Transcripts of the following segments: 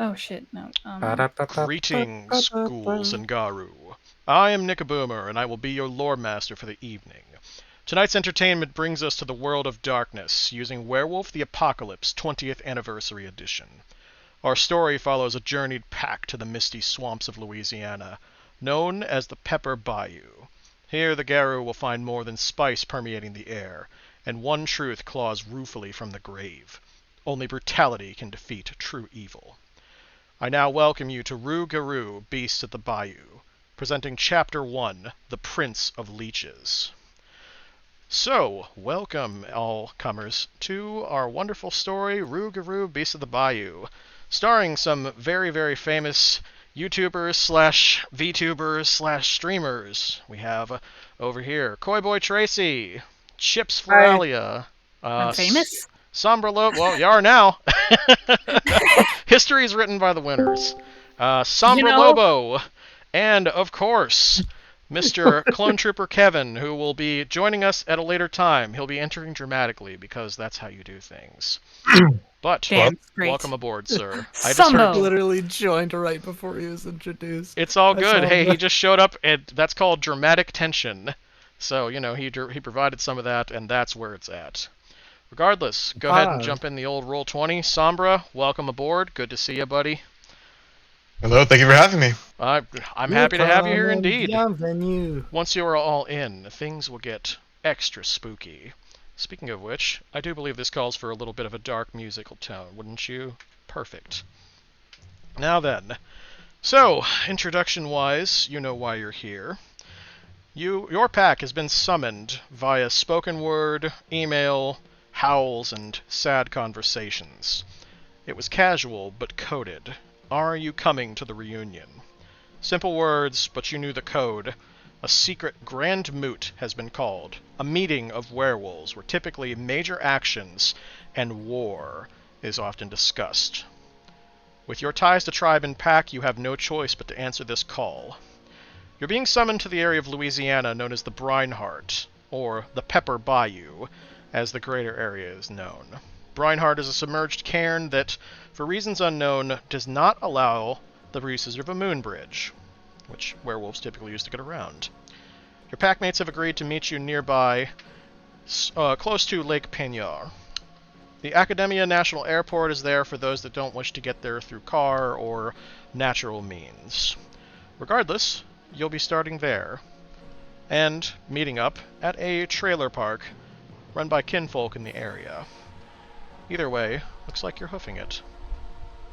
Oh shit, no. Greetings, Ghouls and Garou. I am Nickaboomer, and I will be your lore master for the evening. Tonight's entertainment brings us to the world of darkness, using Werewolf the Apocalypse 20th Anniversary Edition. Our story follows a journeyed pack to the misty swamps of Louisiana, known as the Pepper Bayou. Here the Garou will find more than spice permeating the air, and one truth claws ruefully from the grave. Only brutality can defeat true evil. I now welcome you to Rougarou, Beasts of the Bayou, presenting Chapter 1, The Prince of Leeches. So, welcome, all comers, to our wonderful story, Rougarou, Beasts of the Bayou, starring some very, very famous YouTubers slash VTubers slash streamers. We have over here Koi Boi Tracy, Chips Hi. Floralia, I'm famous? Sombra Lobo. Well, you are now. History is written by the winners. You Sombra know, Lobo, and of course, Mr. Clone Trooper Kevin, who will be joining us at a later time. He'll be entering dramatically because that's how you do things. But Well, damn straight. welcome aboard, sir. I just Sumbo. heard literally joined right before he was introduced. it's all I good. saw Hey, him. he just showed up, and that's called dramatic tension. So he provided some of that, and that's where it's at. Regardless, go ahead and jump in the old Roll20. Sombra, welcome aboard. Good to see you, buddy. Hello, thank you for having me. I'm happy to have you here indeed. Bienvenue. Once you are all in, things will get extra spooky. Speaking of which, I do believe this calls for a little bit of a dark musical tone, wouldn't you? Perfect. Now then, so, introduction-wise, you know why you're here. Your pack has been summoned via spoken word, email, howls, and sad conversations. It was casual, but coded. Are you coming to the reunion? Simple words, but you knew the code. A secret Grand Moot has been called. A meeting of werewolves where typically major actions and war is often discussed. With your ties to tribe and pack, you have no choice but to answer this call. You're being summoned to the area of Louisiana known as the Brineheart, or the Pepper Bayou, as the greater area is known. Brineheart is a submerged cairn that, for reasons unknown, does not allow the usage of a moon bridge, which werewolves typically use to get around. Your packmates have agreed to meet you nearby, close to Lake Peignard. The Academia National Airport is there for those that don't wish to get there through car or natural means. Regardless, you'll be starting there, and meeting up at a trailer park run by kinfolk in the area. Either way, looks like you're hoofing it.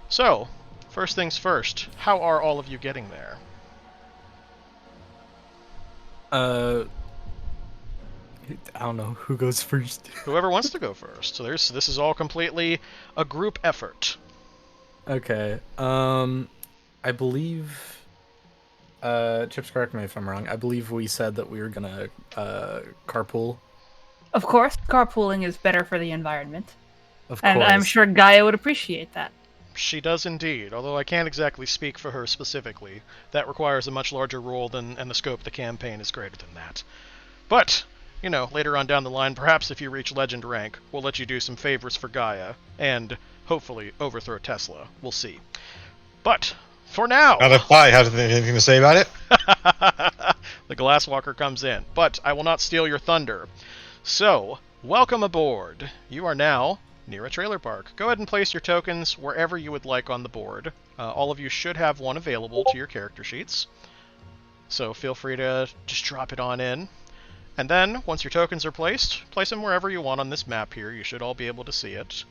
So, first things first, how are all of you getting there? I don't know who goes first. Whoever wants to go first. So this is all completely a group effort. Okay. I believe. Chips, correct me if I'm wrong. I believe we said that we were gonna carpool. Of course, carpooling is better for the environment. Of And course. I'm sure Gaia would appreciate that. She does indeed, although I can't exactly speak for her specifically. That requires a much larger role than, and the scope of the campaign is greater than that. But, later on down the line, perhaps if you reach legend rank, we'll let you do some favors for Gaia, and hopefully overthrow Tesla. We'll see. But, for now... Now that Pie has anything to say about it? The Glasswalker comes in, but I will not steal your thunder. So, welcome aboard. You are now near a trailer park. Go ahead and place your tokens wherever you would like on the board. All of you should have one available to your character sheets. So feel free to just drop it on in. And then, once your tokens are placed, place them wherever you want on this map here. You should all be able to see it.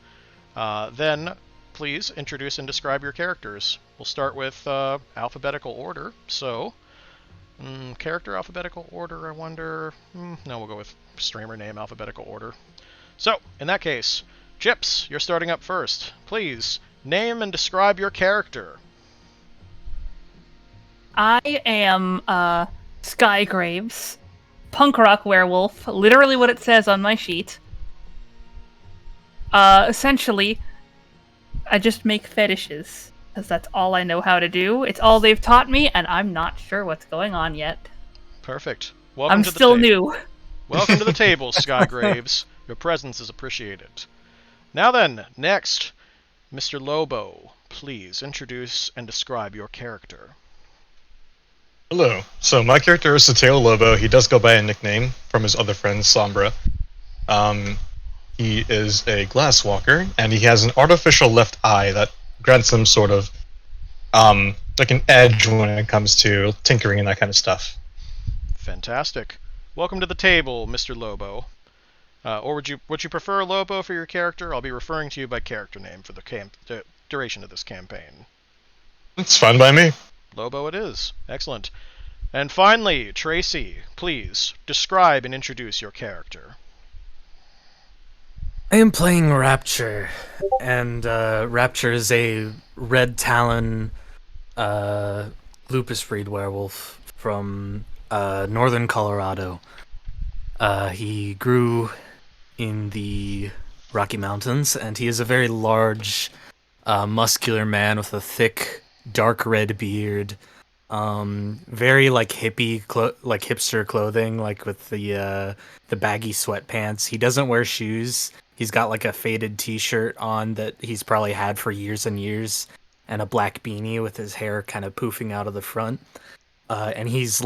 Then, please introduce and describe your characters. We'll start with alphabetical order. So, character alphabetical order, I wonder... no, we'll go with streamer name alphabetical order. So, in that case, Chips, you're starting up first. Please, name and describe your character. I am Sky Graves, punk rock werewolf, literally what it says on my sheet. Essentially, I just make fetishes, because that's all I know how to do. It's all they've taught me, and I'm not sure what's going on yet. Perfect. Welcome I'm to the still table. new. Welcome to the table, Sky Graves. Your presence is appreciated. Now then, next, Mr. Lobo. please introduce and describe your character? Hello. So my character is Sateo Lobo. He does go by a nickname from his other friend, Sombra. He is a glass walker, and he has an artificial left eye that grants him sort of like an edge when it comes to tinkering and that kind of stuff. Fantastic. Welcome to the table, Mr. Lobo. Or would you prefer Lobo for your character? I'll be referring to you by character name for the duration of this campaign. It's fine by me. Lobo it is. Excellent. And finally, Tracy, please describe and introduce your character. I am playing Rapture, and Rapture is a red talon lupus breed werewolf from northern Colorado. He grew in the Rocky Mountains, and he is a very large, muscular man with a thick, dark red beard. Very like hippie, like hipster clothing, like with the baggy sweatpants. He doesn't wear shoes. He's got like a faded T-shirt on that he's probably had for years and years, and a black beanie with his hair kind of poofing out of the front. And he's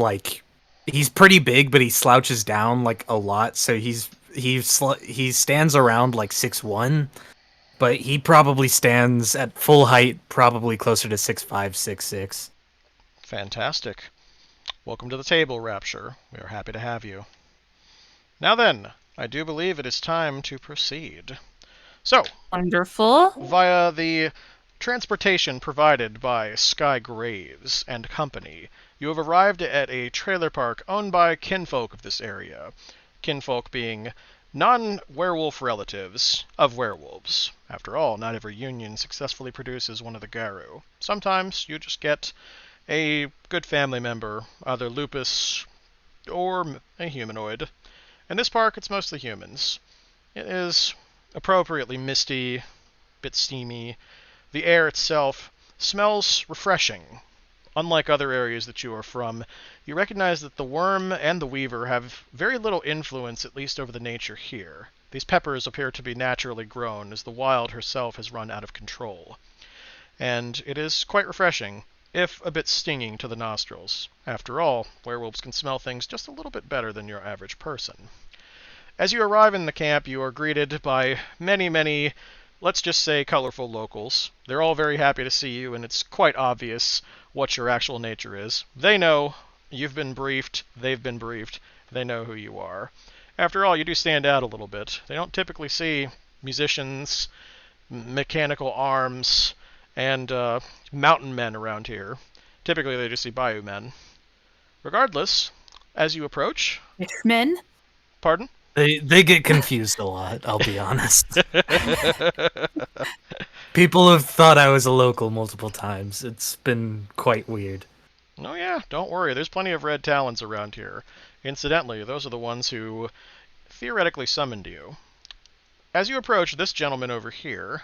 pretty big, but he slouches down like a lot. So he stands around like 6'1", but he probably stands at full height, probably closer to 6'5", 6'6". Fantastic. Welcome to the table, Rapture. We are happy to have you. Now then, I do believe it is time to proceed. So, Wonderful. via the transportation provided by Sky Graves and Company, you have arrived at a trailer park owned by kinfolk of this area. Kinfolk being non-werewolf relatives of werewolves. After all, not every union successfully produces one of the Garou. Sometimes you just get a good family member, either lupus or a humanoid. In this park, it's mostly humans. It is appropriately misty, bit steamy. The air itself smells refreshing. Unlike other areas that you are from, you recognize that the worm and the weaver have very little influence, at least over the nature here. These peppers appear to be naturally grown, as the wild herself has run out of control. And it is quite refreshing, if a bit stinging to the nostrils. After all, werewolves can smell things just a little bit better than your average person. As you arrive in the camp, you are greeted by many, let's just say, colorful locals. They're all very happy to see you, and it's quite obvious what your actual nature is. They know, you've been briefed, they've been briefed, they know who you are. After all, you do stand out a little bit. They don't typically see musicians, mechanical arms, and mountain men around here. Typically, they just see Bayou men. Regardless, as you approach... Men? Pardon? They get confused a lot, I'll be honest. People have thought I was a local multiple times. It's been quite weird. Oh yeah, don't worry. There's plenty of red talons around here. Incidentally, those are the ones who theoretically summoned you. As you approach, this gentleman over here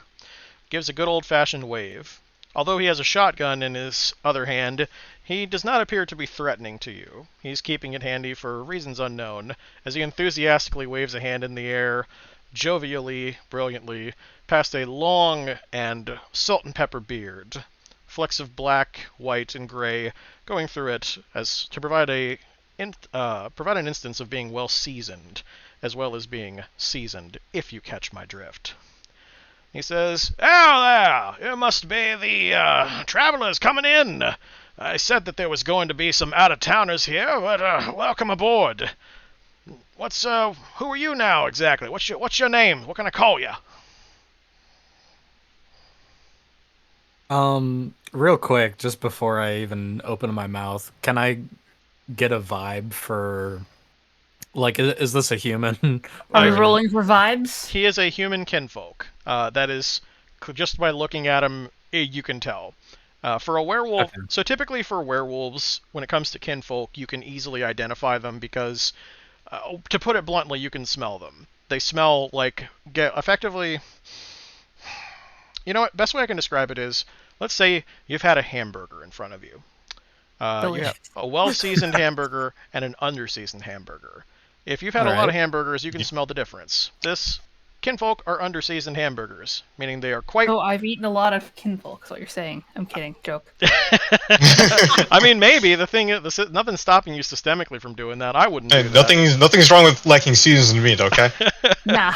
gives a good old-fashioned wave. Although he has a shotgun in his other hand, he does not appear to be threatening to you. He's keeping it handy for reasons unknown, as he enthusiastically waves a hand in the air, jovially, brilliantly, past a long and salt and pepper beard. Flecks of black, white, and gray going through it as to provide an instance of being well seasoned, as well as being seasoned, if you catch my drift. He says, "Oh, there! You must be the travelers coming in. I said that there was going to be some out-of-towners here, but welcome aboard. Who are you now exactly? What's your name? What can I call you?" Real quick, just before I even open my mouth, can I get a vibe for, like, is this a human? Are we rolling for vibes? He is a human kinfolk. That is, just by looking at him, you can tell. For a werewolf, Okay. So typically for werewolves, when it comes to kinfolk, you can easily identify them because, to put it bluntly, you can smell them. They smell like, effectively, you know what, best way I can describe it is, let's say you've had a hamburger in front of you. You have a well-seasoned hamburger and an under-seasoned hamburger. If you've had a lot of hamburgers, you can smell the difference. This kinfolk are under-seasoned hamburgers, meaning they are quite... Oh, I've eaten a lot of kinfolk, is what you're saying. I'm kidding. Joke. I mean, maybe. The thing is, nothing's stopping you systemically from doing that. I wouldn't Hey, do that. nothing's wrong with liking seasoned meat, okay? Nah.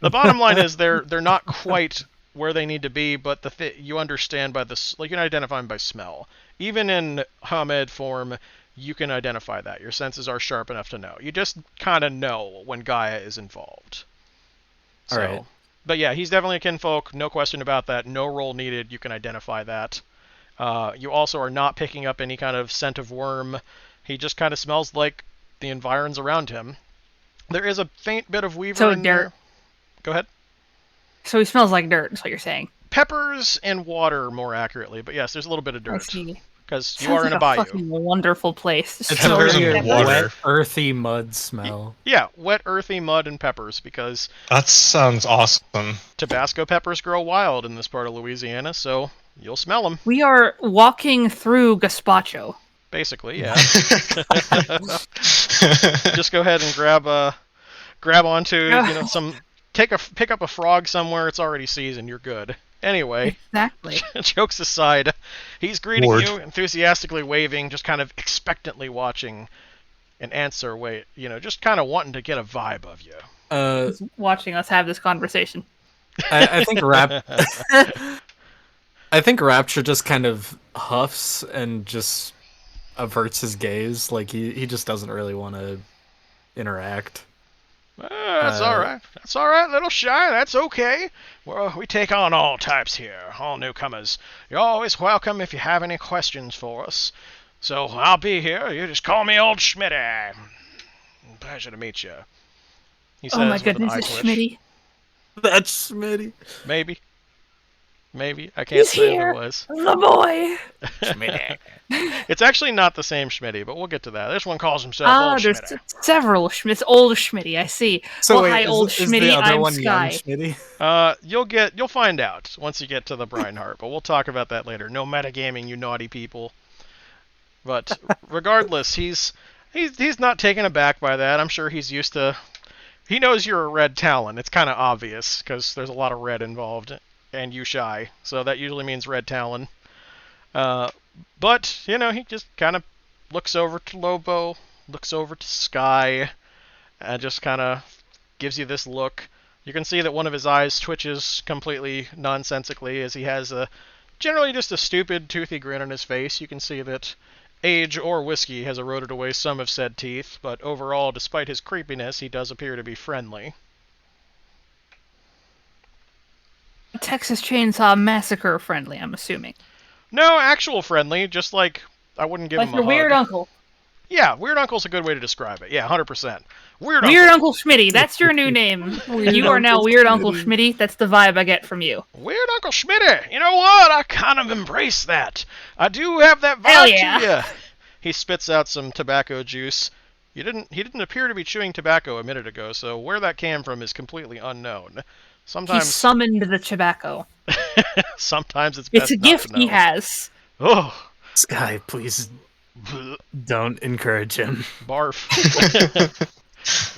The bottom line is they're not quite where they need to be, but you understand by this, like, you can identify them by smell. Even in Hamed form, you can identify that. Your senses are sharp enough to know. You just kind of know when Gaia is involved. So, Alright. but yeah, he's definitely a kinfolk, no question about that. No roll needed, you can identify that. You also are not picking up any kind of scent of worm. He just kind of smells like the environs around him. There is a faint bit of weaver in there. Go ahead. So he smells like dirt, is what you're saying. Peppers and water, more accurately, but yes, there's a little bit of I dirt. see. Because you Sounds are in like a bayou. fucking wonderful place. It's a Peppers very and water. wet, earthy mud smell. Yeah, wet, earthy mud and peppers, because That sounds awesome. Tabasco peppers grow wild in this part of Louisiana, so you'll smell them. We are walking through gazpacho. Basically, yeah. Just go ahead and grab onto, pick up a frog somewhere. It's already seasoned. You're good. Anyway, Exactly. jokes aside, he's greeting Ward. you, enthusiastically waving, just kind of expectantly watching an answer. Just kind of wanting to get a vibe of you. He's watching us have this conversation. I think I think Rapture just kind of huffs and just averts his gaze, like he just doesn't really want to interact. That's all right. That's all right, little shy. That's okay. Well, we take on all types here, all newcomers. You're always welcome if you have any questions for us. So I'll be here. You just call me Old Schmitty. Pleasure to meet you. He says Oh my with goodness, an eye it's twitch. Schmitty. That's Smitty. Maybe. I can't He's say here. who it was. The boy. Smitty. It's actually not the same Schmitty, but we'll get to that. This one calls himself Old There's Schmitty. several Schmitts. Old Schmitty, I see. So well, wait, hi, old is Schmitty. the other I'm one Sky. young Schmitty? You'll find out once you get to the Brineheart, but we'll talk about that later. No metagaming, you naughty people. But regardless, he's not taken aback by that. I'm sure he's used to. He knows you're a red Talon. It's kind of obvious because there's a lot of red involved, and you shy, so that usually means red Talon. But he just kind of looks over to Lobo, looks over to Sky, and just kind of gives you this look. You can see that one of his eyes twitches completely nonsensically as he has generally just a stupid, toothy grin on his face. You can see that age or whiskey has eroded away some of said teeth, but overall, despite his creepiness, he does appear to be friendly. Texas Chainsaw Massacre friendly, I'm assuming. No, actual friendly, just like I wouldn't give Like him your a weird hug. uncle. Yeah, Weird Uncle's a good way to describe it. Yeah, 100%. Weird Weird Uncle. Uncle Schmitty, that's your new name. Weird You are now Uncle Weird Uncle Schmitty. Schmitty. That's the vibe I get from you. Weird Uncle Schmitty. You know what? I kind of embrace that. I do have that vibe Hell yeah. to you. He spits out some tobacco juice. He didn't appear to be chewing tobacco a minute ago, so where that came from is completely unknown. He Sometimes summoned the tobacco. sometimes it's best It's a not gift to know. he has. Oh, Sky, please don't encourage him. barf.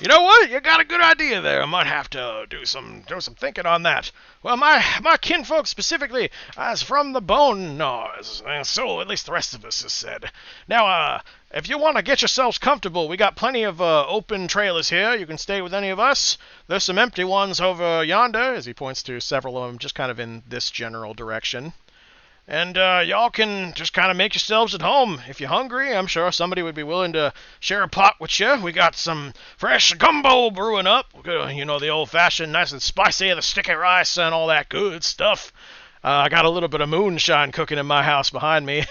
You know what? You got a good idea there. I might have to do some thinking on that. Well, my kinfolk specifically is from the bone gnaws, and so at least the rest of us has said. Now, if you want to get yourselves comfortable, we got plenty of open trailers here. You can stay with any of us. There's some empty ones over yonder, as he points to several of them, just kind of in this general direction. And y'all can just kind of make yourselves at home. If you're hungry, I'm sure somebody would be willing to share a pot with you. We got some fresh gumbo brewing up. The old-fashioned, nice and spicy, the sticky rice and all that good stuff. I got a little bit of moonshine cooking in my house behind me.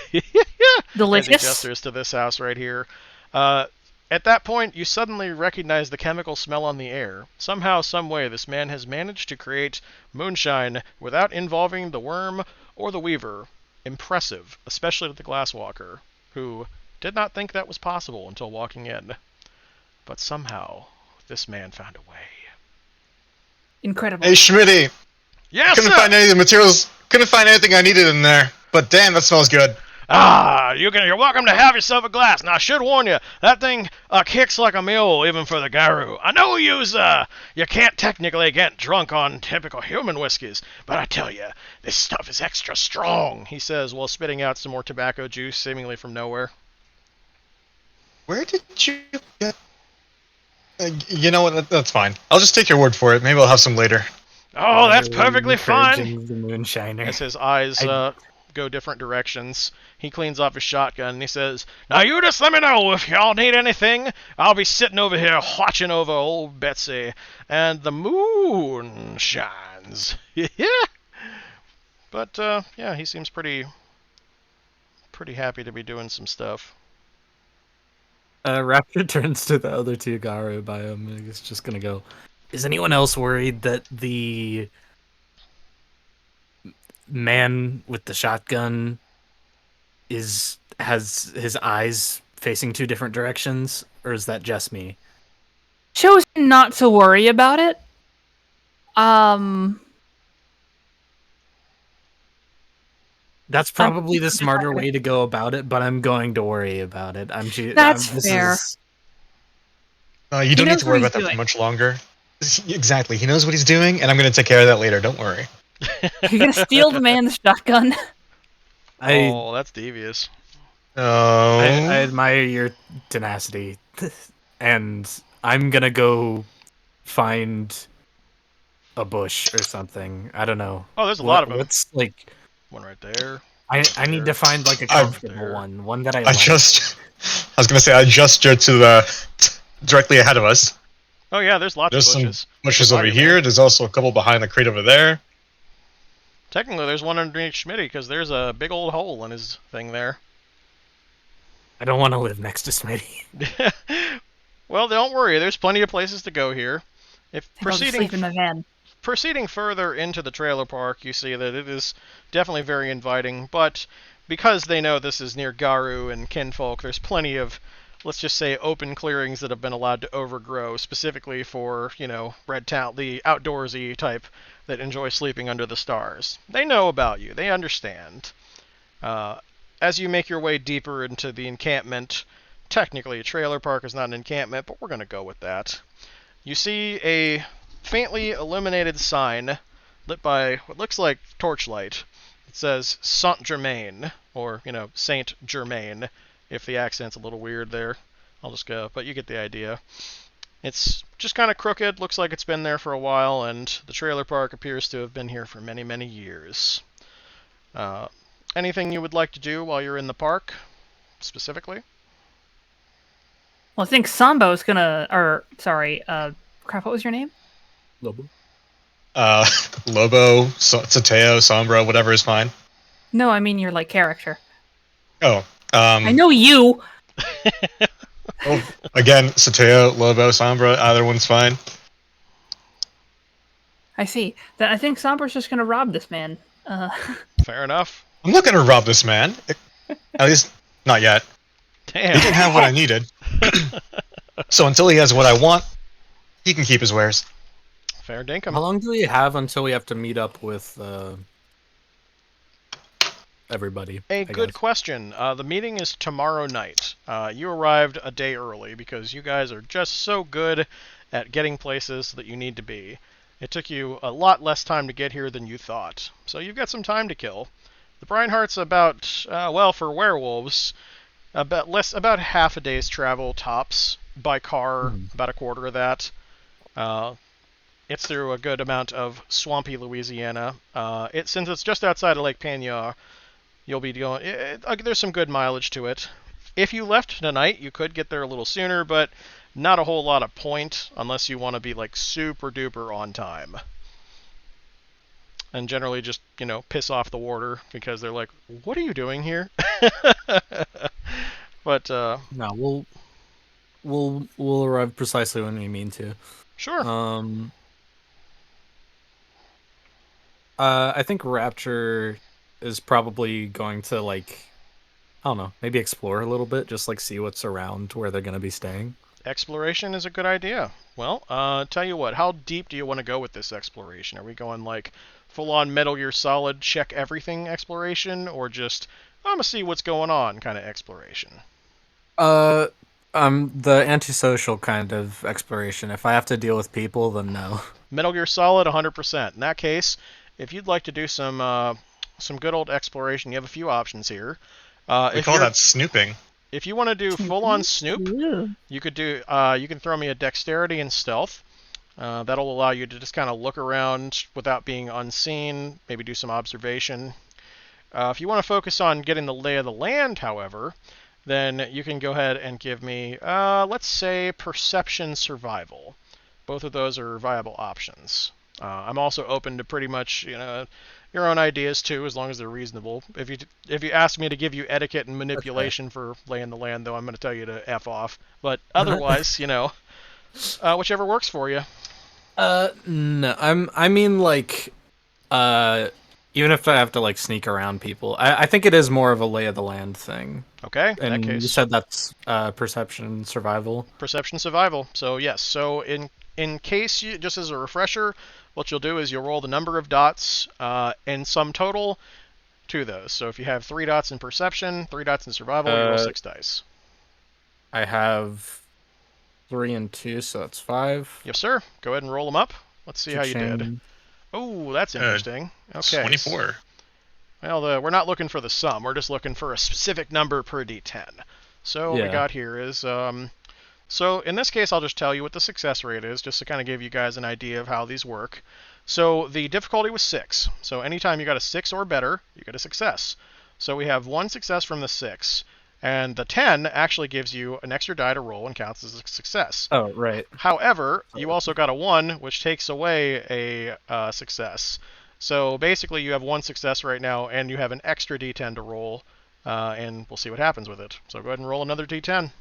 Delicious. As he gestures to this house right here. At that point, you suddenly recognize the chemical smell on the air. Somehow, some way, this man has managed to create moonshine without involving the worm or the weaver. Impressive, especially to the glasswalker, who did not think that was possible until walking in. But somehow, this man found a way. Incredible. Hey, Schmitty. Yes, Couldn't sir! find any of the materials. Couldn't find anything I needed in there. But damn, that smells good. Ah, you're welcome to have yourself a glass. Now, I should warn you, that thing kicks like a mule, even for the Garou. I know you can't technically get drunk on typical human whiskeys, but I tell you, this stuff is extra strong, he says while spitting out some more tobacco juice, seemingly from nowhere. Where did you get... you know what? That's fine. I'll just take your word for it. Maybe I'll have some later. Oh, that's perfectly fine. Encouraging the moonshiner. As his eyes go different directions, he cleans off his shotgun and he says, "Now you just let me know if y'all need anything. I'll be sitting over here watching over old Betsy, and the moon shines." But yeah, he seems pretty happy to be doing some stuff. Rapture turns to the other two Garou by him and he's just gonna go, is anyone else worried that the man with the shotgun has his eyes facing two different directions, or is that just me? Chose not to worry about it. That's probably the smarter way to go about it, but I'm going to worry about it. That's fair. You don't need to worry about that for much longer. Exactly. He knows what he's doing, and I'm going to take care of that later. Don't worry. You're going to steal the man's shotgun? Oh, that's devious. I admire your tenacity, and I'm going to go find a bush or something. I don't know. Oh, there's a lot of them. What's like... One right there. I need to find like a comfortable one that I like. I was gonna say I gestured to the directly ahead of us. Oh yeah, there's lots of bushes. There's some bushes over here. There's also a couple behind the crate over there. Technically, there's one underneath Schmitty because there's a big old hole in his thing there. I don't want to live next to Schmitty. Well, don't worry. There's plenty of places to go here. If sleep in the van. Proceeding further into the trailer park, you see that it is definitely very inviting, but because they know this is near Garou and kinfolk, there's plenty of, let's just say, open clearings that have been allowed to overgrow, specifically for, red town, the outdoorsy type that enjoy sleeping under the stars. They know about you. They understand. As you make your way deeper into the encampment, technically a trailer park is not an encampment, but we're going to go with that. You see a faintly illuminated sign lit by what looks like torchlight. It says Saint Germain, or, Saint Germain, if the accent's a little weird there. I'll just go, but you get the idea. It's just kind of crooked, looks like it's been there for a while, and the trailer park appears to have been here for many, many years. Anything you would like to do while you're in the park, specifically? Well, I think Sambo's gonna, crap, what was your name? Lobo. Lobo, Sateo, Sombra, whatever is fine. No, I mean your character. Oh, I know you. Oh, again, Sateo, Lobo, Sombra, either one's fine. I see. Then I think Sombra's just gonna rob this man. Fair enough. I'm not gonna rob this man. At least, not yet. Damn. He didn't have what I needed. So until he has what I want, he can keep his wares. Fair dinkum. How long do we have until we have to meet up with everybody? A good question. The meeting is tomorrow night. You arrived a day early because you guys are just so good at getting places that you need to be. It took you a lot less time to get here than you thought. So you've got some time to kill. The Brinehart's about, for werewolves, about half a day's travel tops. By car, about a quarter of that. It's through a good amount of swampy Louisiana. Since it's just outside of Lake Peigneur, you'll be going. There's some good mileage to it. If you left tonight, you could get there a little sooner, but not a whole lot of point unless you want to be super duper on time. And generally just, piss off the warder because they're like, "What are you doing here?" But no, we'll arrive precisely when we mean to. Sure. I think Rapture is probably going to I don't know, maybe explore a little bit, just see what's around where they're going to be staying. Exploration is a good idea. Well, tell you what, how deep do you want to go with this exploration? Are we going full-on Metal Gear Solid check everything exploration, or just I'm gonna see what's going on kind of exploration? The antisocial kind of exploration. If I have to deal with people, then no. Metal Gear Solid, 100%. In that case, if you'd like to do some good old exploration, you have a few options here. We call that snooping. If you want to do full-on snoop, Ooh. you could do you can throw me a dexterity and stealth. That'll allow you to just kind of look around without being unseen, maybe do some observation. If you want to focus on getting the lay of the land, however, then you can go ahead and give me, let's say, perception survival. Both of those are viable options. I'm also open to pretty much, your own ideas too, as long as they're reasonable. If you ask me to give you etiquette and manipulation for laying the land, though, I'm going to tell you to f off. But otherwise, whichever works for you. No, I mean, like, even if I have to, like, sneak around people, I think it is more of a lay of the land thing. Okay, in And that case, you said that's perception survival. perception survival. So yes, so in case you, just as a refresher, what you'll do is you'll roll the number of dots in sum total to those. So if you have 3 dots in perception, 3 dots in survival, you roll 6 dice. I have 3 and 2, so that's 5. Yes, sir. Go ahead and roll them up. Let's see how you did. Oh, that's interesting. Okay. 24. Well, we're not looking for the sum. We're just looking for a specific number per d10. So what we got here is, so in this case, I'll just tell you what the success rate is, just to kind of give you guys an idea of how these work. So the difficulty was 6. So anytime you got a 6 or better, you get a success. So we have 1 success from the 6. And the 10 actually gives you an extra die to roll and counts as a success. Oh, right. However, you also got a 1, which takes away a success. So basically, you have 1 success right now, and you have an extra d10 to roll, and we'll see what happens with it. So go ahead and roll another d10.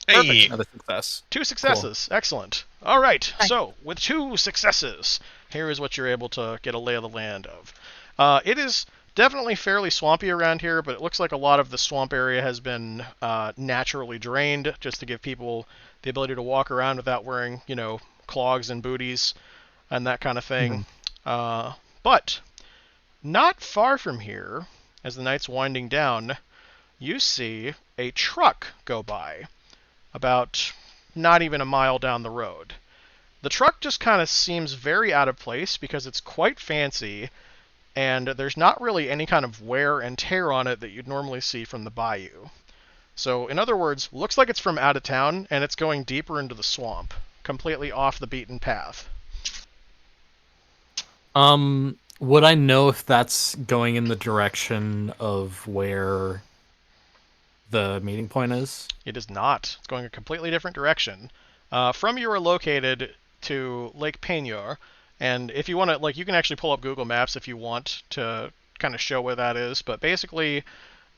Perfect. Hey. Another success. 2 successes. Cool. Excellent. All right. So with 2 successes, here is what you're able to get a lay of the land of. It is definitely fairly swampy around here, but it looks like a lot of the swamp area has been naturally drained, just to give people the ability to walk around without wearing, clogs and booties and that kind of thing. Mm-hmm. But not far from here, as the night's winding down, you see a truck go by, about not even a mile down the road. The truck just kind of seems very out of place because it's quite fancy, and there's not really any kind of wear and tear on it that you'd normally see from the Bayou. So, in other words, looks like it's from out of town, and it's going deeper into the swamp, completely off the beaten path. Would I know if that's going in the direction of where the meeting point is? It is not. It's going a completely different direction. From you are located to Lake Peñor, and if you want to, you can actually pull up Google Maps if you want to kind of show where that is. But basically,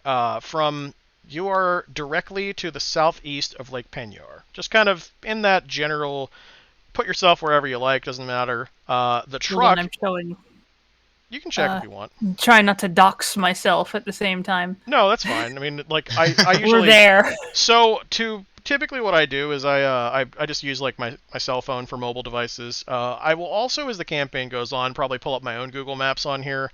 you are directly to the southeast of Lake Peñor. Just kind of in that general, put yourself wherever you like, doesn't matter. The truck... I'm showing... You can check if you want. Try not to dox myself at the same time. No, that's fine. I mean, I usually... We're there. So, typically what I do is I just use my cell phone for mobile devices. I will also, as the campaign goes on, probably pull up my own Google Maps on here,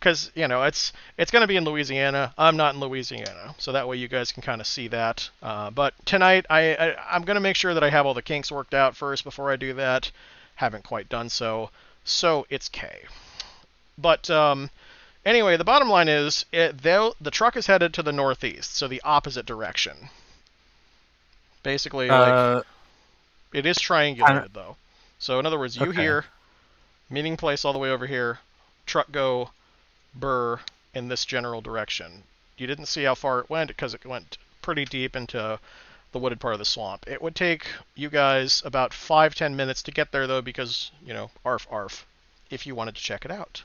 because it's going to be in Louisiana. I'm not in Louisiana, so that way you guys can kind of see that. But tonight I'm going to make sure that I have all the kinks worked out first before I do that. Haven't quite done so it's K. But anyway, the bottom line is the truck is headed to the northeast, so the opposite direction. Basically, it is triangulated, though. So, in other words, you here, meeting place all the way over here, truck go, burr, in this general direction. You didn't see how far it went, because it went pretty deep into the wooded part of the swamp. It would take you guys about 5-10 minutes to get there, though, because, arf, arf, if you wanted to check it out.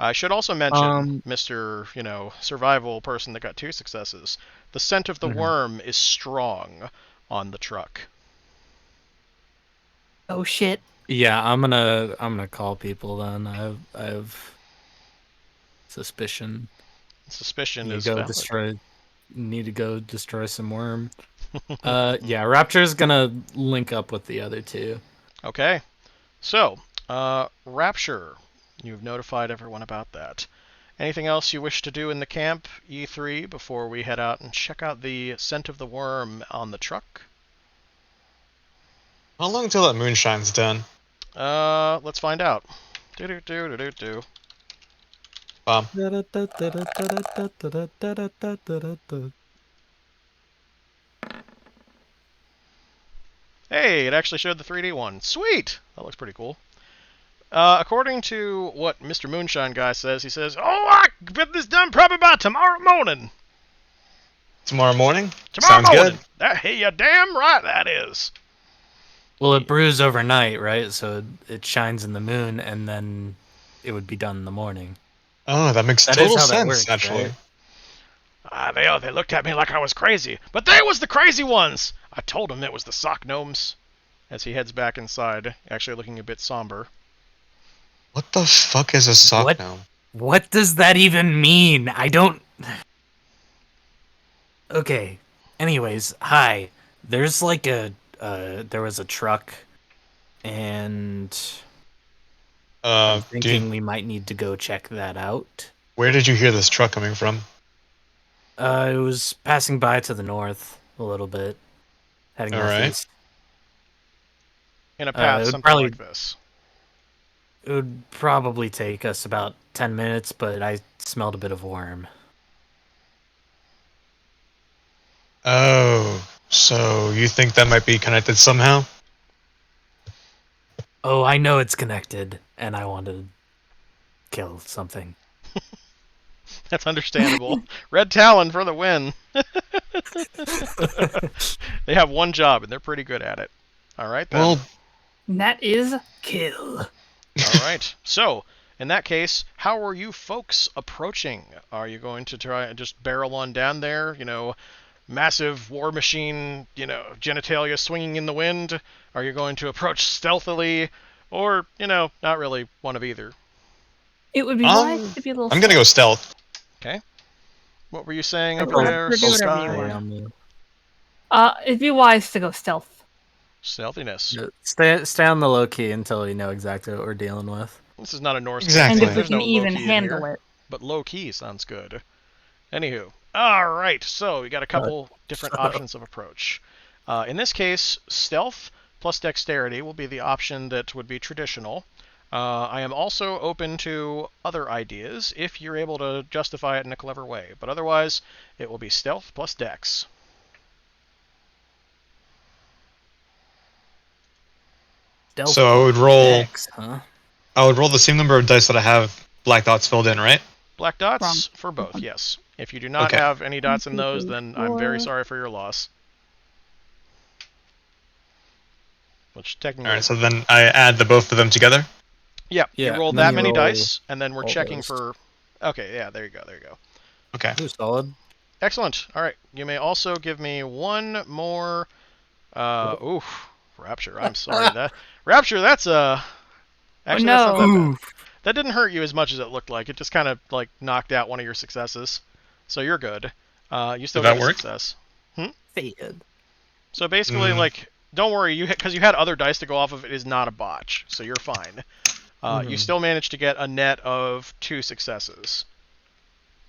I should also mention, Mr. Survival person that got 2 successes. The scent of the worm is strong on the truck. Oh shit. Yeah, I'm gonna call people then. I have suspicion. Suspicion is valid. Need to go destroy some worm. Yeah, Rapture's gonna link up with the other 2. Okay. So, Rapture, You've notified everyone about that. Anything else you wish to do in the camp, E3, before we head out and check out the scent of the worm on the truck? How long until that moonshine's done? Let's find out. Do. Bomb. Hey, it actually showed the 3D one. Sweet! That looks pretty cool. According to what Mr. Moonshine Guy says, he says, "Oh, I can get this done probably by tomorrow morning." Tomorrow morning? Tomorrow Sounds morning. good. Hey, you damn right that is. Well, it brews overnight, right? So it shines in the moon, and then it would be done in the morning. Oh, that makes That is total how that sense, works, actually. right? They looked at me like I was crazy, but they was the crazy ones. I told them it was the sock gnomes. As he heads back inside, actually looking a bit somber. What the fuck is a sock What? gnome? What does that even mean? I don't... Okay. Anyways, hi. There's like there was a truck, and I'm thinking we might need to go check that out. Where did you hear this truck coming from? It was passing by to the north a little bit, heading All right. northeast. In a path, it would something like this. It would probably take us about 10 minutes, but I smelled a bit of worm. Oh, so you think that might be connected somehow? Oh, I know it's connected, and I want to kill something. That's understandable. Red Talon for the win. They have one job, and they're pretty good at it. All right, then. Well, And that is kill. All right. So, in that case, how are you folks approaching? Are you going to try and just barrel on down there? You know, massive war machine, genitalia swinging in the wind? Are you going to approach stealthily? Or, not really one of either? It would be wise to be a little. I'm gonna go stealth. Okay. What were you saying I over don't there, have to do whatever you Sky? want. It'd be wise to go stealth. Stealthiness. Stay on the low key until we know exactly what we're dealing with. This is not a Norse Exactly. And game. if we There's can no even low key in handle here, it. but low key sounds good. Anywho, all right. So we got a couple different options of approach. In this case, stealth plus dexterity will be the option that would be traditional. I am also open to other ideas if you're able to justify it in a clever way. But otherwise, it will be stealth plus dex. So I would roll. Dex, huh? I would roll the same number of dice that I have black dots filled in, right? Black dots Wrong. for both, yes. If you do not Okay. have any dots in those, then I'm very 4. sorry for your loss. Which technically... All right. So then I add the both of them together. Yeah, Yeah, you roll and then that you many roll dice, and then we're all checking those. for... Okay, yeah, there you go. Okay. Ooh, solid. Excellent. All right, you may also give me one more... Rapture, I'm sorry. Rapture, that's Actually, no. that's not that bad. Ooh. That didn't hurt you as much as it looked like. It just kind of, knocked out one of your successes. So you're good. You still Did that got a work? success. Faded. So basically, don't worry, because you had other dice to go off of, it is not a botch, so you're fine. You still managed to get a net of 2 successes.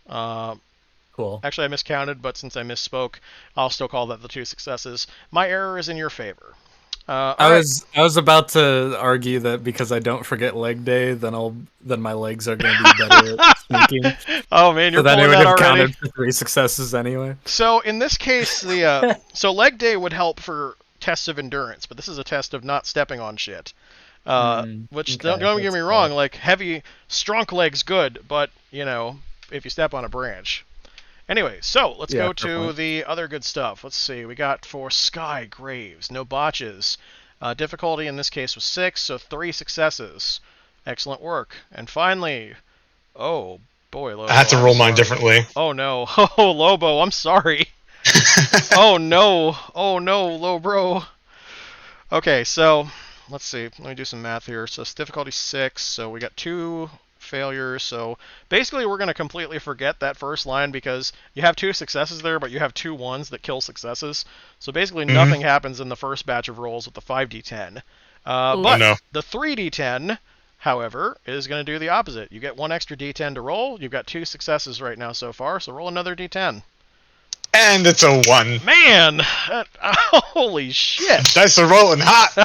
Cool. Actually, I miscounted, but since I misspoke, I'll still call that the 2 successes. My error is in your favor. I was about to argue that because I don't forget leg day, then my legs are going to be better at sneaking. Oh man, you're So then it pulling would that have already. counted for 3 successes anyway. So in this case, so leg day would help for tests of endurance, but this is a test of not stepping on shit. Which okay, don't get me that's wrong, fair. heavy, strong legs good, but if you step on a branch. Anyway, so let's Yeah, go fair to point. the other good stuff. Let's see, we got for Sky Graves, no botches. Difficulty in this case was 6, so 3 successes. Excellent work. And finally, oh boy, Lobo, I had to I'm roll mine sorry. differently. Oh no, oh Lobo, I'm sorry. Oh no, Lobro. Okay, so let's see. Let me do some math here. So it's difficulty 6, so we got 2 failures. So basically we're going to completely forget that first line because you have 2 successes there, but you have 2 ones that kill successes. So basically nothing happens in the first batch of rolls with the 5d10. But no. the 3d10 however, is going to do the opposite. You get 1 extra d10 to roll. You've got 2 successes right now so far, so roll another d10. And it's a 1. Man! Holy shit! Dice are rolling hot!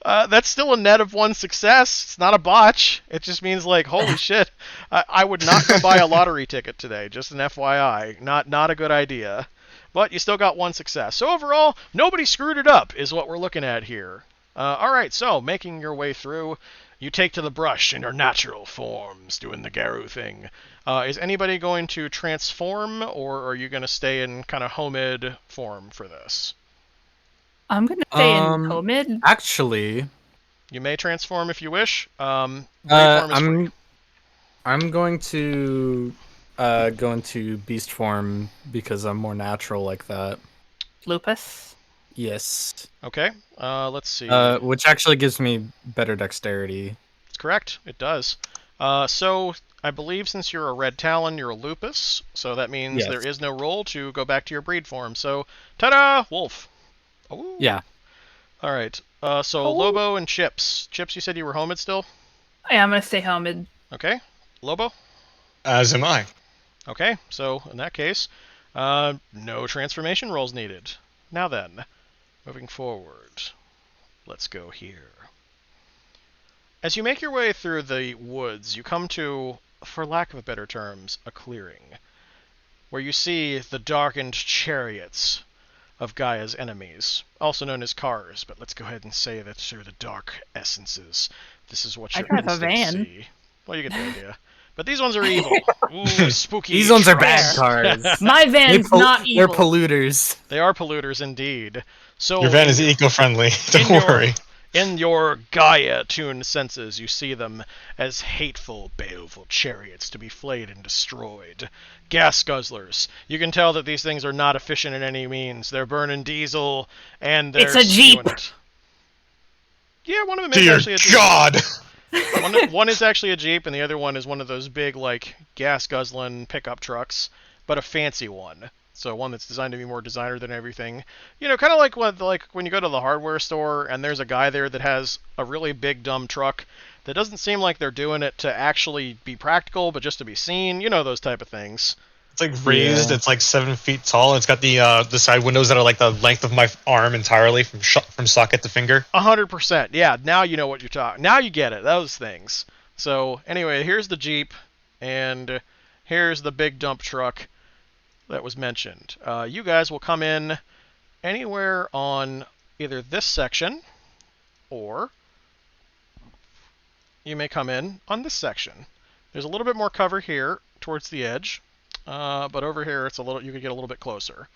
That's still a net of 1 success. It's not a botch. It just means, like, holy shit. I would not go buy a lottery ticket today, just an FYI. Not a good idea. But you still got 1 success. So overall, nobody screwed it up, is what we're looking at here. Alright, so, making your way through, you take to the brush in your natural forms, doing the Garou thing. Is anybody going to transform, or are you going to stay in kind of homid form for this? I'm going to stay in homid. Actually, you may transform if you wish. Reform is free. I'm going to go into beast form because I'm more natural like that. Lupus? Yes. Okay, let's see. Which actually gives me better dexterity. That's correct, it does. So, I believe since you're a red talon, you're a lupus, so that means Yes. there is no roll to go back to your breed form. So, ta-da! Wolf. Ooh. Yeah. Alright, so Lobo and Chips. Chips, you said you were homid still? Yeah, I'm going to stay homid. Okay. Lobo? As am I. Okay, so in that case, no transformation rolls needed. Now then, moving forward, let's go here. As you make your way through the woods, you come to, for lack of better terms, a clearing, where you see the darkened chariots of Gaia's enemies, also known as cars, but let's go ahead and say that they're the dark essences. This is what I your drive a instincts van. see. Well, you get the idea. But these ones are evil. Ooh, spooky. These ones are trucks. bad cars. My van's not They're evil. polluters. They are polluters indeed. So Your van is eco-friendly. Don't in worry. In your Gaia-tuned senses, you see them as hateful, baleful chariots to be flayed and destroyed. Gas guzzlers. You can tell that these things are not efficient in any means. They're burning diesel, and they're It's a Jeep. spewing it. Yeah, one of them is Dear actually a Jeep. God! One is actually a Jeep, and the other one is one of those big, like, gas-guzzling pickup trucks, but a fancy one. So one that's designed to be more designer than everything. You know, kind of like when you go to the hardware store and there's a guy there that has a really big dumb truck that doesn't seem like they're doing it to actually be practical, but just to be seen. You know, those type of things. It's like raised. Yeah. It's like 7 feet tall. It's got the side windows that are like the length of my arm entirely from socket to finger. 100%. Yeah. Now you know what you're talking. Now you get it. Those things. So anyway, here's the Jeep, and here's the big dump truck that was mentioned. You guys will come in anywhere on either this section, or you may come in on this section. There's a little bit more cover here towards the edge, but over here it's you could get a little bit closer.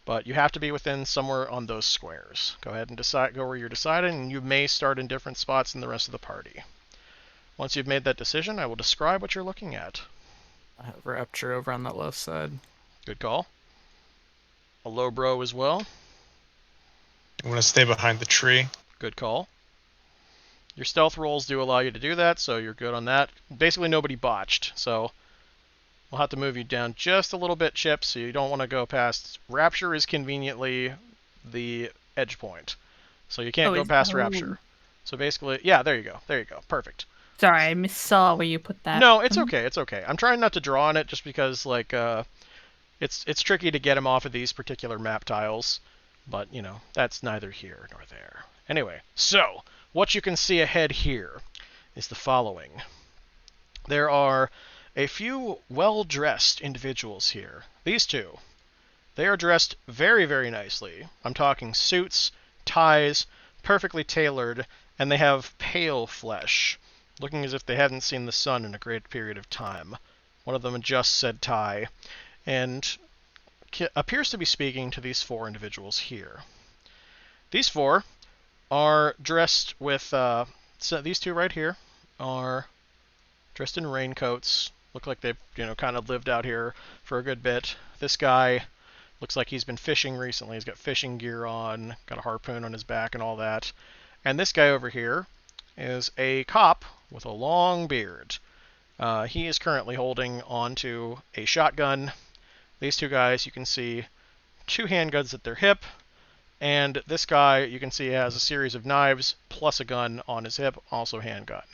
But you have to be within somewhere on those squares. Go ahead and go where you're deciding, and you may start in different spots than the rest of the party. Once you've made that decision, I will describe what you're looking at. I have Rapture over on that left side. Good call. A low bro as well. I'm gonna stay behind the tree. Good call. Your stealth rolls do allow you to do that, so you're good on that. Basically, nobody botched, so we'll have to move you down just a little bit, Chip, so you don't want to go past. Rapture is conveniently the edge point, so you can't go past Rapture. So basically, yeah, there you go. There you go. Perfect. Sorry, I missaw where you put that. No, it's okay. It's okay. I'm trying not to draw on it just because, like, it's tricky to get him off of these particular map tiles, but, you know, that's neither here nor there. Anyway, so what you can see ahead here is the following. There are a few well-dressed individuals here. These two. They are dressed very, very nicely. I'm talking suits, ties, perfectly tailored, and they have pale flesh, looking as if they hadn't seen the sun in a great period of time. One of them adjusts said tie, and appears to be speaking to these 4 individuals here. These 4 are dressed with, so these 2 right here are dressed in raincoats. Look like they've, you know, kind of lived out here for a good bit. This guy looks like he's been fishing recently. He's got fishing gear on, got a harpoon on his back and all that. And this guy over here is a cop with a long beard. He is currently holding onto a shotgun. These 2 guys, you can see 2 handguns at their hip, And this guy, you can see, has a series of knives plus a gun on his hip, also handgun.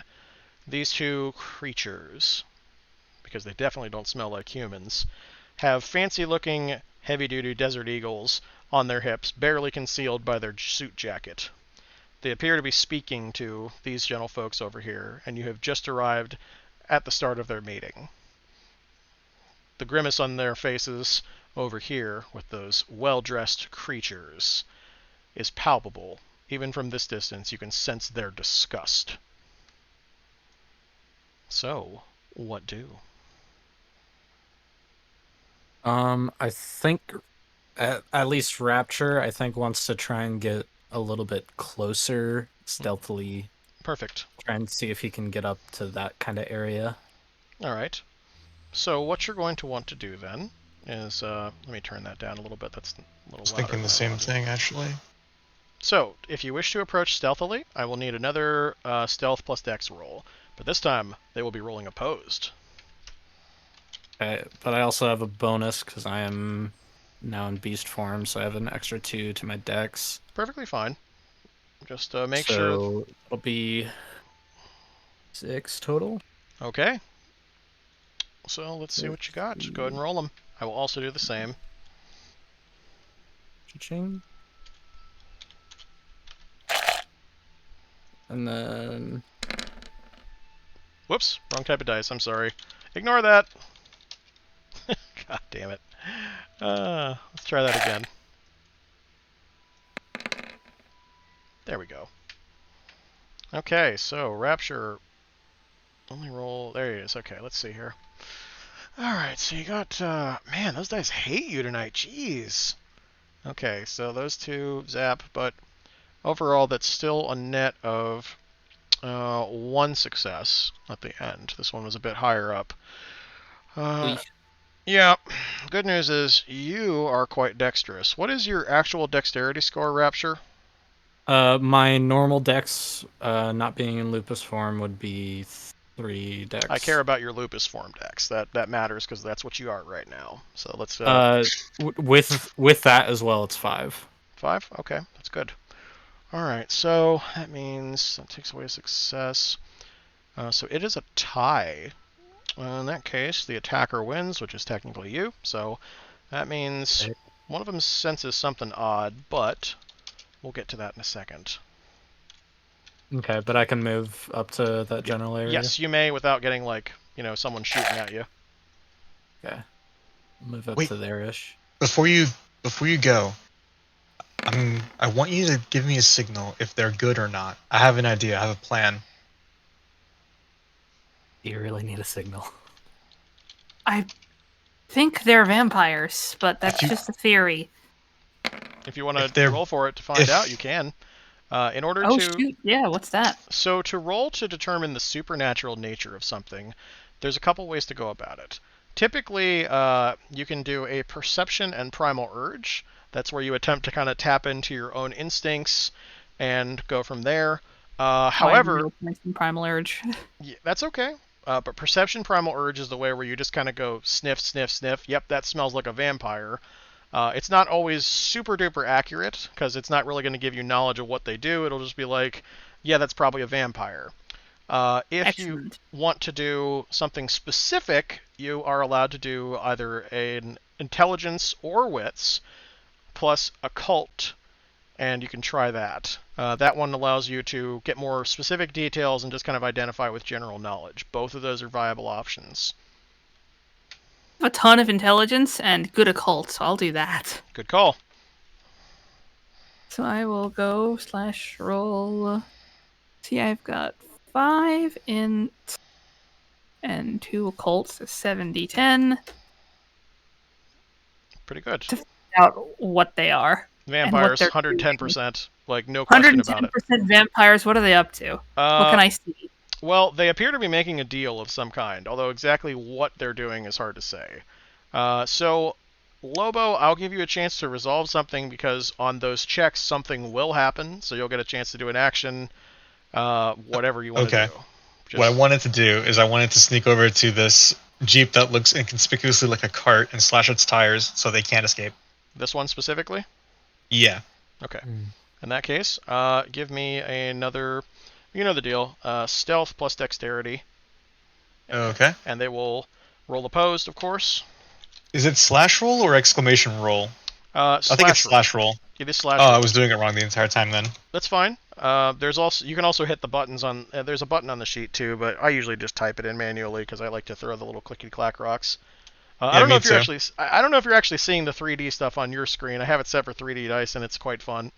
These two creatures, because they definitely don't smell like humans, have fancy-looking, heavy-duty Desert Eagles on their hips, barely concealed by their suit jacket. They appear to be speaking to these gentlefolks over here, and you have just arrived at the start of their meeting. The grimace on their faces over here, with those well-dressed creatures, is palpable. Even from this distance, you can sense their disgust. So, what do? I think at least Rapture, I think, wants to try and get a little bit closer, stealthily, Perfect. try and see if he can get up to that kind of area. All right. So what you're going to want to do then is, let me turn that down a little bit. That's a little I was louder thinking than the I same wanted. thing, actually. So, if you wish to approach stealthily, I will need another stealth plus dex roll. But this time, they will be rolling opposed. But I also have a bonus because I am now in beast form, so I have an extra 2 to my dex. Perfectly fine. Just make sure... So it'll be 6 total. Okay. So, let's see what you got. Go ahead and roll them. I will also do the same. Cha-ching. And then... Whoops, wrong type of dice, I'm sorry. Ignore that! God damn it. Let's try that again. There we go. Okay, so Rapture... Only roll... There he is. Okay, let's see here. Alright, so you got... man, those dice hate you tonight. Jeez. Okay, so those two zap, but overall that's still a net of 1 success at the end. This one was a bit higher up. Yeah, good news is you are quite dexterous. What is your actual dexterity score, Rapture? My normal dex, not being in lupus form, would be 3 dex. I care about your lupus form dex. That matters because that's what you are right now. So let's... with that as well, it's 5. 5? Okay, that's good. Alright, so that means that takes away a success. So it is a tie. In that case, the attacker wins, which is technically you. So that means Okay. one of them senses something odd, but we'll get to that in a second. Okay, but I can move up to that general area? Yes, you may without getting, like, someone shooting at you. Okay. Move up Wait. to there-ish. Before you go, I want you to give me a signal if they're good or not. I have an idea. I have a plan. Do you really need a signal? I think they're vampires, but that's just a theory. If you want If to they're- roll for it to find out, you can. In order Oh, to... shoot. Yeah, what's that? So to roll to determine the supernatural nature of something, there's a couple ways to go about it. Typically, you can do a perception and primal urge. That's where you attempt to kind of tap into your own instincts and go from there. However, Primal urge. yeah, that's okay. But perception primal urge is the way where you just kind of go sniff, sniff, sniff. Yep, that smells like a vampire. It's not always super duper accurate because it's not really going to give you knowledge of what they do. It'll just be like, yeah, that's probably a vampire. If Excellent. you want to do something specific, you are allowed to do either an intelligence or wits plus occult, and you can try that. That one allows you to get more specific details and just kind of identify with general knowledge. Both of those are viable options. A ton of intelligence and good occult, so I'll do that. Good call. So I will go /roll. See, I've got 5 int and 2 occult, so 7d10. Pretty good. Out what they are. Vampires, they're 110%. Like, no question about it. 110% vampires, what are they up to? What can I see? Well, they appear to be making a deal of some kind, although exactly what they're doing is hard to say. So, Lobo, I'll give you a chance to resolve something because on those checks, something will happen, so you'll get a chance to do an action, whatever you want to do. What I wanted to do is I wanted to sneak over to this Jeep that looks inconspicuously like a cart and slash its tires so they can't escape. This one specifically? Yeah. Okay. Mm. In that case, give me another. You know the deal. Stealth plus dexterity, Okay. and they will roll opposed, of course. Is it slash roll or exclamation roll? I think it's Slash roll. slash roll. It is slash Oh, I roll. was doing it wrong the entire time then. That's fine. There's also you can also hit the buttons on. There's a button on the sheet too, but I usually just type it in manually because I like to throw the little clicky clack rocks. I Yeah, don't know me if you're too. actually. I don't know if you're actually seeing the 3D stuff on your screen. I have it set for 3D dice, and it's quite fun.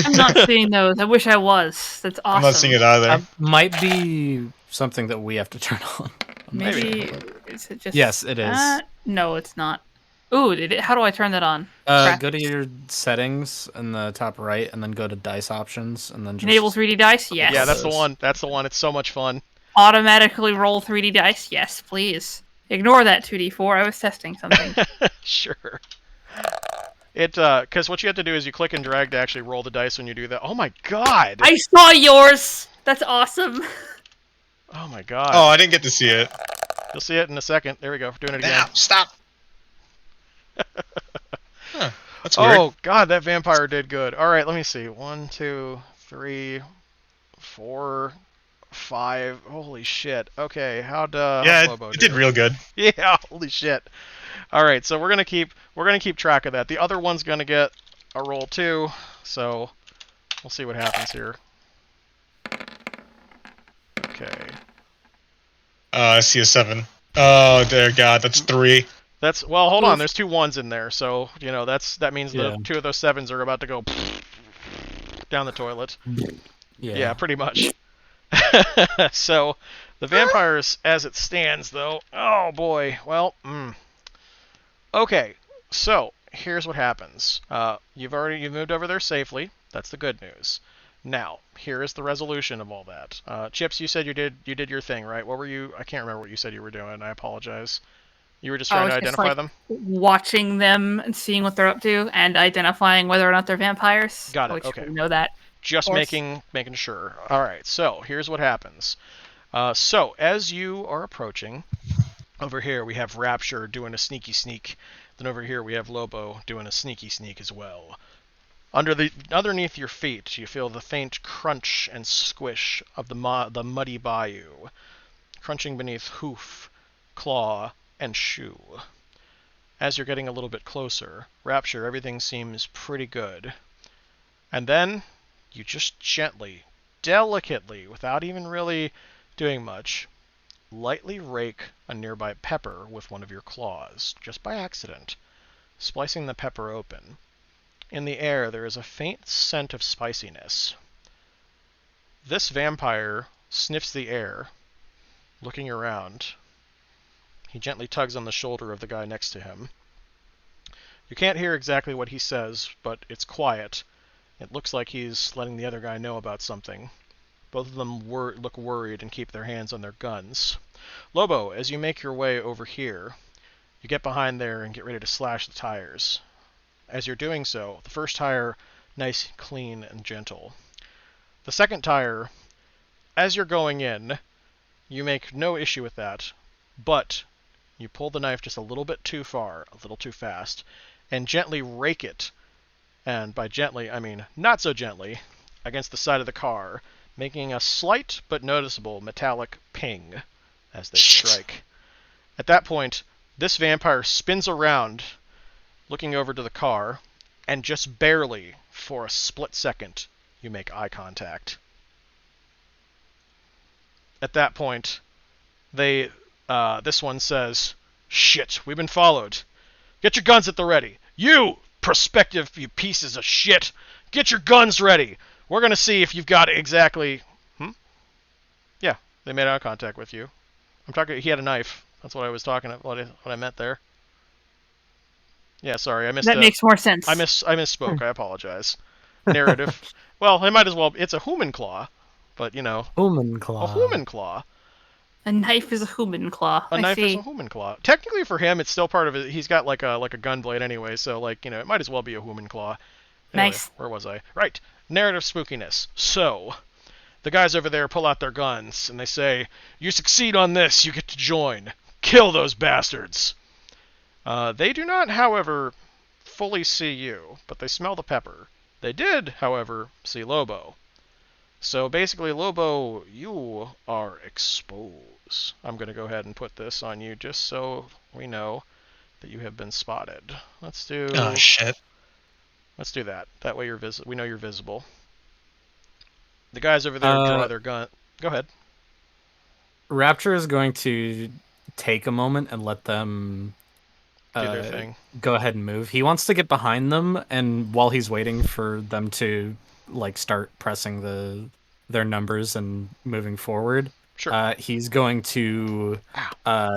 I'm not seeing those. I wish I was. That's awesome. I'm not seeing it either. Might be something that we have to turn on. I'm not Maybe sure. is it just? Yes, it is. No, it's not. Ooh, how do I turn that on? Go to your settings in the top right, and then go to dice options, and then just Enable 3D dice. Yes. Yeah, that's the Those. one. That's the one. It's so much fun. Automatically roll 3D dice. Yes, please. Ignore that 2D4. I was testing something. Sure. Because what you have to do is you click and drag to actually roll the dice when you do that. Oh my god! I saw yours. That's awesome. Oh my god! Oh, I didn't get to see it. You'll see it in a second. There we go. We're doing it again. Now, stop. Huh, that's weird. Oh god, that vampire did good. All right, let me see. 1, 2, 3, 4, 5. Holy shit. Okay, how'd Yeah, Lobo it do? did real good. Yeah, holy shit. All right, so we're gonna keep track of that. The other one's gonna get a roll too, so we'll see what happens here. Okay, I see a 7. Oh, dear God, that's 3. that's well. Hold on, Oof. there's 2 1s in there, so that means Yeah. the 2 of those 7s are about to go down the toilet. Yeah, pretty much. So the vampires, as it stands, though. Oh boy. Well. Okay, so here's what happens. You've moved over there safely. That's the good news. Now, here is the resolution of all that. Chips, you said you did your thing, right? What were you? I can't remember what you said you were doing. I apologize. You were just trying to identify them. Watching them and seeing what they're up to, and identifying whether or not they're vampires. Got it, Which okay. we know that. Just course. making sure. All right. So here's what happens. So as you are approaching, over here we have Rapture doing a sneaky sneak. Then over here we have Lobo doing a sneaky sneak as well. Underneath your feet, you feel the faint crunch and squish of the muddy bayou, crunching beneath hoof, claw, and shoe. As you're getting a little bit closer, Rapture, everything seems pretty good. And then you just gently, delicately, without even really doing much, lightly rake a nearby pepper with one of your claws, just by accident, splicing the pepper open. In the air, there is a faint scent of spiciness. This vampire sniffs the air, looking around. He gently tugs on the shoulder of the guy next to him. You can't hear exactly what he says, but it's quiet. It looks like he's letting the other guy know about something. Both of them look worried and keep their hands on their guns. Lobo, as you make your way over here, you get behind there and get ready to slash the tires. As you're doing so, the first tire, nice, clean, and gentle. The second tire, as you're going in, you make no issue with that, but you pull the knife just a little bit too far, a little too fast, and gently rake it, and by gently, I mean not so gently, against the side of the car, making a slight but noticeable metallic ping as they strike. At that point, this vampire spins around, looking over to the car, and just barely, for a split second, you make eye contact. At that point, this one says, "Shit, we've been followed. Get your guns at the ready. You you pieces of shit! Get your guns ready! We're gonna see if you've got exactly..." Yeah, they made eye contact with you. I'm talking, he had a knife. That's what I was talking about, what I meant there. Yeah, sorry, I missed That makes more sense. I misspoke, I apologize. Narrative. Well, it might as well, it's a human claw, but Human claw. a human claw. A knife is a human claw. A knife see. is a human claw. Technically for him, it's still part of it. He's got like a gun blade anyway, so it might as well be a human claw. Anyway, Nice. Where was I? Right. Narrative spookiness. So, the guys over there pull out their guns, and they say, "You succeed on this, you get to join. Kill those bastards." They do not, however, fully see you, but they smell the pepper. They did, however, see Lobo. So basically, Lobo, you are exposed. I'm going to go ahead and put this on you just so we know that you have been spotted. Let's do... Oh, shit. Let's do that. That way we know you're visible. The guys over there draw their gun. Go ahead. Rapture is going to take a moment and let them Do their thing. go ahead and move. He wants to get behind them, and while he's waiting for them to like start pressing their numbers and moving forward, Sure. he's going to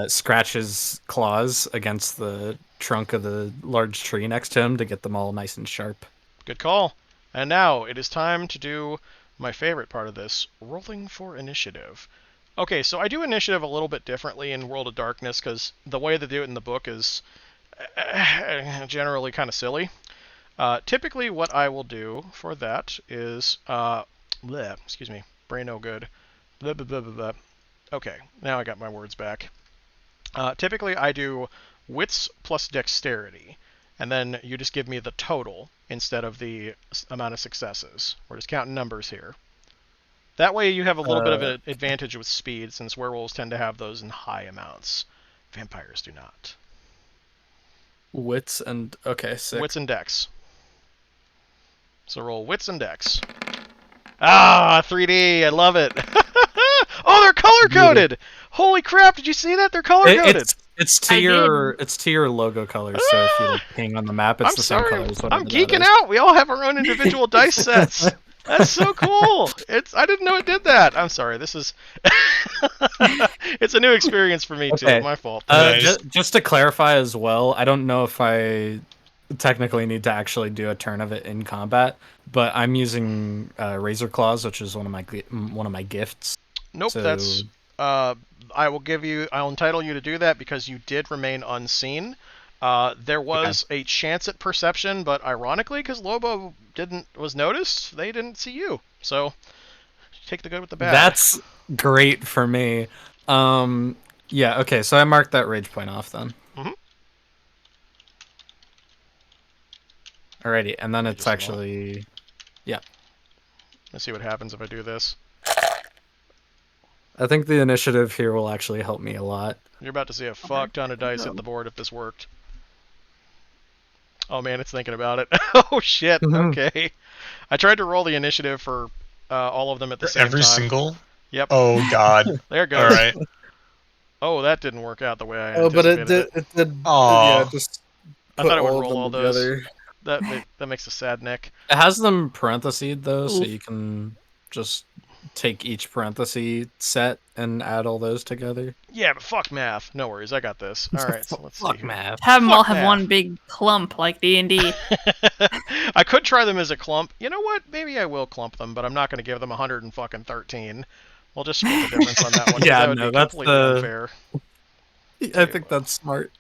scratch his claws against the trunk of the large tree next to him to get them all nice and sharp. Good call. And now it is time to do my favorite part of this, rolling for initiative. Okay, so I do initiative a little bit differently in World of Darkness because the way they do it in the book is generally kind of silly. Typically what I will do for that is... excuse me, brain no good. Blah, blah, blah, blah, blah. Okay, now I got my words back. Typically I do wits plus dexterity, and then you just give me the total instead of the amount of successes. We're just counting numbers here. That way you have a little bit of an advantage with speed, since werewolves tend to have those in high amounts. Vampires do not. Wits and... Okay, sick. Wits and dex. So roll wits and dex. Ah, 3D, I love it. Oh, they're color-coded! Holy crap, did you see that? They're color-coded! It's to your logo colors, so if you like ping on the map, it's the same colors. I'm geeking out! We all have our own individual dice sets! That's so cool! I didn't know it did that! I'm sorry, this is... It's a new experience for me, too. My fault. Just to clarify as well, I don't know if I technically need to actually do a turn of it in combat, but I'm using Razor Claws, which is one of my gifts. Nope, so... that's... I'll entitle you to do that because you did remain unseen. There was a chance at perception, but ironically, because Lobo was noticed, they didn't see you. So, take the good with the bad. That's great for me. Yeah, okay, so I marked that rage point off then. Mm-hmm. Alrighty, and then it's actually... Yeah. Let's see what happens if I do this. I think the initiative here will actually help me a lot. You're about to see a fuck ton of dice hit the board if this worked. Oh man, it's thinking about it. Oh shit, okay. I tried to roll the initiative for all of them at the same time. Every single? Yep. Oh god. There it goes. Alright. Oh, that didn't work out the way I anticipated. Oh, but it did. Aww. Yeah, just I thought it would roll all together. those. That makes a sad neck. It has them parenthesed though, so you can just take each parenthesis set and add all those together. Yeah, but fuck math. No worries, I got this. All right, so let's see. Fuck math. Have them all have math. one big clump like D&D. I could try them as a clump. You know what? Maybe I will clump them, but I'm not going to give them 113. We'll just split the difference on that one. Yeah, that would no, be that's completely unfair. I think that's smart.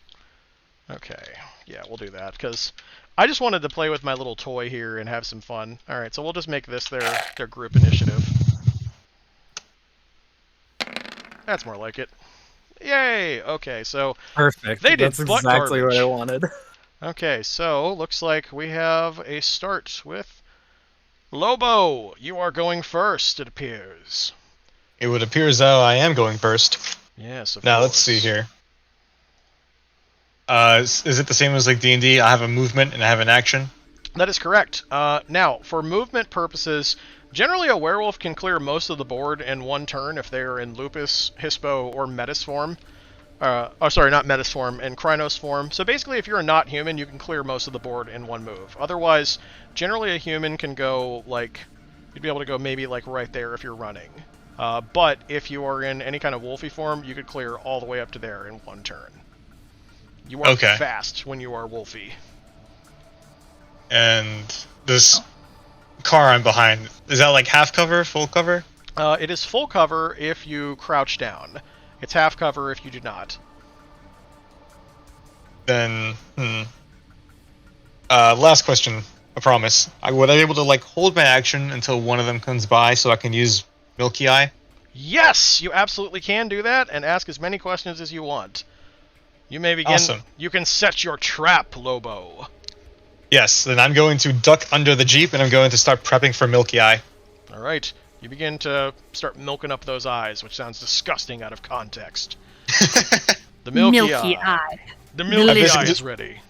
Okay, yeah, we'll do that because I just wanted to play with my little toy here and have some fun. All right, so we'll just make this their group initiative. That's more like it. Yay! Okay, so... Perfect. They did That's exactly what I wanted. Okay, so looks like we have a start with Lobo. You are going first, it appears. It would appear as though I am going first. Yes, of Now course. let's see here. Is it the same as like D&D? I have a movement and I have an action? That is correct. Now, for movement purposes, generally a werewolf can clear most of the board in one turn if they are in Lupus, Hispo, or Metis form. Sorry, not Metis form, in Krynos form. So basically, if you're a not human, you can clear most of the board in one move. Otherwise, generally a human can go, like, you'd be able to go maybe, like, right there if you're running. But if you are in any kind of wolfy form, you could clear all the way up to there in one turn. You are fast when you are wolfy. And this car I'm behind, is that like half cover, full cover? It is full cover if you crouch down. It's half cover if you do not. Then, last question, I promise. Would I be able to like hold my action until one of them comes by so I can use Milky Eye? Yes, you absolutely can do that and ask as many questions as you want. You may begin. Awesome. You can set your trap, Lobo. Yes, then I'm going to duck under the Jeep and I'm going to start prepping for Milky Eye. All right. You begin to start milking up those eyes, which sounds disgusting out of context. The Milky Eye. The Milky Delicious. Eye is ready.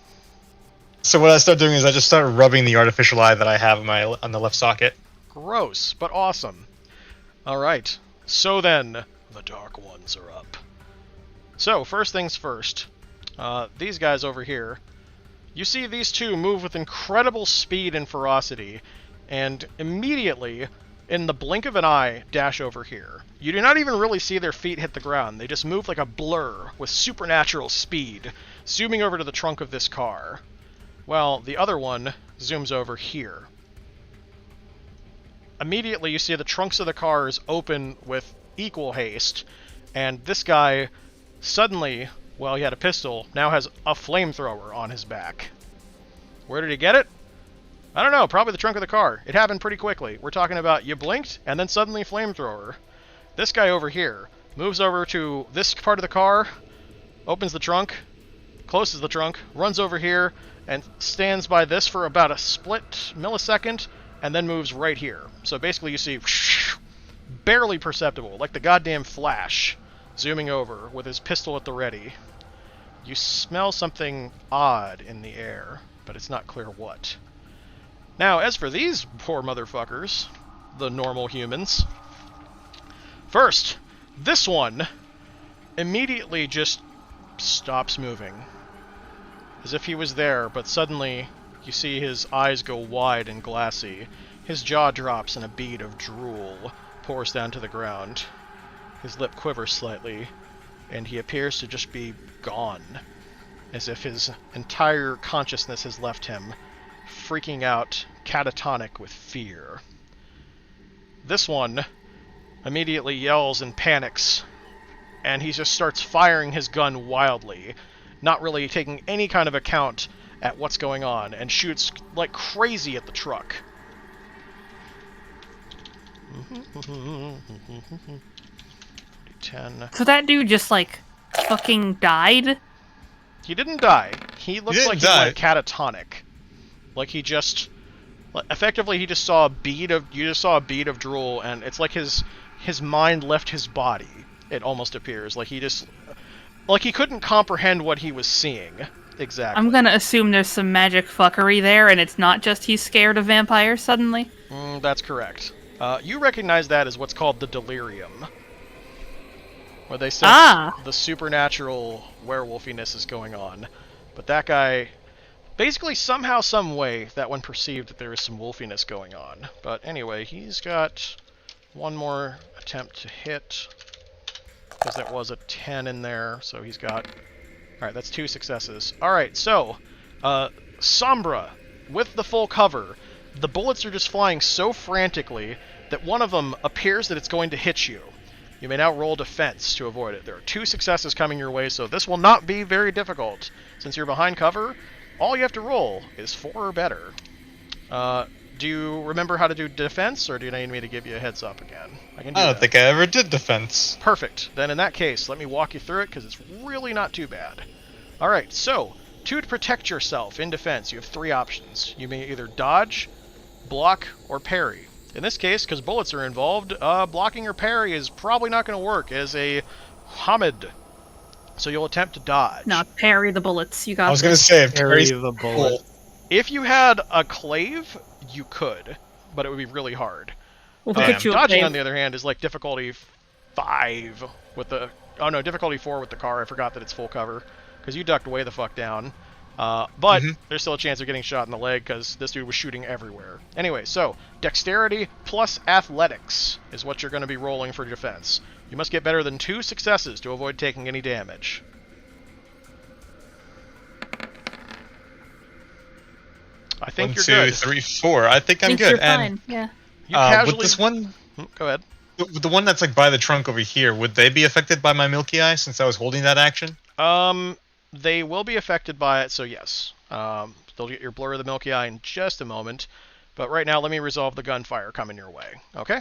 So what I start doing is I just start rubbing the artificial eye that I have on the left socket. Gross, but awesome. All right. So then, the Dark Ones are up. So, first things first. These guys over here. You see these two move with incredible speed and ferocity, and immediately, in the blink of an eye, dash over here. You do not even really see their feet hit the ground. They just move like a blur with supernatural speed, zooming over to the trunk of this car. Well, the other one zooms over here. Immediately, you see the trunks of the cars open with equal haste, and this guy suddenly, well, he had a pistol, now has a flamethrower on his back. Where did he get it? I don't know, probably the trunk of the car. It happened pretty quickly. We're talking about you blinked, and then suddenly flamethrower. This guy over here moves over to this part of the car, opens the trunk, closes the trunk, runs over here, and stands by this for about a split millisecond, and then moves right here. So basically you see, barely perceptible, like the goddamn Flash, zooming over with his pistol at the ready. You smell something odd in the air, but it's not clear what. Now, as for these poor motherfuckers, the normal humans, first, this one immediately just stops moving. As if he was there, but suddenly you see his eyes go wide and glassy. His jaw drops and a bead of drool pours down to the ground. His lip quivers slightly, and he appears to just be gone, as if his entire consciousness has left him, freaking out, catatonic with fear. This one immediately yells and panics, and he just starts firing his gun wildly, not really taking any kind of account at what's going on, and shoots like crazy at the truck. 10. So that dude just, like, fucking died? He didn't die. He looks didn't like die. he went catatonic. Like he just, effectively, he just saw a bead of. You just saw a bead of drool, and it's like his mind left his body. It almost appears like he just, like he couldn't comprehend what he was seeing exactly. I'm gonna assume there's some magic fuckery there, and it's not just he's scared of vampires suddenly. That's correct. You recognize that as what's called the delirium, where they sense the supernatural werewolfiness is going on. But that guy, basically somehow, some way, that one perceived that there was some wolfiness going on. But anyway, he's got one more attempt to hit, because there was a 10 in there, so he's got... Alright, that's 2 successes. Alright, so, Sombra, with the full cover, the bullets are just flying so frantically that one of them appears that it's going to hit you. You may now roll defense to avoid it. There are 2 successes coming your way, so this will not be very difficult. Since you're behind cover, all you have to roll is 4 or better. Do you remember how to do defense, or do you need me to give you a heads up again? I don't think I ever did defense. Perfect. Then in that case, let me walk you through it, because it's really not too bad. Alright, so, to protect yourself in defense, you have 3 options. You may either dodge, block, or parry. In this case, because bullets are involved, blocking or parry is probably not going to work as a Hamid. So you'll attempt to dodge. No, parry the bullets. You got I was going to say, Parry the bullet. If you had a clave, you could, but it would be really hard. We'll get you a Dodging, clave. on the other hand, is like difficulty 5 with the... Oh no, difficulty 4 with the car. I forgot that it's full cover, because you ducked way the fuck down. But there's still a chance of getting shot in the leg, because this dude was shooting everywhere. Anyway, so, dexterity plus athletics is what you're going to be rolling for defense. You must get better than 2 successes to avoid taking any damage. I think 1, you're 2, good. 3, 4. I think I'm Think good. you're And fine. Yeah. You casually... with this one, Go ahead. the one that's like by the trunk over here, would they be affected by my Milky Eye since I was holding that action? They will be affected by it, so yes. They'll get your Blur of the Milky Eye in just a moment. But right now, let me resolve the gunfire coming your way, okay?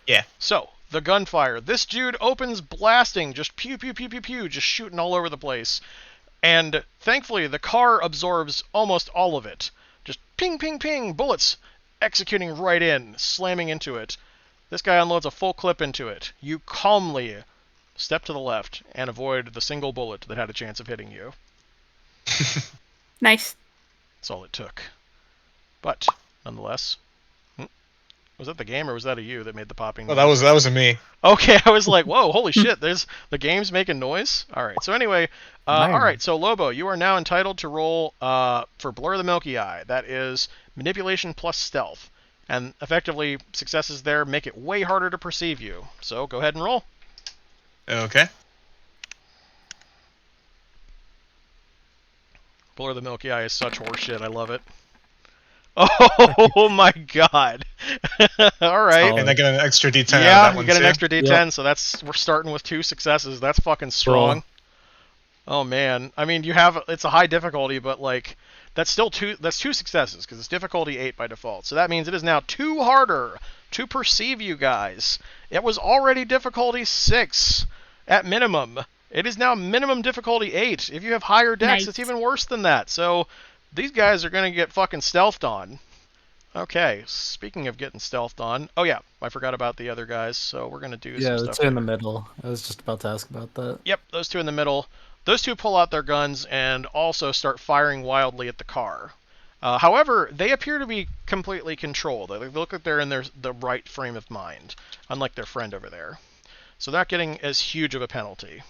Yeah. So, the gunfire. This dude opens blasting, just pew, pew, pew, pew, pew, just shooting all over the place. And thankfully, the car absorbs almost all of it. Just ping, ping, ping, bullets executing right in, slamming into it. This guy unloads a full clip into it. You calmly step to the left and avoid the single bullet that had a chance of hitting you. Nice. That's all it took. But, nonetheless... Was that the game, or was that a you that made the popping noise? Oh, that was a me. Okay, I was like, whoa, holy shit, there's the game's making noise? Alright, so anyway, alright, so Lobo, you are now entitled to roll for Blur the Milky Eye. That is manipulation plus stealth. And effectively, successes there make it way harder to perceive you. So go ahead and roll. Okay. Blur the Milky Eye is such horseshit, I love it. Oh my god. Alright. And I get an extra D10 Yeah, out of that you one get an too. extra D10, so we're starting with 2 successes. That's fucking strong. Oh man. I mean, it's a high difficulty, but like that's 2 successes because it's difficulty 8 by default. So that means it is now 2 harder to perceive you guys. It was already difficulty 6 at minimum. It is now minimum difficulty 8. If you have higher dex, Nice. it's even worse than that. So these guys are going to get fucking stealthed on. Okay, speaking of getting stealthed on... Oh yeah, I forgot about the other guys, so we're going to do some Yeah, stuff. the 2 in the middle. I was just about to ask about that. Yep, those 2 in the middle. Those 2 pull out their guns and also start firing wildly at the car. However, they appear to be completely controlled. They look like they're in the right frame of mind, unlike their friend over there. So they're not getting as huge of a penalty.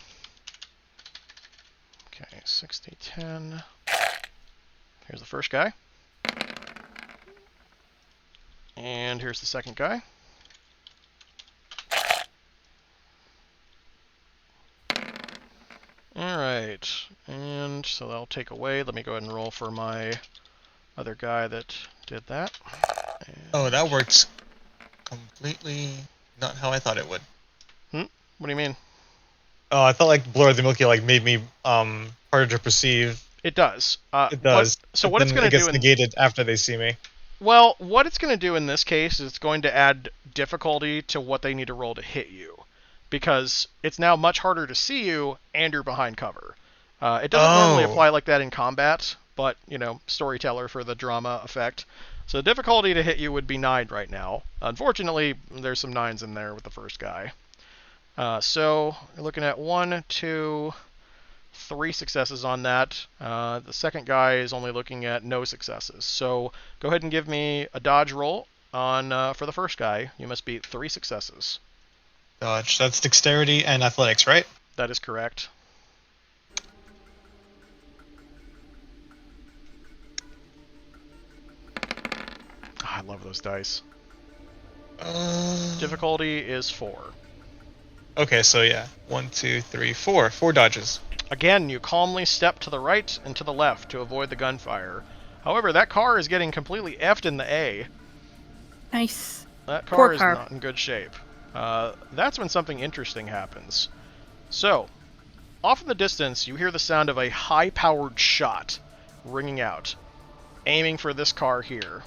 Okay, 60-10... Here's the first guy. And here's the second guy. Alright, and so that'll take away. Let me go ahead and roll for my other guy that did that. And Oh, that worked completely not how I thought it would. what do you mean? Oh, I thought like Blur the Milky made me harder to perceive. It does. It does. What it's going to do... It gets negated after they see me. Well, what it's going to do in this case is it's going to add difficulty to what they need to roll to hit you. Because it's now much harder to see you, and you're behind cover. It doesn't normally apply like that in combat, but, storyteller for the drama effect. So the difficulty to hit you would be 9 right now. Unfortunately, there's some 9s in there with the first guy. So, you're looking at 1, 2... 3 successes on that. The second guy is only looking at no successes. So go ahead and give me a dodge roll on for the first guy. You must beat 3 successes. Dodge. That's dexterity and athletics, right? That is correct. I love those dice. Difficulty is 4. Okay, so yeah. 1, 2, 3, 4. 4 dodges. Again, you calmly step to the right and to the left to avoid the gunfire. However, that car is getting completely effed in the A. Nice. That Poor car is car. not in good shape. That's when something interesting happens. So, off in the distance, you hear the sound of a high-powered shot ringing out, aiming for this car here.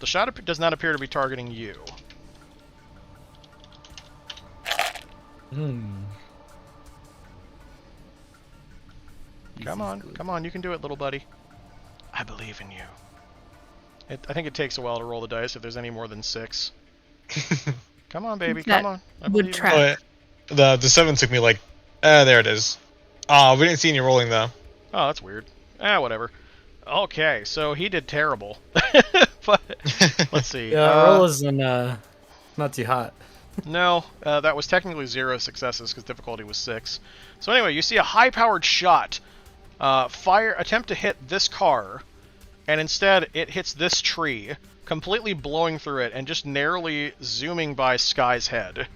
The shot does not appear to be targeting you. Come on, you can do it, little buddy. I believe in you. I think it takes a while to roll the dice if there's any more than 6. Come on, baby, That come on. I would believe in track. you. The 7 took me like, there it is. Oh, we didn't see any rolling though. Oh, that's weird. Whatever. Okay, so he did terrible. But, let's see. Yeah, roll isn't not too hot. No, that was technically 0 successes because difficulty was 6. So anyway, you see a high-powered shot attempt to hit this car, and instead it hits this tree, completely blowing through it and just narrowly zooming by Sky's head.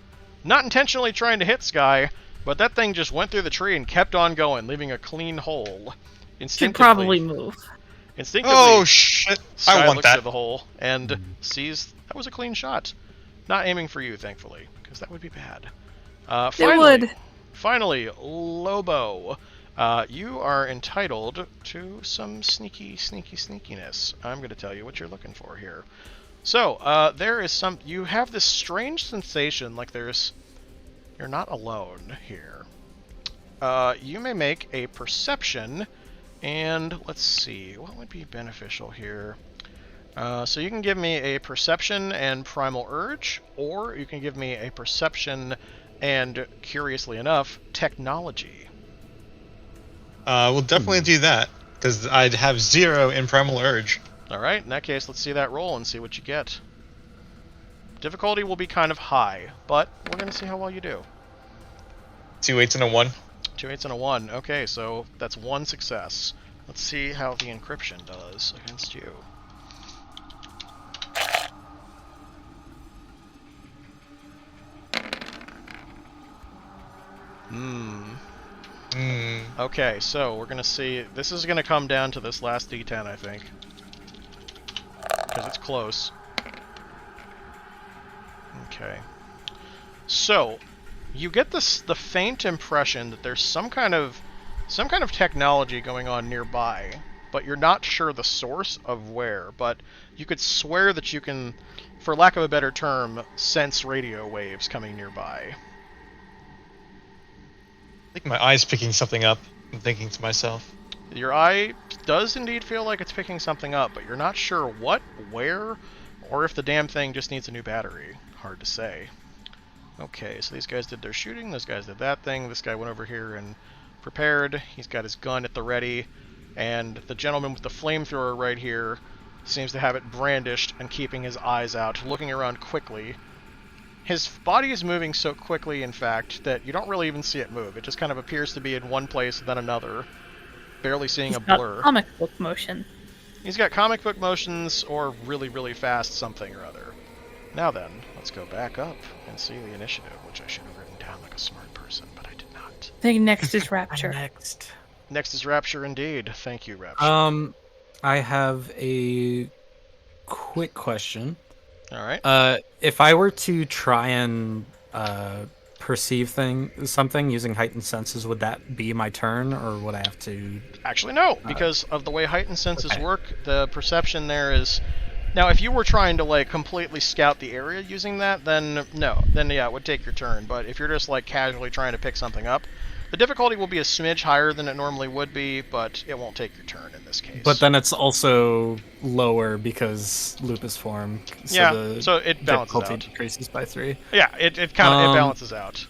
Not intentionally trying to hit Sky, but that thing just went through the tree and kept on going, leaving a clean hole. Should probably move. Instinctively, Oh shit! Sky I want looks that. at the hole and sees that was a clean shot. Not aiming for you, thankfully, because that would be bad. It would. Finally, Lobo. You are entitled to some sneakiness. I'm going to tell you what you're looking for here. So, you have this strange sensation like you're not alone here. You may make a perception And let's see, what would be beneficial here? So you can give me a perception and primal urge, or you can give me a perception and, curiously enough, technology. We'll definitely do that, because I'd have 0 in primal urge. Alright, in that case, let's see that roll and see what you get. Difficulty will be kind of high, but we're going to see how well you do. 2 8s and a 1. 2 8s and a 1. Okay, so that's 1 success. Let's see how the encryption does against you. Okay, so we're gonna see. This is gonna come down to this last D10, I think, because it's close. Okay. So you get the faint impression that there's some kind of technology going on nearby, but you're not sure the source of where. But you could swear that you can, for lack of a better term, sense radio waves coming nearby. I think my eye's picking something up. I'm thinking to myself. Your eye does indeed feel like it's picking something up, but you're not sure what, where, or if the damn thing just needs a new battery. Hard to say. Okay, so these guys did their shooting, those guys did that thing, this guy went over here and prepared, he's got his gun at the ready, and the gentleman with the flamethrower right here seems to have it brandished and keeping his eyes out, looking around quickly. His body is moving so quickly, in fact, that you don't really even see it move. It just kind of appears to be in one place, then another, barely seeing a blur. Got comic book motion. He's got comic book motions or really, really fast something or other. Now then, let's go back up and see the initiative, which I should have written down like a smart person, but I did not. I think next is Rapture. Next. Next is Rapture, indeed. Thank you, Rapture. I have a quick question. All right. If I were to try and perceive something using heightened senses, would that be my turn, or would I have to? Actually, no, because of the way heightened senses work, the perception there is. Now, if you were trying to like completely scout the area using that, then no, then yeah, it would take your turn. But if you're just like casually trying to pick something up, the difficulty will be a smidge higher than it normally would be, but it won't take your turn in this case. But then it's also lower because lupus form. So yeah, so it balances difficulty out. Decreases by 3. Yeah, it kind of balances out,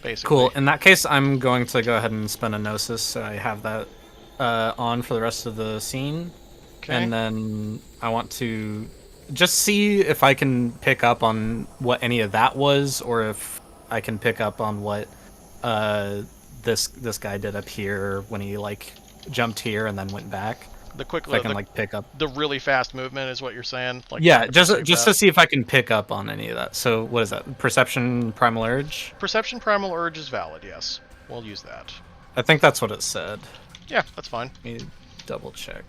basically. Cool. In that case, I'm going to go ahead and spend a gnosis, so I have that on for the rest of the scene. Okay. And then I want to just see if I can pick up on what any of that was, or if I can pick up on what this guy did up here when he like jumped here and then went back. If I can like pick up the really fast movement is what you're saying. Like, yeah, just to see if I can pick up on any of that. So what is that? Perception, primal urge. Perception, primal urge is valid. Yes, we'll use that. I think that's what it said. Yeah, that's fine. Let me double check.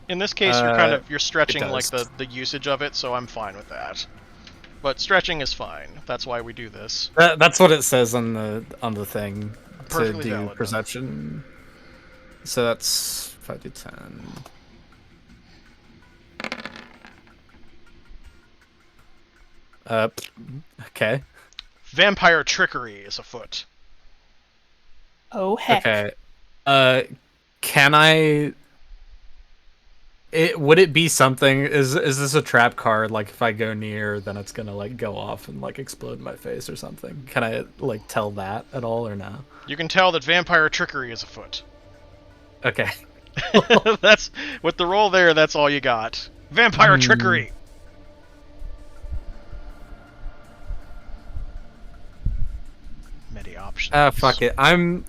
In this case, you're stretching like the usage of it, so I'm fine with that. But stretching is fine. That's why we do this. That's what it says on the thing. Perfectly to do valid, perception. So that's 5 to 10. Okay. Vampire trickery is afoot. Oh heck. Okay. Can I? Would it be something? Is this a trap card? Like if I go near, then it's gonna like go off and like explode in my face or something. Can I like tell that at all or no? You can tell that vampire trickery is afoot. Okay. That's with the roll there. That's all you got. Vampire trickery. Many options. Fuck it. I'm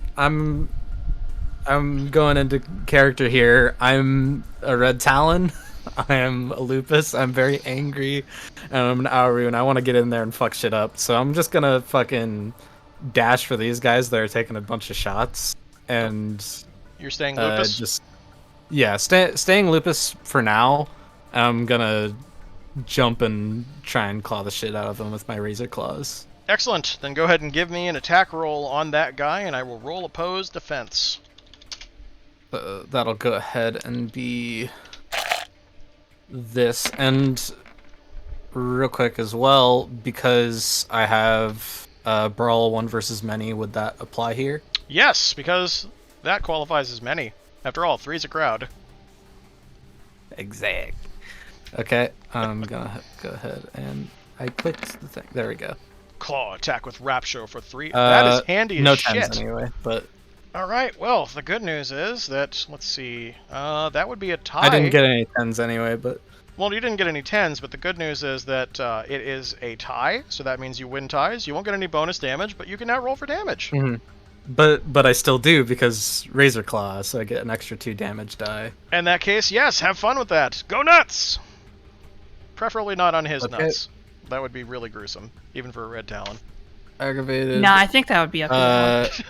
going into character here. I'm a Red Talon. I am a Lupus. I'm very angry. And I'm an Auru, and I want to get in there and fuck shit up. So I'm just gonna fucking dash for these guys that are taking a bunch of shots. And you're staying Lupus? Staying Lupus for now. I'm gonna jump and try and claw the shit out of them with my razor claws. Excellent. Then go ahead and give me an attack roll on that guy, and I will roll opposed defense. That'll go ahead and be this. And real quick as well, because I have Brawl 1 versus Many, would that apply here? Yes, because that qualifies as many. After all, 3's a crowd. Exact. Okay, I'm gonna go ahead and I clicked the thing. There we go. Claw attack with Rapture for 3. That is handy as no shit. 10s anyway, but Alright, well, the good news is that, let's see, that would be a tie. I didn't get any 10s anyway, but... Well, you didn't get any 10s, but the good news is that it is a tie, so that means you win ties. You won't get any bonus damage, but you can now roll for damage. Mm-hmm. But I still do, because Razor Claw, so I get an extra 2 damage die. In that case, yes, have fun with that. Go nuts! Preferably not on his nuts. That would be really gruesome, even for a Red Talon. Aggravated. Nah, I think that would be up to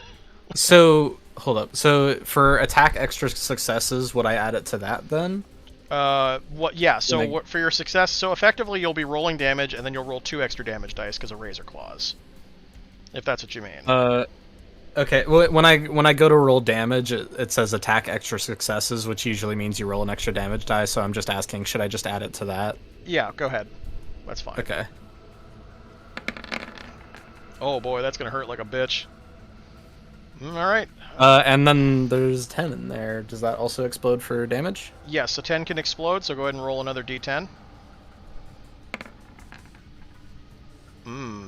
So, hold up. So, for attack extra successes, would I add it to that then? What? Yeah. So for your success, so effectively you'll be rolling damage, and then you'll roll 2 extra damage dice because of Razor Claws. If that's what you mean. Okay. Well, when I go to roll damage, it says attack extra successes, which usually means you roll an extra damage die. So I'm just asking, should I just add it to that? Yeah. Go ahead. That's fine. Okay. Oh boy, that's gonna hurt like a bitch. All right. And then there's 10 in there. Does that also explode for damage? Yes, so 10 can explode, so go ahead and roll another d10.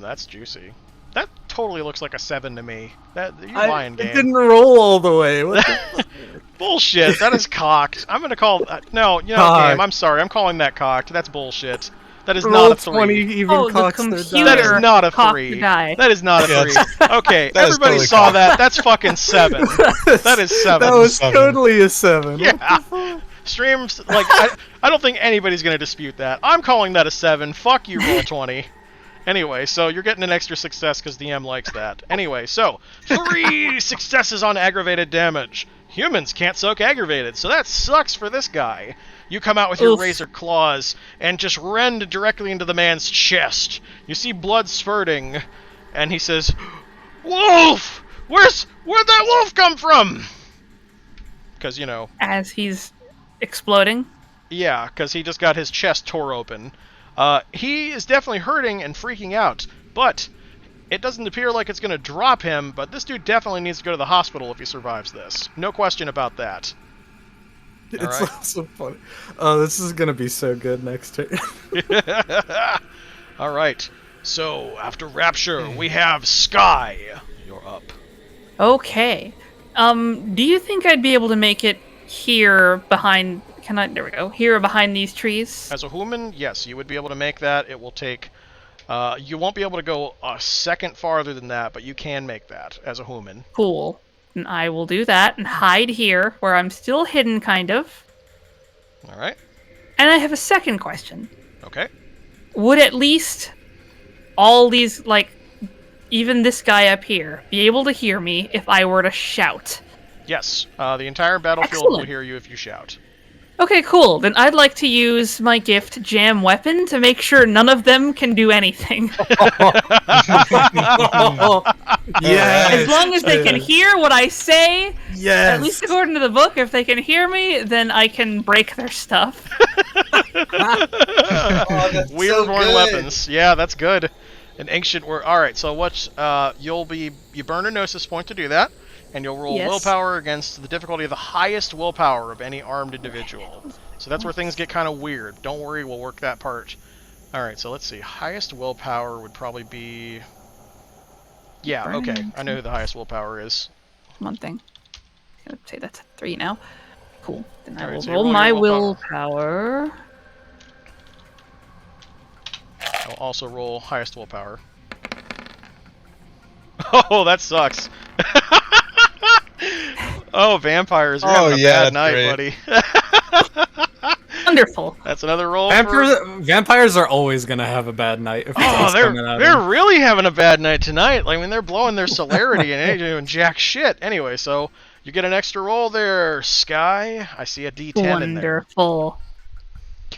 That's juicy. That totally looks like a 7 to me. You're lying, game. It didn't roll all the way. What the Bullshit, that is cocked. I'm gonna call... no, you know, game, I'm sorry, I'm calling that cocked. That's bullshit. That is roll not a 3. 20 even the cocks their computer That is not a cocked 3. the die. That is not a 3. Okay, that is everybody totally saw cocked. that. That's fucking 7. That is 7. That was 7. totally a 7. Yeah. Streams, like, I don't think anybody's gonna dispute that. I'm calling that a 7. Fuck you, roll 20. Anyway, so you're getting an extra success because the M likes that. Anyway, so 3 successes on aggravated damage. Humans can't soak aggravated, so that sucks for this guy. You come out with your Oof. razor claws and just rend directly into the man's chest. You see blood spurting, and he says, "Wolf! Where'd that wolf come from?" Because, you know... As he's exploding. Yeah, because he just got his chest tore open. He is definitely hurting and freaking out, but it doesn't appear like it's going to drop him, but this dude definitely needs to go to the hospital if he survives this. No question about that. It's Alright. also funny. Oh, this is gonna be so good next turn. Alright, so after Rapture, we have Sky. You're up. Okay. Do you think I'd be able to make it here behind... Can I... There we go. Here behind these trees? As a human, yes, you would be able to make that. It will take... you won't be able to go a second farther than that, but you can make that as a human. Cool. And I will do that and hide here, where I'm still hidden, kind of. Alright, And I have a second question. okay. Would at least all these, like, even this guy up here, be able to hear me if I were to shout? Yes, the entire battlefield will Excellent. hear you if you shout. Okay, cool. Then I'd like to use my gift, Jam Weapon, to make sure none of them can do anything. Yes. As long as they can hear what I say, Yes. at least according to the book, if they can hear me, then I can break their stuff. That's Weird so born good. weapons. Yeah, that's good. An ancient word. Alright, so what's you burn a gnosis point to do that, and you'll roll Yes. willpower against the difficulty of the highest willpower of any armed individual. So that's where things get kind of weird. Don't worry, we'll work that part. Alright, so let's see. Highest willpower would probably be... Yeah, Burn. okay. I know who the highest willpower is. One thing. I'm gonna say that's 3 now. Cool. Then I Alright, will so you roll roll my your willpower. I'll also roll highest willpower. Oh, that sucks. Oh, vampires. You're having a yeah, bad night, great. buddy. Wonderful. That's another roll for... Vampires are always gonna have a bad night. If Oh, it's coming at they're them. really having a bad night tonight. I mean, they're blowing their celerity and ain't doing jack shit. Anyway, so you get an extra roll there, Sky. I see a D10 in there. Wonderful.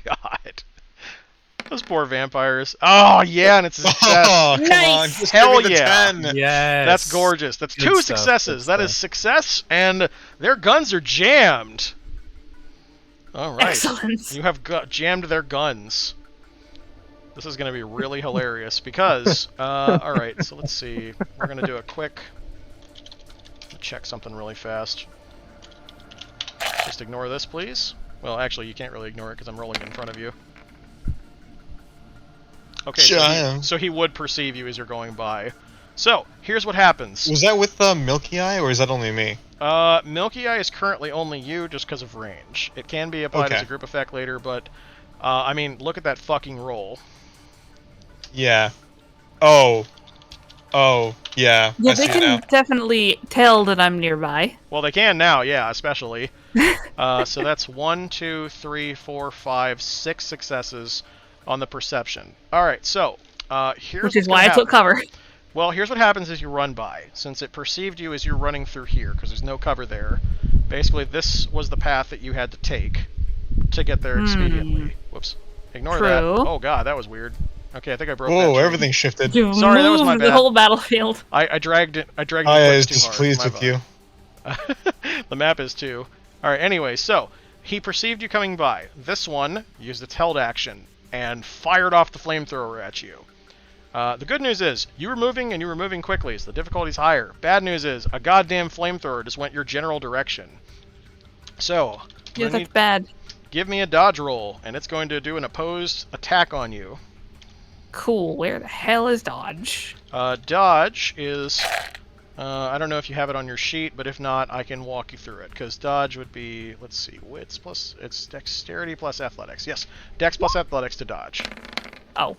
God. Those poor vampires. Oh, yeah, and it's a success. Oh, come Nice. on. Just Hell give me the yeah. 10. Yes. That's gorgeous. That's Good 2 stuff, successes. good That is stuff. success, and their guns are jammed. All right. Excellent. You have jammed their guns. This is going to be really hilarious because, all right, so let's see. We're going to do a quick, check something really fast. Just ignore this, please. Well, actually, you can't really ignore it because I'm rolling in front of you. Okay, so he would perceive you as you're going by. So, here's what happens. Was that with Milky Eye, or is that only me? Milky Eye is currently only you just because of range. It can be applied as a group effect later, but, I mean, look at that fucking roll. Yeah. Oh, yeah. Yeah, they can definitely tell that I'm nearby. Well, they can now, yeah, especially. So that's 1, 2, 3, 4, 5, 6 successes on the perception. Alright, so, here's Which is why I took cover. Well, here's what happens as you run by. Since it perceived you as you're running through here, because there's no cover there, basically this was the path that you had to take to get there expediently. Whoops. Ignore that. Oh god, that was weird. Okay, I think I broke that. Whoa, everything shifted. Sorry, that was my bad. The whole battlefield. I dragged it. I dragged I it was too hard. displeased with you. The map is too. Alright, anyway, so he perceived you coming by. This one used its held action and fired off the flamethrower at you. The good news is, you were moving and you were moving quickly, so the difficulty's higher. Bad news is, a goddamn flamethrower just went your general direction. So, yeah, that's bad. Give me a dodge roll, and it's going to do an opposed attack on you. Cool, where the hell is dodge? Dodge is... I don't know if you have it on your sheet, but if not, I can walk you through it. Because dodge would be, let's see, wits plus... It's dexterity plus athletics. Yes, dex plus athletics to dodge. Oh,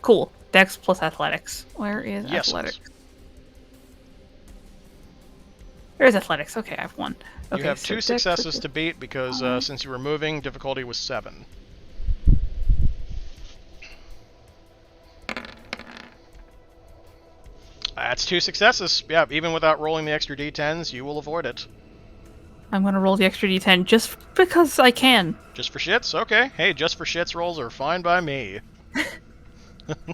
cool. Dex plus athletics. Where is athletics? There's athletics. Okay, I have one. Okay, you have 2 successes to beat because since you were moving, difficulty was 7. That's 2 successes. Yeah, even without rolling the extra d10s, you will avoid it. I'm gonna roll the extra d10 just because I can. Just for shits? Okay. Hey, just for shits rolls are fine by me.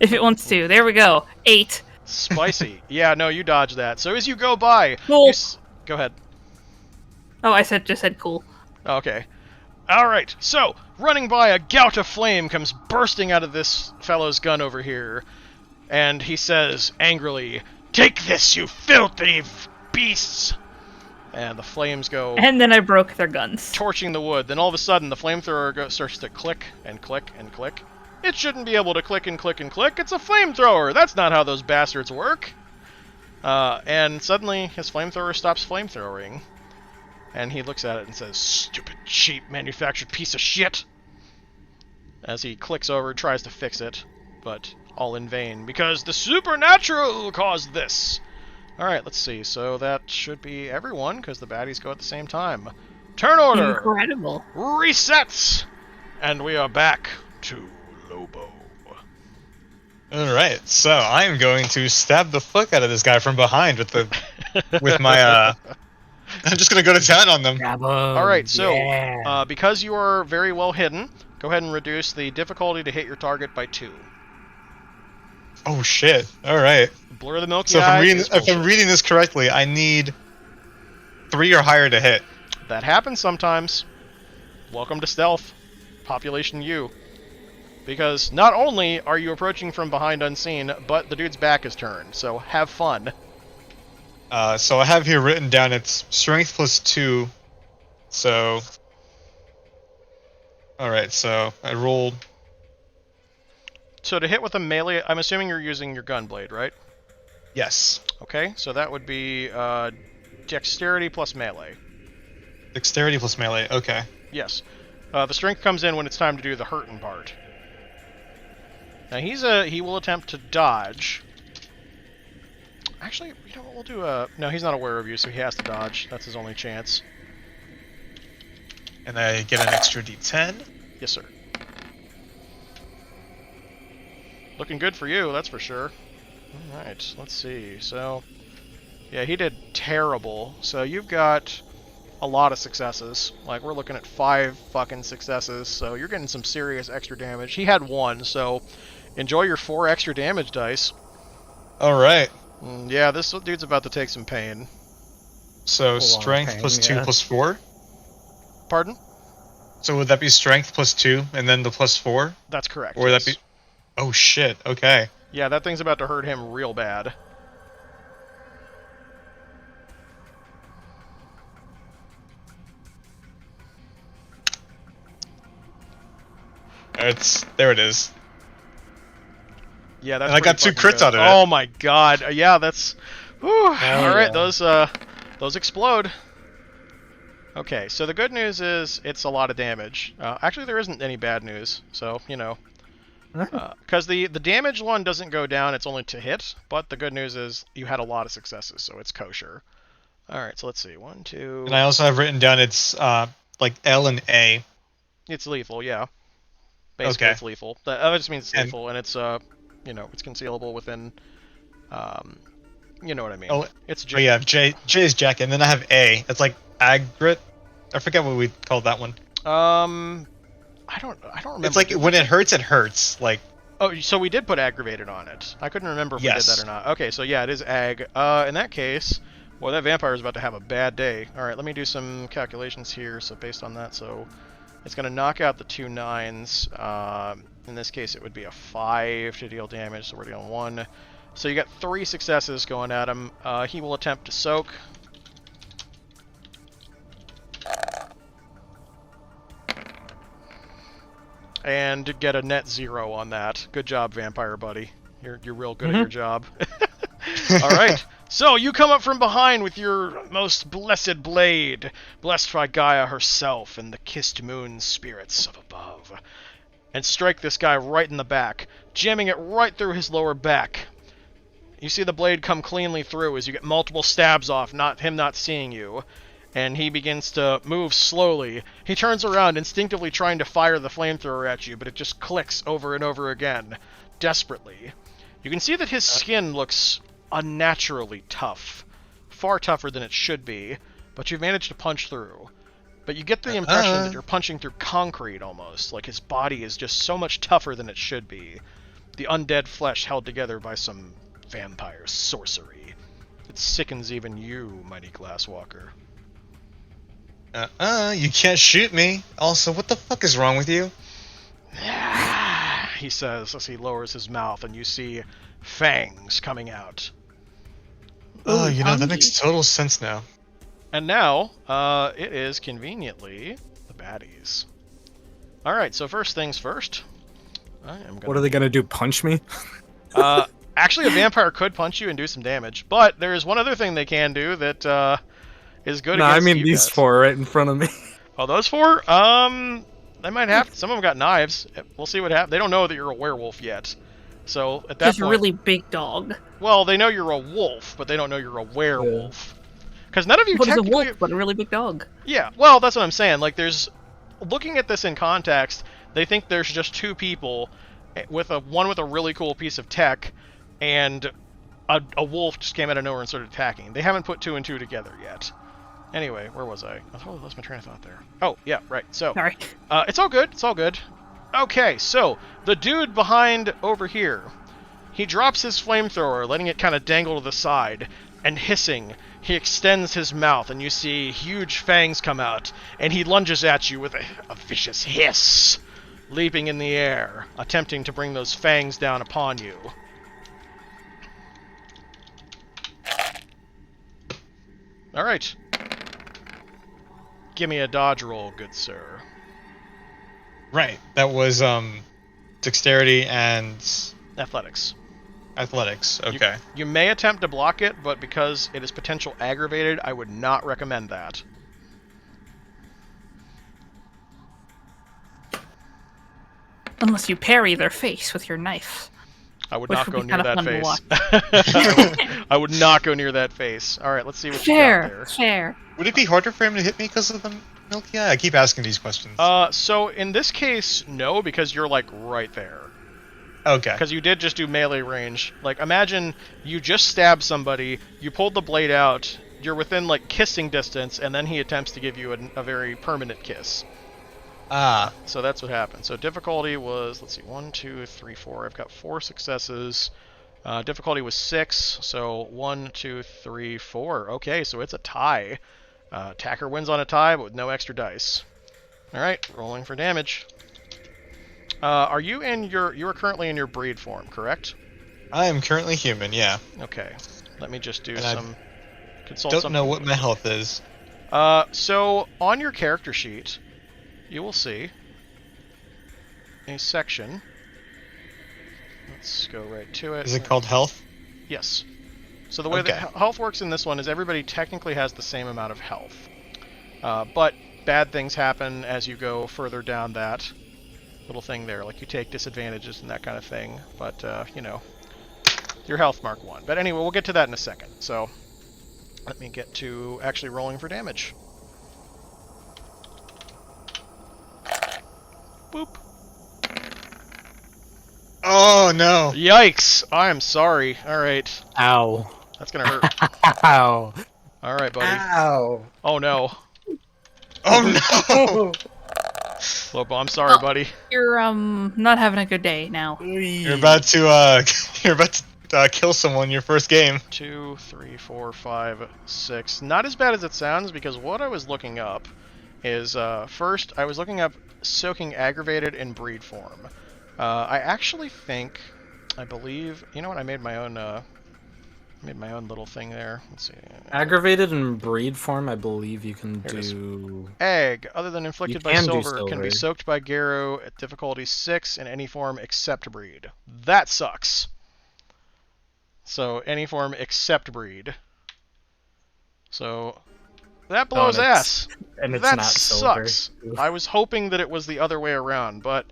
If it wants to. There we go. 8. Spicy. Yeah, no, you dodge that. So as you go by... Cool. Go ahead. Oh, I just said cool. Okay. Alright, so, running by, a gout of flame comes bursting out of this fellow's gun over here. And he says, angrily, "Take this, you filthy beasts!" And the flames go... And then I broke their guns. Torching the wood. Then all of a sudden, the flamethrower starts to click and click and click. It shouldn't be able to click and click and click. It's a flamethrower. That's not how those bastards work. And suddenly, his flamethrower stops flamethrowing. And he looks at it and says, "Stupid, cheap, manufactured piece of shit!" As he clicks over and tries to fix it. But all in vain, because the supernatural caused this. Alright, let's see. So that should be everyone, because the baddies go at the same time. Turn order! Incredible. Resets! And we are back to Lobo. Alright, so I'm going to stab the fuck out of this guy from behind with the... with my, I'm just gonna go to town on them. Alright, so, because you are very well hidden, go ahead and reduce the difficulty to hit your target by 2. Oh shit, alright. Blur the milky so eyes. If I'm reading this correctly, I need 3 or higher to hit. That happens sometimes. Welcome to stealth. Population U. Because not only are you approaching from behind unseen, but the dude's back is turned, so have fun. So I have here written down it's strength plus 2, so... Alright, so I rolled... So to hit with a melee, I'm assuming you're using your gun blade, right? Yes. Okay, so that would be dexterity plus melee. Dexterity plus melee, okay. Yes. The strength comes in when it's time to do the hurtin' part. Now he will attempt to dodge. Actually, you know what, we'll do a... No, he's not aware of you, so he has to dodge. That's his only chance. And I get an extra d10? Yes, sir. Looking good for you, that's for sure. Alright, let's see. So, yeah, he did terrible. So you've got a lot of successes. Like, we're looking at 5 fucking successes, so you're getting some serious extra damage. He had 1, so enjoy your 4 extra damage dice. Alright. Yeah, this dude's about to take some pain. So, strength plus 2 plus 4? Pardon? So would that be strength plus 2, and then the plus 4? That's correct. Or would that be... Oh shit, okay. Yeah, that thing's about to hurt him real bad. There it is. Yeah, that's. And I got 2 pretty crits fucking out good. of it. Oh my god. Yeah, that's. Whew. All right, yeah. those explode. Okay, so the good news is it's a lot of damage. Actually, there isn't any bad news, so you know. Because the damage one doesn't go down, it's only to hit. But the good news is you had a lot of successes, so it's kosher. All right, so let's see. 1, 2. And I also have written down it's like L and A. It's lethal, yeah. Basically, Okay. it's lethal. That just means it's And- lethal, and it's you know, it's concealable within, you know what I mean. Oh, It's Oh yeah, J is Jack, and then I have A. It's like Agrit. I forget what we called that one. I don't remember. It's like when it hurts. Like, Oh, so we did put aggravated on it. I couldn't remember if we did Yes. that or not. Okay, so yeah, it is ag. In that case, well, that vampire is about to have a bad day. All right, let me do some calculations here. So based on that, so it's going to knock out the 2 9s. In this case, it would be a 5 to deal damage, so we're dealing 1. So you got 3 successes going at him. He will attempt to soak. And get a net 0 on that. Good job, vampire buddy. You're real good at your job. All right. So you come up from behind with your most blessed blade, blessed by Gaia herself and the kissed moon spirits of above, and strike this guy right in the back, jamming it right through his lower back. You see the blade come cleanly through as you get multiple stabs off, him not seeing you. And he begins to move slowly. He turns around, instinctively trying to fire the flamethrower at you, but it just clicks over and over again, desperately. You can see that his skin looks unnaturally tough. Far tougher than it should be, but you've managed to punch through. But you get the impression that you're punching through concrete almost, like his body is just so much tougher than it should be. The undead flesh held together by some vampire sorcery. It sickens even you, mighty Glasswalker. You can't shoot me. Also, what the fuck is wrong with you? He says as he lowers his mouth, and you see fangs coming out. Oh, Ooh, that makes total sense now. And now, it is conveniently the baddies. Alright, so first things first. What are they gonna do? Punch me? Actually, a vampire could punch you and do some damage, but there is one other thing they can do that is good No, against I mean you these guys. 4 right in front of me. Oh, those 4? They might have. Some of them got knives. We'll see what happens. They don't know that you're a werewolf yet. So at that Just a point, really big dog. well, they know you're a wolf, but they don't know you're a werewolf. Because none of you What is a technically. wolf but a really big dog? Yeah, well, that's what I'm saying. Like, looking at this in context, they think there's just 2 people, with one with a really cool piece of tech, and a wolf just came out of nowhere and started attacking. They haven't put 2 and 2 together yet. Anyway, where was I? I totally lost my train of thought there. Oh, yeah, right. So, Sorry. it's all good. It's all good. Okay, so the dude behind over here, he drops his flamethrower, letting it kind of dangle to the side, and hissing, he extends his mouth, and you see huge fangs come out, and he lunges at you with a vicious hiss, leaping in the air, attempting to bring those fangs down upon you. All right. Give me a dodge roll, good sir. Right. That was dexterity and Athletics. athletics. Okay. You may attempt to block it, but because it is potential aggravated, I would not recommend that. Unless you parry their face with your knife. I would Which not would go be near kinda that fun to face. I would not go near that face. All right, let's see what you got Fair, there. fair. Would it be harder for him to hit me because of the milky eye? I keep asking these questions. So in this case, no, because you're like right there. Okay. Because you did just do melee range. Like, imagine you just stabbed somebody, you pulled the blade out, you're within like kissing distance, and then he attempts to give you a very permanent kiss. Ah. So that's what happened. So difficulty was, let's see, 1, 2, 3, 4. I've got 4 successes. Difficulty was 6. So 1, 2, 3, 4. Okay, so it's a tie. Attacker wins on a tie, but with no extra dice. All right, rolling for damage. Are you you are currently in your breed form, correct? I am currently human. Yeah. Okay. Let me just do And some. Consult Don't some. know what my health is. So on your character sheet, you will see a section. Let's go right to it. Is it called health? Yes. So the way Okay. that health works in this one is everybody technically has the same amount of health. But bad things happen as you go further down that little thing there. Like you take disadvantages and that kind of thing. But, you know, your health mark 1. But anyway, we'll get to that in a second. So let me get to actually rolling for damage. Boop. Oh no! Yikes! I'm sorry. Alright. Ow. That's gonna hurt. Ow. Alright, buddy. Ow. Oh no. Oh no! Lobo, I'm sorry, Oh. buddy. You're not having a good day now. You're about to kill someone your first game. 2, 3, 4, 5, 6. Not as bad as it sounds, because what I was looking up is, first, I was looking up soaking aggravated in breed form. I actually think, I believe, you know what, I made my own little thing there. Let's see. Aggravated in breed form, I believe you can Here it is. do. Egg, other than inflicted by can do silver, can be silver. soaked by Garou at difficulty 6 in any form except breed. That sucks. So, any form except breed. So, that blows ass. And it's That not silver. sucks. I was hoping that it was the other way around, but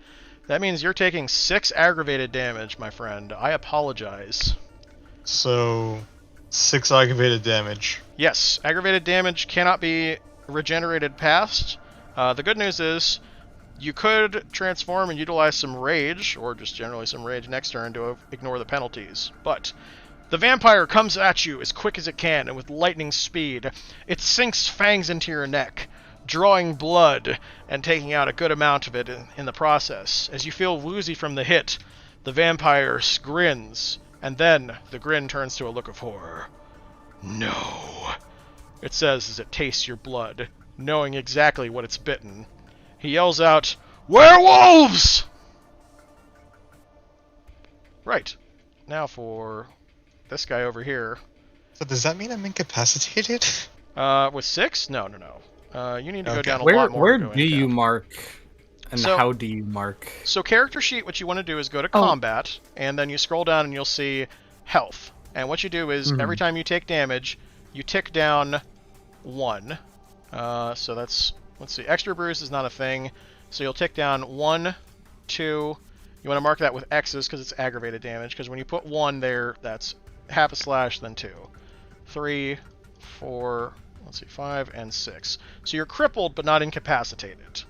that means you're taking 6 aggravated damage, my friend. I apologize. So, 6 aggravated damage. Yes, aggravated damage cannot be regenerated past. The good news is you could transform and utilize some rage, or just generally some rage next turn to ignore the penalties. But the vampire comes at you as quick as it can and with lightning speed. It sinks fangs into your neck, drawing blood and taking out a good amount of it in the process. As you feel woozy from the hit, the vampire grins, and then the grin turns to a look of horror. No, it says as it tastes your blood, knowing exactly what it's bitten. He yells out, "Werewolves!" Right. Now for this guy over here. So does that mean I'm incapacitated? With 6? No. You need to go Okay. down a Where lot more. where than going do you down. mark, and So- how do you mark? So character sheet, what you want to do is go to Oh. combat, and then you scroll down and you'll see health. And what you do is every time you take damage, you tick down 1. So that's, let's see, extra bruise is not a thing. So you'll tick down 1, 2. You want to mark that with X's because it's aggravated damage. Because when you put 1 there, that's half a slash, then 2. 3, 4, let's see, 5, and 6. So you're crippled but not incapacitated,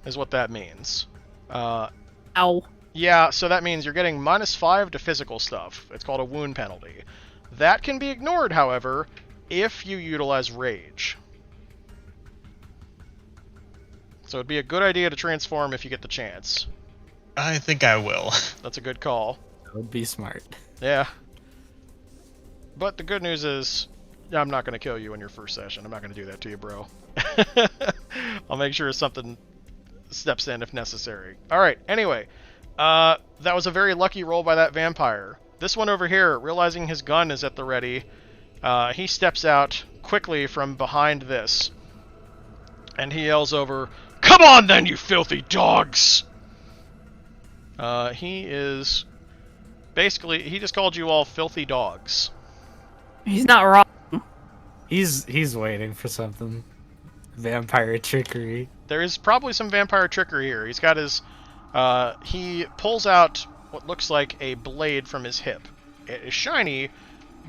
is what that means. Ow. Yeah, so that means you're getting -5 to physical stuff. It's called a wound penalty. That can be ignored, however, if you utilize rage. So it'd be a good idea to transform if you get the chance. I think I will. That's a good call. That would be smart. Yeah. But the good news is, I'm not going to kill you in your first session. I'm not going to do that to you, bro. I'll make sure something steps in if necessary. Alright, anyway. That was a very lucky roll by that vampire. This one over here, realizing his gun is at the ready, he steps out quickly from behind this. And he yells over, "Come on then, you filthy dogs!" He is... Basically, he just called you all filthy dogs. He's not wrong. He's waiting for something. Vampire trickery. There is probably some vampire trickery here. He's got his... he pulls out what looks like a blade from his hip. It is shiny,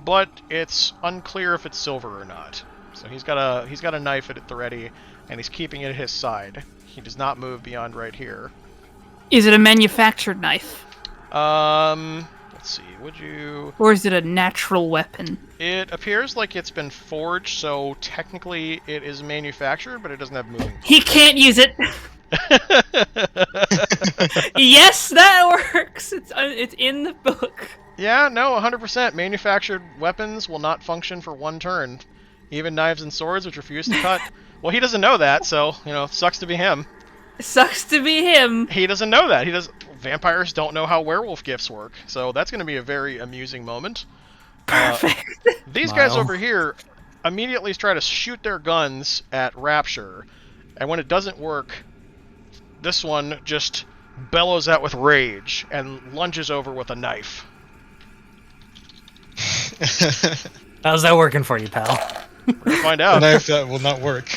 but it's unclear if it's silver or not. So he's got a knife at the ready, and he's keeping it at his side. He does not move beyond right here. Is it a manufactured knife? Let's see, would you... Or is it a natural weapon? It appears like it's been forged, so technically it is manufactured, but it doesn't have moving. He can't use it! Yes, that works! It's in the book. Yeah, no, 100%. Manufactured weapons will not function for 1 turn. Even knives and swords, which refuse to cut. Well, he doesn't know that, so, sucks to be him. Sucks to be him. He doesn't know that. Vampires don't know how werewolf gifts work, so that's going to be a very amusing moment. Perfect. These guys Wow. over here immediately try to shoot their guns at Rapture, and when it doesn't work, this one just bellows out with rage and lunges over with a knife. How's that working for you, pal? We're gonna find The out. knife that will not work.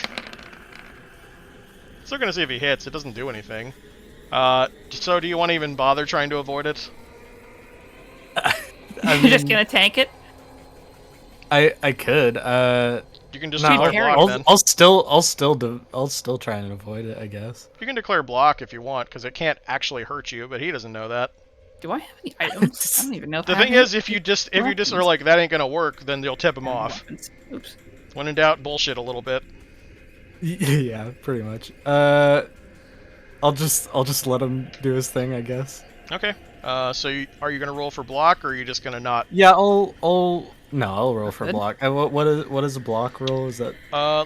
Still gonna see if he hits. It doesn't do anything. So do you want to even bother trying to avoid it? You're just gonna tank it? I could. You can just No, declare carry. block then. I'll still try and avoid it, I guess. You can declare block if you want, because it can't actually hurt you, but he doesn't know that. Do I have any items? I don't even know if The I have thing any is, if you just are like, that ain't gonna work, then you'll tip him off. weapons. Oops. When in doubt, bullshit a little bit. Yeah, pretty much. I'll just let him do his thing, I guess. Okay. So are you gonna roll for block, or are you just gonna not? Yeah, I'll roll for Good. block. What is a block roll? Is that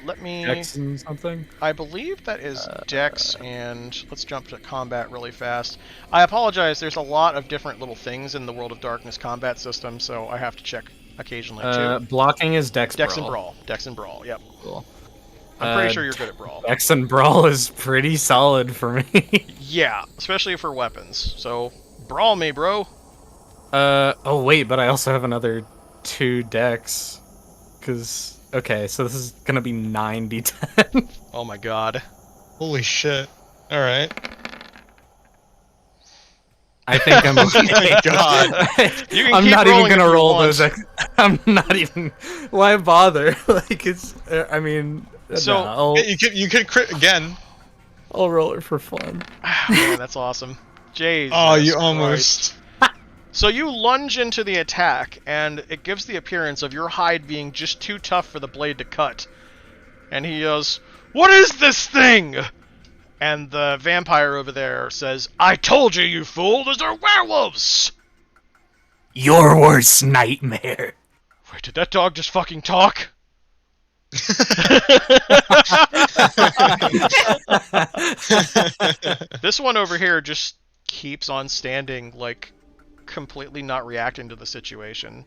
Let me. Dex and something? I believe that is Dex, and let's jump to combat really fast. I apologize. There's a lot of different little things in the World of Darkness combat system, so I have to check occasionally too. Blocking is Dex. Dex Brawl. and Brawl. Dex and Brawl. Yep. Cool. I'm pretty sure you're good at Brawl. Dex and Brawl is pretty solid for me. Yeah, especially for weapons. So brawl me, bro. Oh wait, but I also have another 2 Dex. Okay, so this is gonna be 9d10. Oh my god. Holy shit. Alright. I think I'm okay. Oh my god. You can I'm keep not even rolling if gonna you roll want. those. I'm not even. Why bother? Like it's. I mean. So, nah, You could crit again. I'll roll it for fun. Man, that's awesome. Jesus Oh, you Christ. almost. So you lunge into the attack, and it gives the appearance of your hide being just too tough for the blade to cut. And he goes, "What is this thing?" And the vampire over there says, "I told you, you fool! Those are werewolves!" Your worst nightmare. Wait, did that dog just fucking talk? This one over here just keeps on standing, like, completely not reacting to the situation.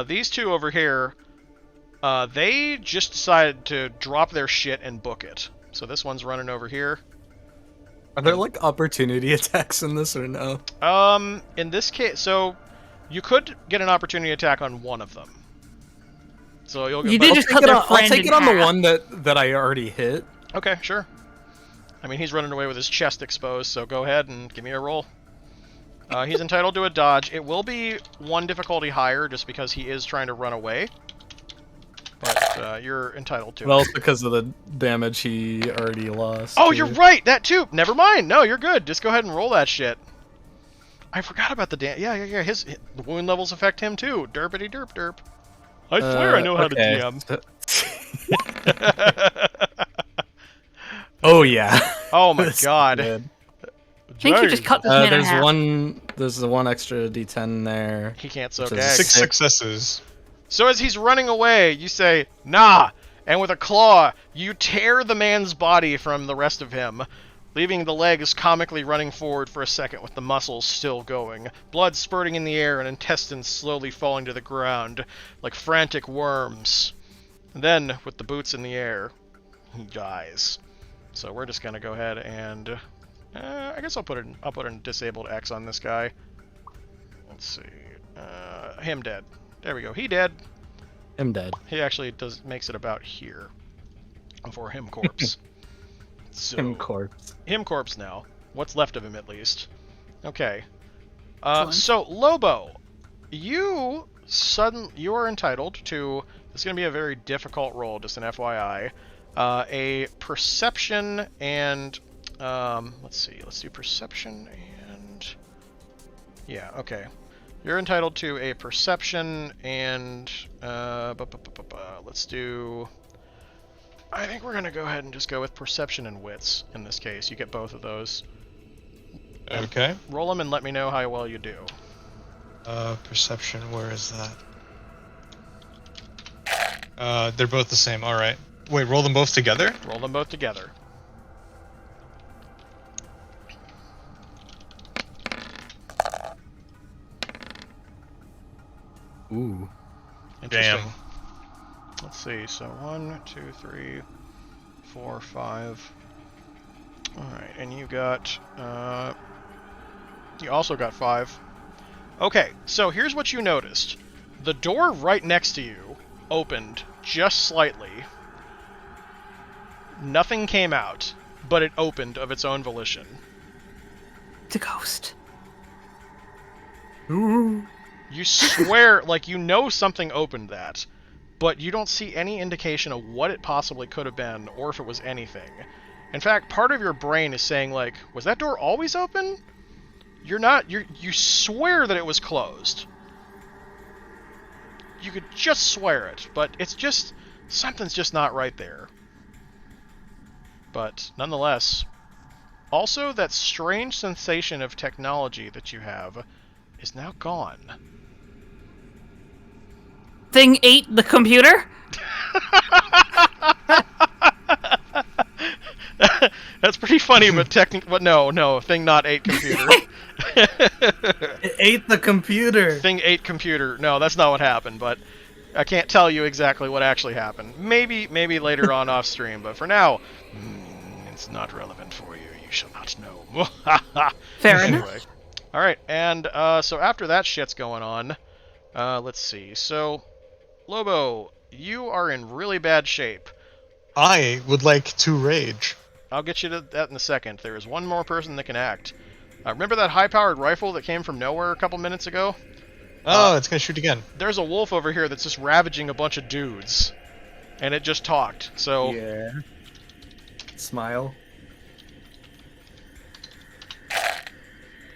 These two over here, they just decided to drop their shit and book it. So this one's running over here. Are there like opportunity attacks in this or no? In this case, so you could get an opportunity attack on one of them. So you'll get. You did but- just cut their I'll friend take in it on the half. one that I already hit. Okay, sure. I mean, he's running away with his chest exposed, so go ahead and give me a roll. He's entitled to a dodge. It will be 1 difficulty higher just because he is trying to run away. But you're entitled to Well, it. because of the damage he already lost. Oh, too. you're right! That too! Never mind! No, you're good. Just go ahead and roll that shit. I forgot about the Yeah. The wound levels affect him too. Derpity derp derp. I swear I know how to okay. DM. Oh yeah. Oh my This is god. good. I think you just cut this man in There's half. there's the one extra D10 there. He can't soak Which is eggs. 6 successes. So as he's running away, you say, "Nah!" And with a claw, you tear the man's body from the rest of him, leaving the legs comically running forward for a second with the muscles still going, blood spurting in the air and intestines slowly falling to the ground like frantic worms. And then, with the boots in the air, he dies. So we're just gonna go ahead and I guess I'll put a disabled X on this guy. Let's see. Him dead. There we go. He dead. I'm dead. He actually makes it about here for him corpse. So, Him corpse. him corpse now. What's left of him at least. Okay. Excellent. So Lobo, you are entitled to. It's going to be a very difficult roll, just an FYI. A perception and let's see. Let's do perception and yeah. Okay. You're entitled to a perception and let's do. I think we're gonna go ahead and just go with perception and wits in this case. You get both of those. Okay. Roll them and let me know how well you do. Perception, where is that? They're both the same, alright. Wait, roll them both together? Roll them both together. Ooh. Interesting. Damn. Let's see. So 1, 2, 3, 4, 5. Alright, and you got... you also got 5. Okay, so here's what you noticed. The door right next to you opened just slightly. Nothing came out, but it opened of its own volition. It's a ghost. Ooh. You swear, like, you know something opened that, but you don't see any indication of what it possibly could have been, or if it was anything. In fact, part of your brain is saying, like, was that door always open? You swear that it was closed. You could just swear it, but it's just, something's just not right there. But, nonetheless, also that strange sensation of technology that you have is now gone. Thing ate the computer? That's pretty funny, but no, thing not ate computer. It ate the computer. Thing ate computer. No, that's not what happened, but I can't tell you exactly what actually happened. Maybe later on off stream, but for now, it's not relevant for you. You shall not know. Fair Anyway. enough. Alright, and so after that shit's going on, let's see. So, Lobo, you are in really bad shape. I would like to rage. I'll get you to that in a second. There is one more person that can act. Remember that high-powered rifle that came from nowhere a couple minutes ago? Oh, it's gonna shoot again. There's a wolf over here that's just ravaging a bunch of dudes. And it just talked, so... Yeah. Smile.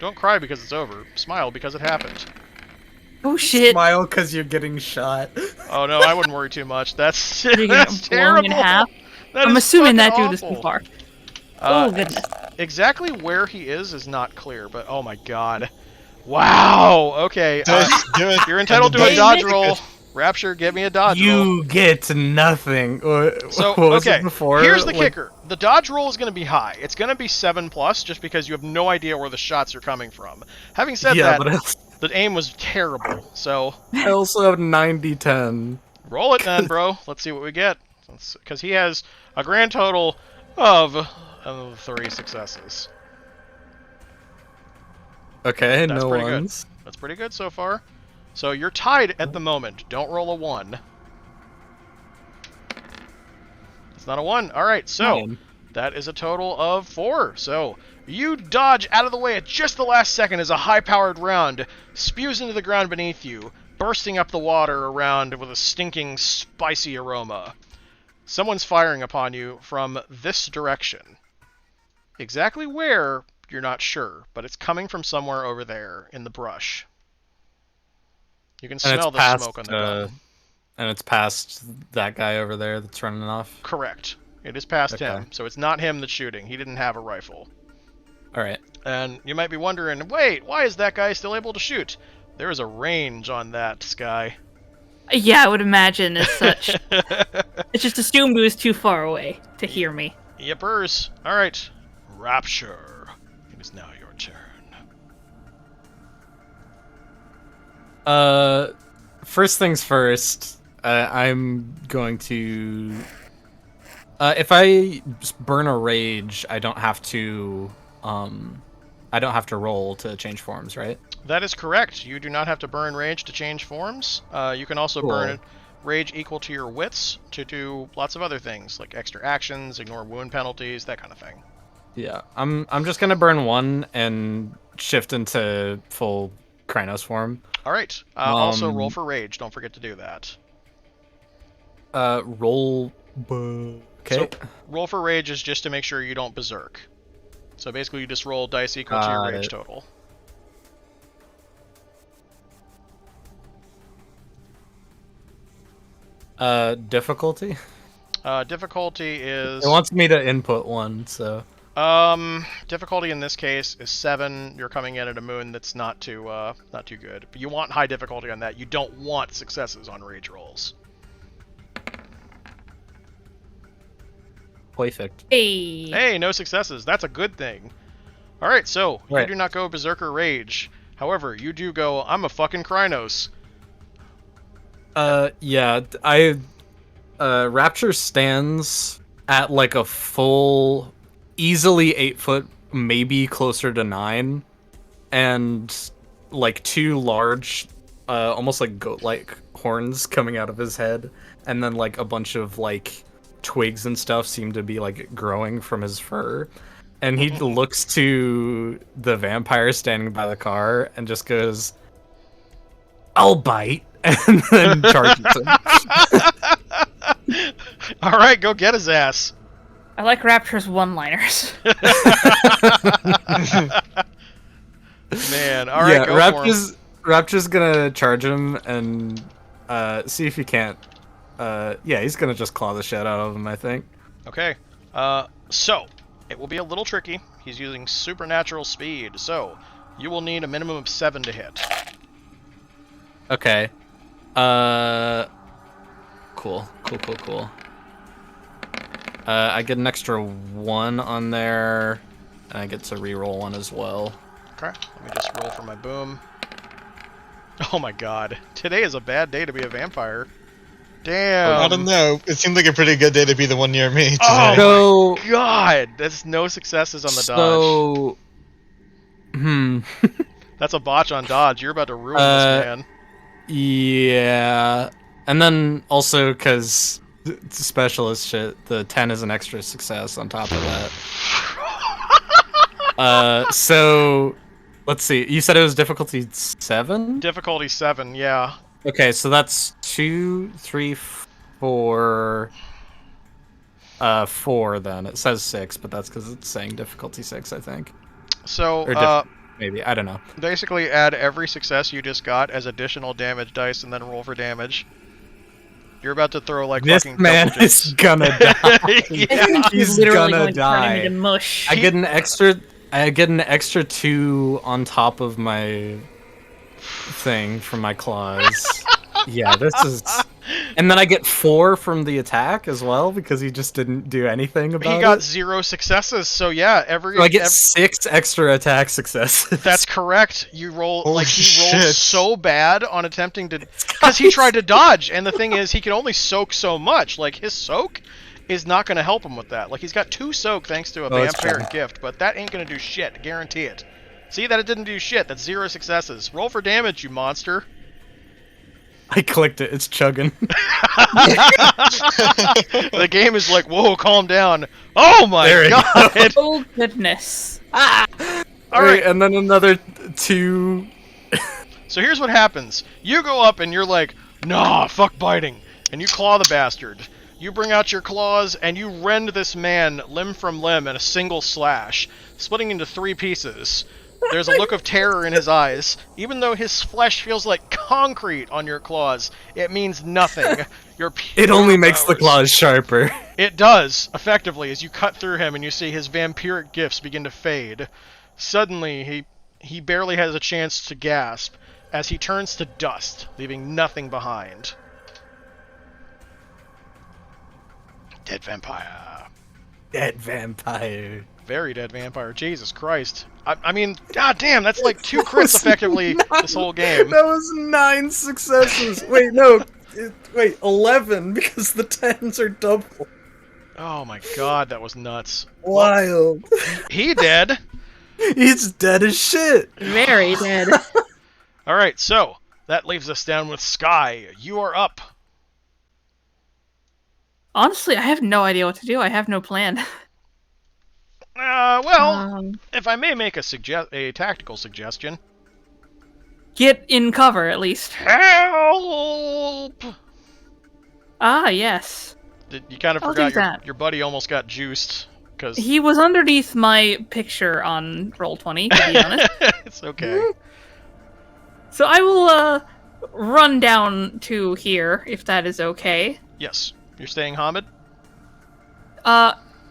Don't cry because it's over. Smile because it happened. Oh shit. Smile because you're getting shot. Oh no, I wouldn't worry too much. That's You're that's getting blown in terrible. half. That I'm is assuming fucking that dude is awful. too far. Oh goodness. Exactly where he is not clear, but oh my god. Wow, okay. Just do it. You're entitled to a dodge roll. Rapture, give me a dodge roll. You get nothing. So, what was okay, it before? here's the Like, kicker. The dodge roll is going to be high. It's going to be 7+, just because you have no idea where the shots are coming from. Having said Yeah, that, but the aim was terrible, so... I also have 90-10. Roll it then, bro. Let's see what we get. Because he has a grand total of 3 successes. Okay, That's no pretty ones. good. That's pretty good so far. So you're tied at the moment. Don't roll a 1. It's not a 1. Alright, so Nine. that is a total of 4. So you dodge out of the way at just the last second as a high-powered round spews into the ground beneath you, bursting up the water around with a stinking, spicy aroma. Someone's firing upon you from this direction. Exactly where, you're not sure, but it's coming from somewhere over there in the brush. You can smell the smoke on the gun. And it's past that guy over there that's running off? Correct. It is past Okay. him, so it's not him that's shooting. He didn't have a rifle. Alright. And you might be wondering, wait, why is that guy still able to shoot? There is a range on that, Sky. Yeah, I would imagine as such. It's just assumed it was too far away to hear me. Yippers. Alright. Rapture. It is now your turn. First things first, I'm going to... if I just burn a rage, I don't have to roll to change forms, right? That is correct. You do not have to burn rage to change forms. You can also Cool. burn rage equal to your wits to do lots of other things, like extra actions, ignore wound penalties, that kind of thing. Yeah, I'm just gonna burn 1 and shift into full Krynos form. Alright. Also, roll for rage. Don't forget to do that. Roll... Okay. So, roll for rage is just to make sure you don't berserk. So basically, you just roll dice equal to your rage total. Difficulty? Difficulty is... It wants me to input 1, so... difficulty in this case is 7. You're coming in at a moon that's not too good. But you want high difficulty on that. You don't want successes on rage rolls. Perfect. Hey. Hey, no successes. That's a good thing. Alright, so, you Right. do not go Berserker Rage. However, you do go, I'm a fucking Krynos. Yeah, Rapture stands at like a full easily 8 foot, maybe closer to 9, and like 2 large, almost like goat-like horns coming out of his head, and then like a bunch of like twigs and stuff seem to be like growing from his fur. And he looks to the vampire standing by the car and just goes, "I'll bite," and then charges him. All right, go get his ass. I like Rapture's one-liners. Man, all right, go for him. Rapture's gonna charge him and see if he can't. Yeah, he's gonna just claw the shit out of him, I think. Okay, so it will be a little tricky. He's using supernatural speed, so you will need a minimum of 7 to hit. Okay. Cool. I get an extra 1 on there, and I get to reroll 1 as well. Okay, let me just roll for my boom. Oh my god, today is a bad day to be a vampire. Damn. I don't know. It seemed like a pretty good day to be the one near me today. Oh my god, that's no successes on the dodge. That's a botch on dodge. You're about to ruin this man. Yeah. And then also, because specialist shit, the 10 is an extra success on top of that. So, let's see. You said it was difficulty 7? Difficulty 7, yeah. Okay, so that's 2, 3, 4... 4 then. It says 6, but that's because it's saying difficulty 6, I think. So, maybe, I don't know. Basically add every success you just got as additional damage dice and then roll for damage. You're about to throw like this fucking man double is gonna die. Yeah. He's literally gonna going to turn die. him into mush. I get an extra 2 on top of my thing from my claws. Yeah, this is... And then I get 4 from the attack as well, because he just didn't do anything about it. He got 0 successes, so yeah, So I get 6 extra attack successes. That's correct. You roll Holy like he rolled shit. so bad on attempting to, because he tried to dodge, and the thing is, he can only soak so much. Like his soak is not going to help him with that. Like he's got 2 soak thanks to a vampire gift, but that ain't going to do shit. Guarantee it. See that it didn't do shit. That's 0 successes. Roll for damage, you monster. I clicked it. It's chugging. The game is like, whoa, calm down. Oh my god! Oh goodness. All right, and then another 2. So here's what happens. You go up and you're like, nah, fuck biting. And you claw the bastard. You bring out your claws and you rend this man limb from limb in a single slash, splitting into 3 pieces. There's a look of terror in his eyes. Even though his flesh feels like concrete on your claws, it means nothing. It only makes the claws sharper. It does, effectively, as you cut through him and you see his vampiric gifts begin to fade. Suddenly, he barely has a chance to gasp as he turns to dust, leaving nothing behind. Dead vampire. Dead vampire. Very dead vampire. Jesus Christ. I mean, goddamn, that's like 2 crits effectively this whole game. That was 9 successes. Wait, no. Wait, 11, because the 10s are double. Oh my god, that was nuts. Wild. Well, he dead. He's dead as shit. Very dead. Alright, so, that leaves us down with Sky. You are up. Honestly, I have no idea what to do. I have no plan. Well, if I may make a tactical suggestion. Get in cover, at least. Help! Ah, yes. You kind of I'll forgot do that. your buddy almost got juiced. Cause... He was underneath my picture on Roll20, to be honest. It's okay. So I will run down to here, if that is okay. Yes. You're staying Hamid?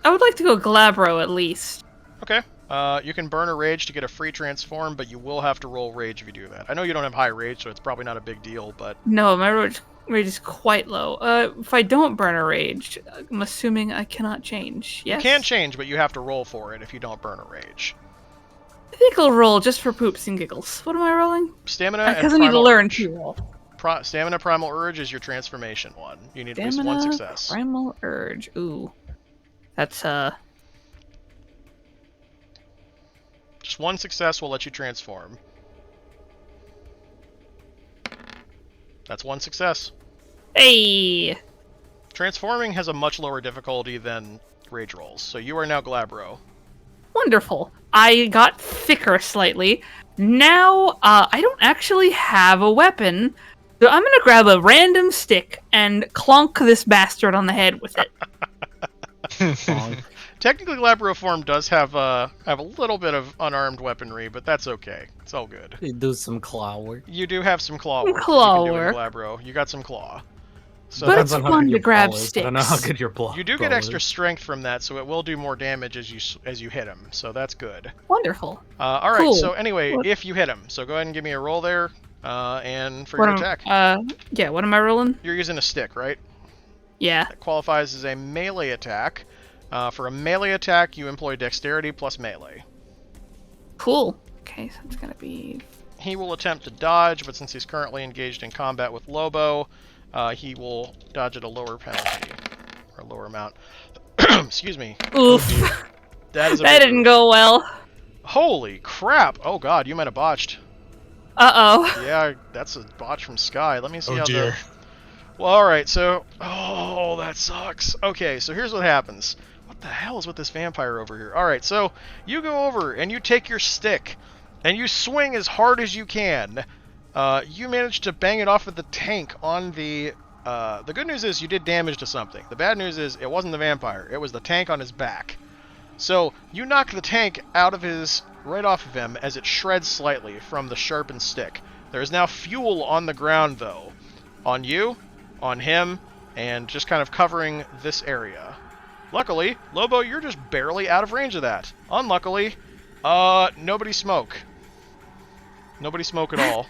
I would like to go Glabro, at least. Okay. You can burn a rage to get a free transform, but you will have to roll rage if you do that. I know you don't have high rage, so it's probably not a big deal, but... No, my rage is quite low. If I don't burn a rage, I'm assuming I cannot change. Yes? You can change, but you have to roll for it if you don't burn a rage. I think I'll roll just for poops and giggles. What am I rolling? Stamina and Because I need to Primal learn Urge. to roll. Stamina Primal Urge is your transformation one. You need at least Stamina, 1 success. Primal Urge. Ooh. That's, Just one success will let you transform. That's one success. Hey! Transforming has a much lower difficulty than rage rolls, so you are now Glabro. Wonderful. I got thicker slightly. Now, I don't actually have a weapon, so I'm gonna grab a random stick and clonk this bastard on the head with it. Technically, Glabro form does have a little bit of unarmed weaponry, but that's okay. It's all good. You do some claw work. You do have some claw work. Claw you can do work. in Glabro. You got some claw. So But that's, it's fun to grab I don't know how sticks. good your block. you do get extra strength from that, so it will do more damage as you hit him. So that's good. Wonderful. All right. Cool. So anyway, What- if you hit him, so go ahead and give me a roll there, and for your attack, Yeah, what am I rolling? you're using a stick, right? Yeah. That qualifies as a melee attack. For a melee attack, you employ dexterity plus melee. Cool. Okay, so it's gonna be... He will attempt to dodge, but since he's currently engaged in combat with Lobo, he will dodge at a lower penalty, or a lower amount. Excuse me. Oof. That is a That big didn't oof. go well. Holy crap! Oh god, you might have botched. Uh-oh. Yeah, that's a botch from Sky. Let me see Oh how dear. Well, alright, so... Oh, that sucks. Okay, so here's what happens. What the hell is with this vampire over here? Alright, so you go over and you take your stick and you swing as hard as you can. You manage to bang it off with the tank on the... The good news is you did damage to something. The bad news is it wasn't the vampire. It was the tank on his back. So you knock the tank right off of him as it shreds slightly from the sharpened stick. There is now fuel on the ground, though. On you, on him, and just kind of covering this area. Luckily, Lobo, you're just barely out of range of that. Unluckily, nobody smoke. Nobody smoke at all.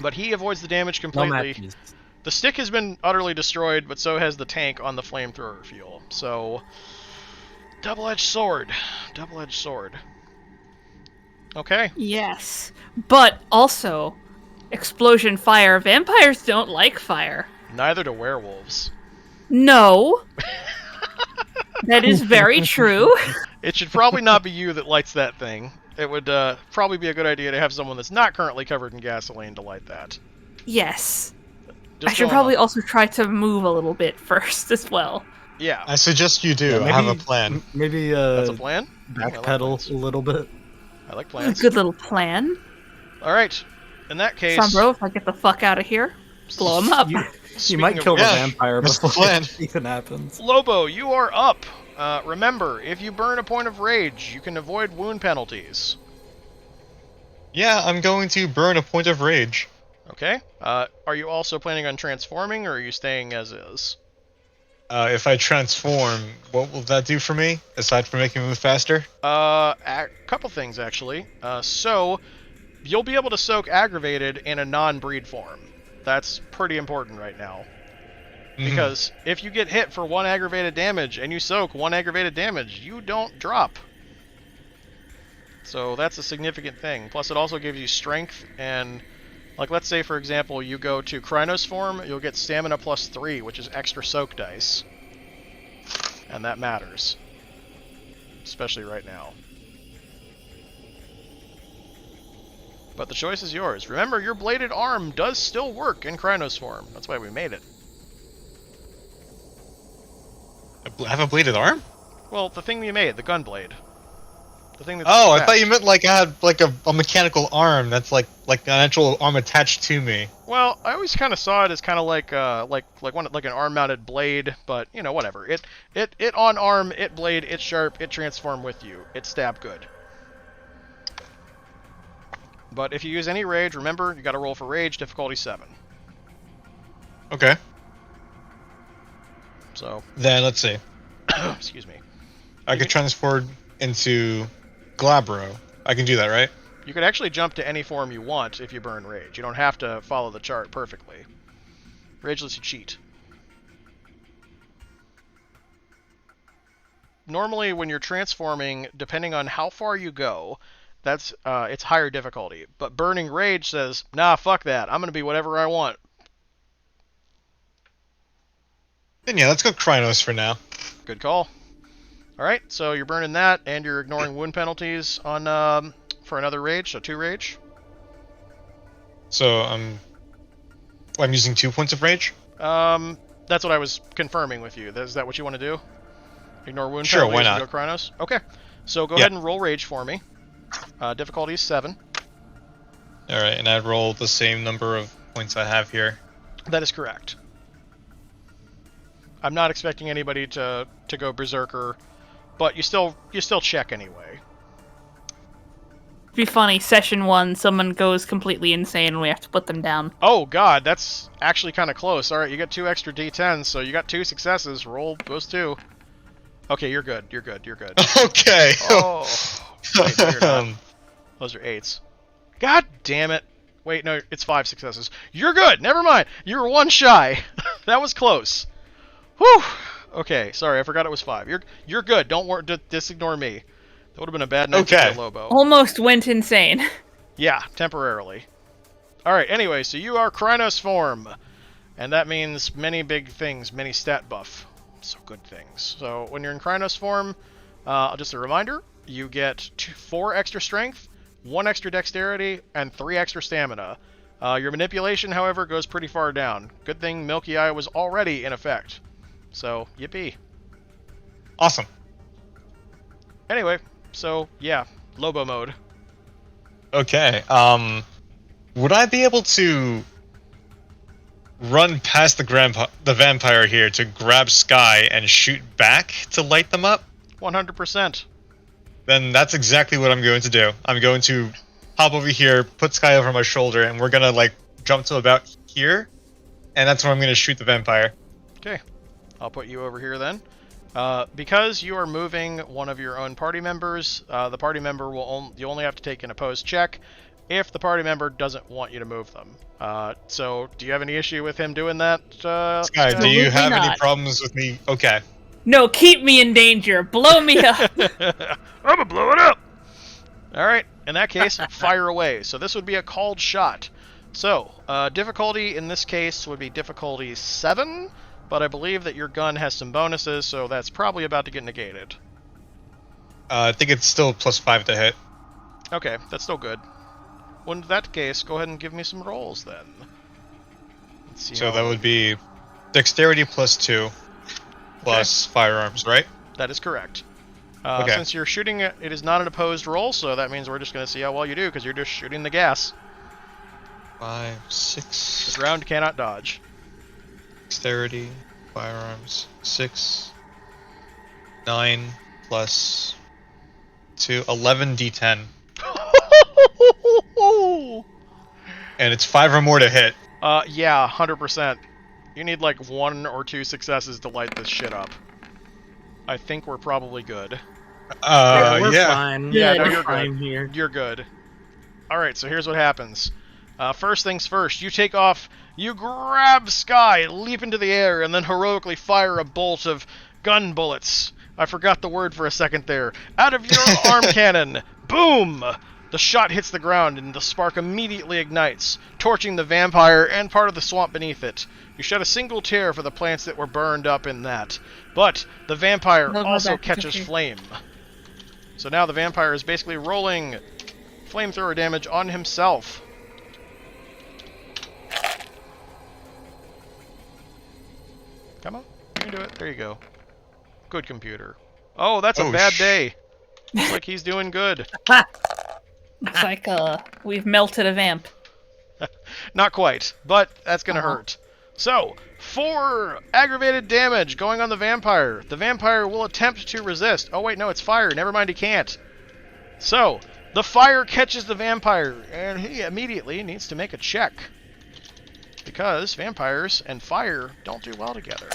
But he avoids the damage No completely. matches. The stick has been utterly destroyed, but so has the tank on the flamethrower fuel. So, double-edged sword. Double-edged sword. Okay. Yes. But also, explosion fire. Vampires don't like fire. Neither do werewolves. No. That is very true. It should probably not be you that lights that thing. It would probably be a good idea to have someone that's not currently covered in gasoline to light that. Yes. Just I should going probably on. also try to move a little bit first as well. Yeah, I suggest you do. I have a plan. Maybe that's a plan. I like backpedal plans. a little bit. I like A plans. good little plan. All right. In that case, Sombro, if I get the fuck out of here, blow him up. You speaking might of kill the which, vampire that's the before plan. it even happens. Lobo, you are up. Remember, if you burn a point of rage, you can avoid wound penalties. Yeah, I'm going to burn a point of rage. Okay. Are you also planning on transforming, or are you staying as is? If I transform, what will that do for me, aside from making me move faster? A couple things actually. So, you'll be able to soak aggravated in a non-breed form. That's pretty important right now. Because if you get hit for 1 aggravated damage and you soak 1 aggravated damage, you don't drop. So that's a significant thing. Plus it also gives you strength and, like, let's say for example you go to Krynos form, you'll get stamina plus 3, which is extra soak dice. And that matters. Especially right now. But the choice is yours. Remember, your bladed arm does still work in Krynos form. That's why we made it. I have a bladed arm? Well, the thing we made, the gun blade. The thing that's Oh, I attached. thought you meant like I had like a mechanical arm that's like an actual arm attached to me. Well, I always kind of saw it as kind of like an arm-mounted blade, but you know, whatever. It on arm, it blade, it sharp, it transform with you. It stab good. But if you use any rage, remember you got to roll for rage, difficulty 7. Okay. So, Then let's see. excuse me. I could transform into Glabro. I can do that, right? You could actually jump to any form you want if you burn rage. You don't have to follow the chart perfectly. Rage lets you cheat. Normally, when you're transforming, depending on how far you go, that's it's higher difficulty. But burning rage says, nah, fuck that. I'm gonna be whatever I want. Then yeah, let's go Krynos for now. Good call. Alright, so you're burning that, and you're ignoring wound penalties on for another rage, so 2 rage. So I'm using 2 points of rage? That's what I was confirming with you. Is that what you want to do? Ignore wound Sure, penalties why and not? go Krynos? Okay. So go Yeah. ahead and roll rage for me. Difficulty is 7. Alright, and I'd roll the same number of points I have here. That is correct. I'm not expecting anybody to go berserker, but you still check anyway. It'd be funny, session 1, someone goes completely insane and we have to put them down. Oh god, that's actually kind of close. Alright, you get 2 extra d10s, so you got 2 successes. Roll those 2. Okay, you're good. You're good. You're good. Okay. Oh. Wait, no, you're not. Those are 8s. God damn it. Wait, no, it's 5 successes. You're good. Never mind. You were 1 shy. That was close. Whew. Okay, sorry, I forgot it was 5. You're good. Don't worry. Disignore me. That would have been a bad night for Lobo. Almost went insane. Yeah, temporarily. Alright, anyway, so you are Krynos form. And that means many big things, many stat buff. So good things. So when you're in Krynos form, just a reminder, you get 4 extra strength, 1 extra dexterity, and 3 extra stamina. Your manipulation, however, goes pretty far down. Good thing Milky Eye was already in effect. So, yippee. Awesome. Anyway, so, yeah, Lobo mode. Okay, would I be able to run past the vampire here to grab Sky and shoot back to light them up? 100%. Then that's exactly what I'm going to do. I'm going to hop over here, put Sky over my shoulder, and we're gonna, like, jump to about here, and that's where I'm gonna shoot the vampire. Okay, I'll put you over here then. Because you are moving one of your own party members, the party member will you only have to take an opposed check if the party member doesn't want you to move them. So, do you have any issue with him doing that? Sky, do you have any not. problems with me? Okay. No, keep me in danger. Blow me up. I'm gonna blow it up! Alright, in that case, fire away. So this would be a called shot. So, difficulty in this case would be difficulty 7, but I believe that your gun has some bonuses, so that's probably about to get negated. I think it's still +5 to hit. Okay, that's still good. Well, in that case, go ahead and give me some rolls then. Let's see So how- that would be dexterity +2 plus firearms, right? That is correct. Okay. Since you're shooting it, it is not an opposed roll, so that means we're just going to see how well you do, because you're just shooting the gas. 5, The 6. ground cannot dodge. Dexterity, firearms, 6. 9 plus 2, 11 d10. And it's 5 or more to hit. Yeah, 100%. You need like 1 or 2 successes to light this shit up. I think we're probably good. We're yeah. fine. Yeah, no, we're you're fine good. here. You're good. Alright, so here's what happens. First things first, you take off, you grab Sky, leap into the air, and then heroically fire a bolt of gun bullets. I forgot the word for a second there. Out of your arm cannon. Boom! The shot hits the ground, and the spark immediately ignites, torching the vampire and part of the swamp beneath it. You shed a single tear for the plants that were burned up in that. But the vampire They'll go also back into catches tree. flame. So now the vampire is basically rolling flamethrower damage on himself. Come on, you can do it. There you go. Good computer. Oh, that's a Oh, bad day. Looks like he's doing good. Looks like we've melted a vamp. Not quite, but that's gonna Uh-huh. hurt. So, 4 aggravated damage going on the vampire. The vampire will attempt to resist. Oh wait, no, it's fire. Never mind, he can't. So, the fire catches the vampire, and he immediately needs to make a check. Because vampires and fire don't do well together.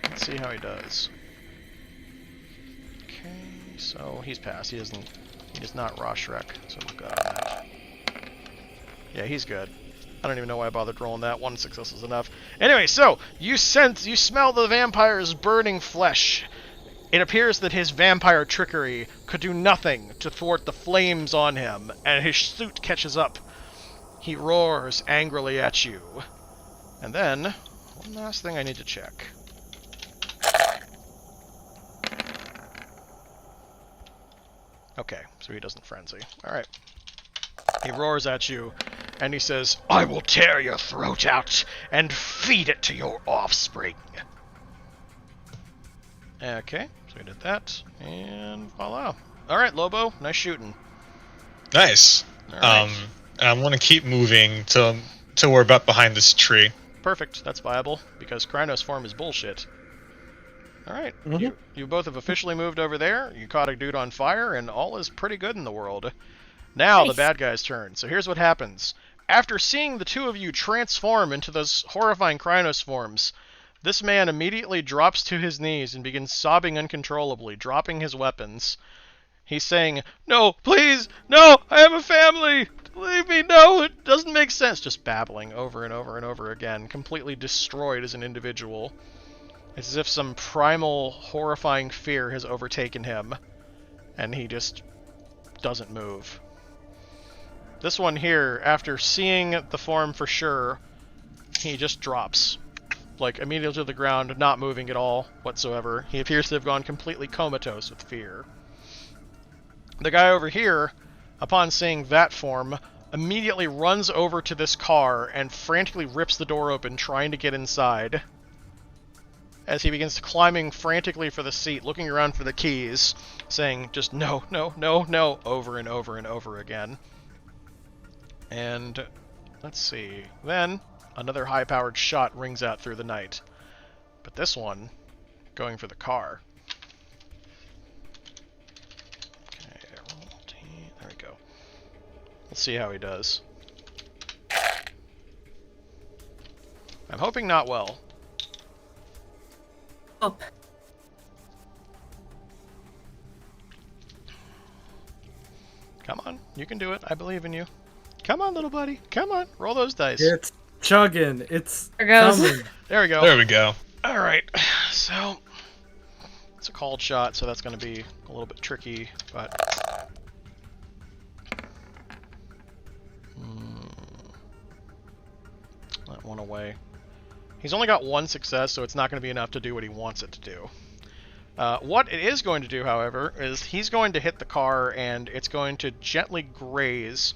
Let's see how he does. Okay, so he's passed. He does not raw Shrek, so we're good on that. Yeah, he's good. I don't even know why I bothered rolling that. 1 success is enough. Anyway, so you smell the vampire's burning flesh. It appears that his vampire trickery could do nothing to thwart the flames on him, and his suit catches up. He roars angrily at you. And then, one last thing I need to check. Okay, so he doesn't frenzy. Alright. He roars at you, and he says, I will tear your throat out and feed it to your offspring. Okay, so we did that, and voila. Alright, Lobo, nice shooting. Nice. Alright. And I want to keep moving till we're about behind this tree. Perfect, that's viable, because Krynos form is bullshit. Alright, you both have officially moved over there, you caught a dude on fire, and all is pretty good in the world. Now the bad guy's turn. So here's what happens. After seeing the two of you transform into those horrifying Krynos forms, this man immediately drops to his knees and begins sobbing uncontrollably, dropping his weapons. He's saying, no, please, no, I have a family, leave me, no, it doesn't make sense. Just babbling over and over and over again, completely destroyed as an individual. It's as if some primal, horrifying fear has overtaken him, and he just doesn't move. This one here, after seeing the form for sure, he just drops. Like, immediately to the ground, not moving at all whatsoever. He appears to have gone completely comatose with fear. The guy over here, upon seeing that form, immediately runs over to this car and frantically rips the door open, trying to get inside. As he begins climbing frantically for the seat, looking around for the keys, saying just no, no, no, no, over and over and over again. And let's see. Then another high-powered shot rings out through the night. But this one, going for the car. Okay, roll T. There we go. Let's see how he does. I'm hoping not well. Oh. Come on, you can do it. I believe in you. Come on, little buddy. Come on, roll those dice. It's chugging. It's There goes. coming. There we go. There we go. Alright, so it's a called shot, so that's going to be a little bit tricky, but that one away. He's only got one success, so it's not going to be enough to do what he wants it to do. What it is going to do, however, is he's going to hit the car, and it's going to gently graze.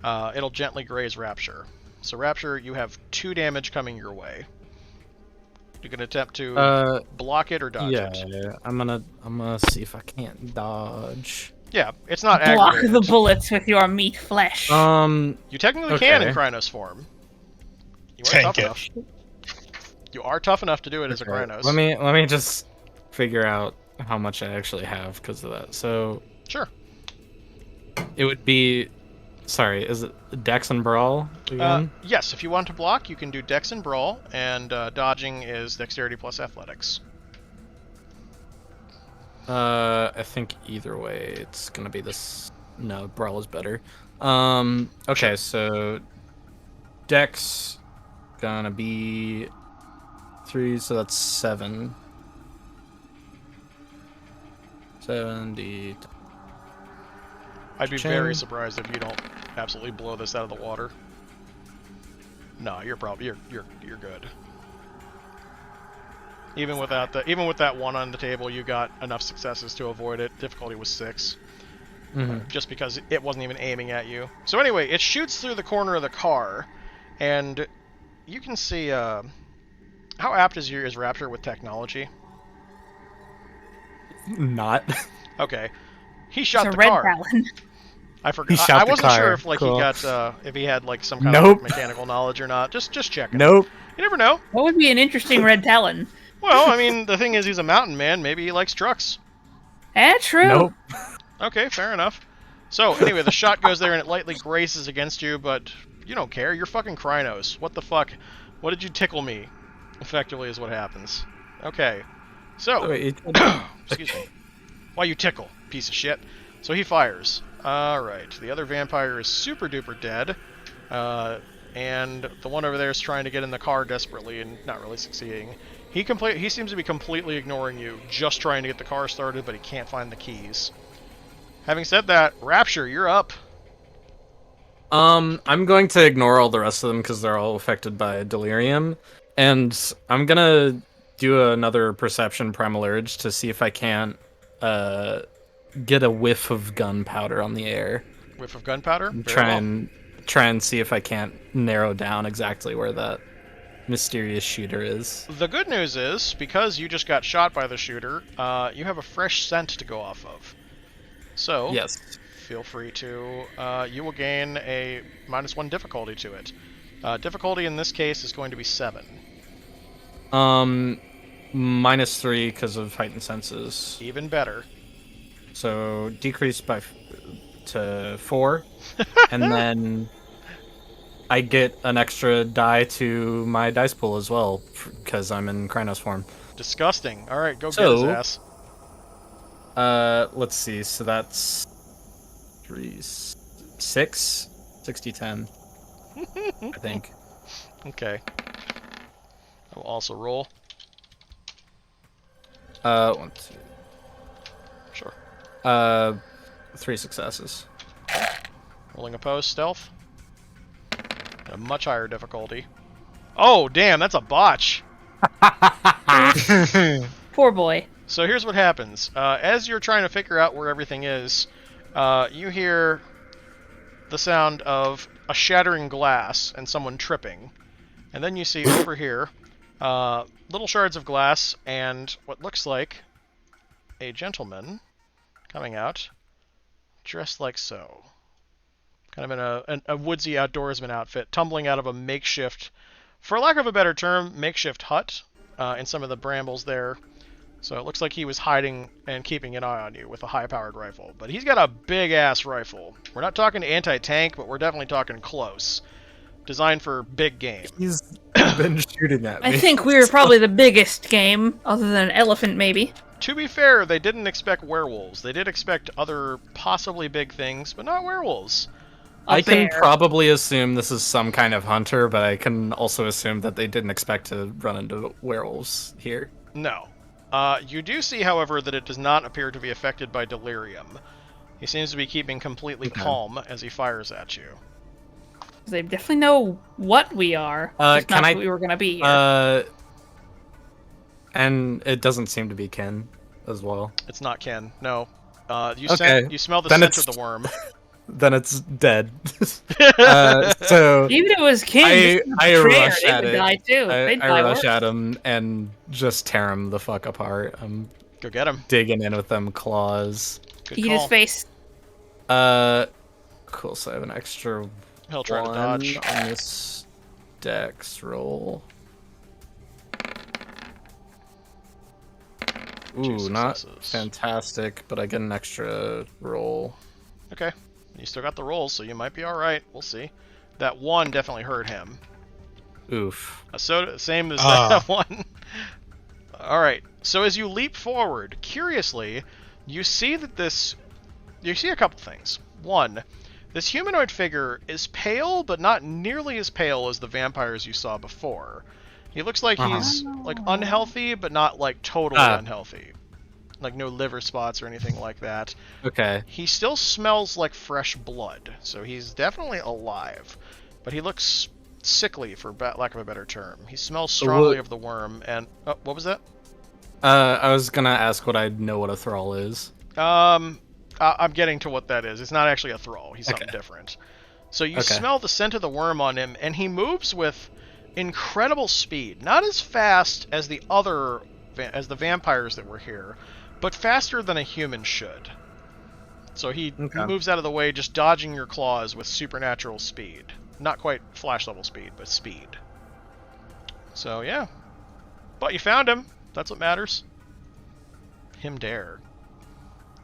It'll gently graze Rapture. So Rapture, you have 2 damage coming your way. You can attempt to block it or dodge it. Yeah, I'm gonna see if I can't dodge. Yeah, it's not Block aggravated. the bullets with your meat flesh. You technically can in okay. Krynos form. You are Tank tough it. enough. You are tough enough to do it as a Okay, Krynos. Let me just figure out how much I actually have because of that. So Sure. it would be, sorry, is it Dex and Brawl again? Yes, if you want to block, you can do Dex and Brawl, and dodging is Dexterity plus Athletics. I think either way it's gonna be this. No, Brawl is better. Okay, so Dex gonna be 3, so that's 7. 70. I'd be Cha-ching. very surprised if you don't absolutely blow this out of the water. No, you're probably you're good. Even without that one on the table, you got enough successes to avoid it. Difficulty was 6. Just because it wasn't even aiming at you. So anyway, it shoots through the corner of the car, and you can see how apt is Rapture with technology. Not. Okay, he shot it's the a red car. Talon. I forgot. He shot I the wasn't car. sure if Cool. he got if he had like some kind Nope. of mechanical knowledge or not. Just checking. Nope. You never know. What would be an interesting red Talon? Well, I mean, the thing is, he's a mountain man. Maybe he likes trucks. True. Nope. Okay, fair enough. So, anyway, the shot goes there and it lightly graces against you, but you don't care. You're fucking Krynos. What the fuck? What did you tickle me? Effectively is what happens. Okay. So, Wait, excuse me. Why you tickle, piece of shit? So he fires. Alright, the other vampire is super duper dead. And the one over there is trying to get in the car desperately and not really succeeding. He seems to be completely ignoring you, just trying to get the car started, but he can't find the keys. Having said that, Rapture, you're up. I'm going to ignore all the rest of them because they're all affected by delirium, and I'm gonna do another perception primal urge to see if I can't get a whiff of gunpowder on the air. Whiff of gunpowder? And Very well. try and see if I can't narrow down exactly where that mysterious shooter is. The good news is, because you just got shot by the shooter, you have a fresh scent to go off of. So, Yes. feel free to, you will gain a -1 difficulty to it. Difficulty in this case is going to be 7. -3 because of heightened senses. Even better. So decreased to 4, and then I get an extra die to my dice pool as well because I'm in Krynos form. Disgusting. Alright, go get So- his ass. Let's see. So that's 3, 6, 60, 10. I think. Okay. I will also roll. 1, 2. Sure. 3 successes. Rolling opposed stealth. A much higher difficulty. Oh, damn, that's a botch. Poor boy. So here's what happens. As you're trying to figure out where everything is, you hear the sound of a shattering glass and someone tripping. And then you see over here little shards of glass and what looks like a gentleman coming out dressed like so. Kind of in a woodsy outdoorsman outfit, tumbling out of a makeshift, for lack of a better term, makeshift hut in some of the brambles there. So it looks like he was hiding and keeping an eye on you with a high-powered rifle. But he's got a big-ass rifle. We're not talking anti-tank, but we're definitely talking close. Designed for big game. He's been shooting at me. I think we were probably the biggest game, other than an elephant, maybe. To be fair, they didn't expect werewolves. They did expect other possibly big things, but not werewolves. I can bear. probably assume this is some kind of hunter, but I can also assume that they didn't expect to run into werewolves here. No. You do see, however, that it does not appear to be affected by delirium. He seems to be keeping completely calm as he fires at you. They definitely know what we are. Just can not I- that we were gonna be here. And it doesn't seem to be Ken as well. It's not Ken. No. You Okay. smell the Then scent it's- of the worm. Then it's dead. So Even if it was Ken, I rush they at would it. die too. They'd I die rush worse. at him and just tear him the fuck apart. I'm Go get him. digging in with them claws. Good Eat call. his face. Cool. So I have an extra He'll try to 1 dodge. on this dex roll. Ooh, not successes. fantastic, but I get an extra roll. Okay. You still got the rolls, so you might be alright. We'll see. That 1 definitely hurt him. Oof. So same as that 1. Alright. So as you leap forward, curiously, you see that you see a couple things. 1, this humanoid figure is pale, but not nearly as pale as the vampires you saw before. He looks like he's like unhealthy, but not like totally unhealthy. Like no liver spots or anything like that. Okay. He still smells like fresh blood, so he's definitely alive. But he looks sickly, for lack of a better term. He smells strongly of the worm, and... Oh, what was that? I was gonna ask what I know what a thrall is. I'm getting to what that is. It's not actually a thrall. He's something different. So you smell the scent of the worm on him, and he moves with incredible speed. Not as fast as the vampires that were here, but faster than a human should. So he moves out of the way, just dodging your claws with supernatural speed. Not quite Flash level speed, but speed. So yeah. But you found him. That's what matters. Him dare.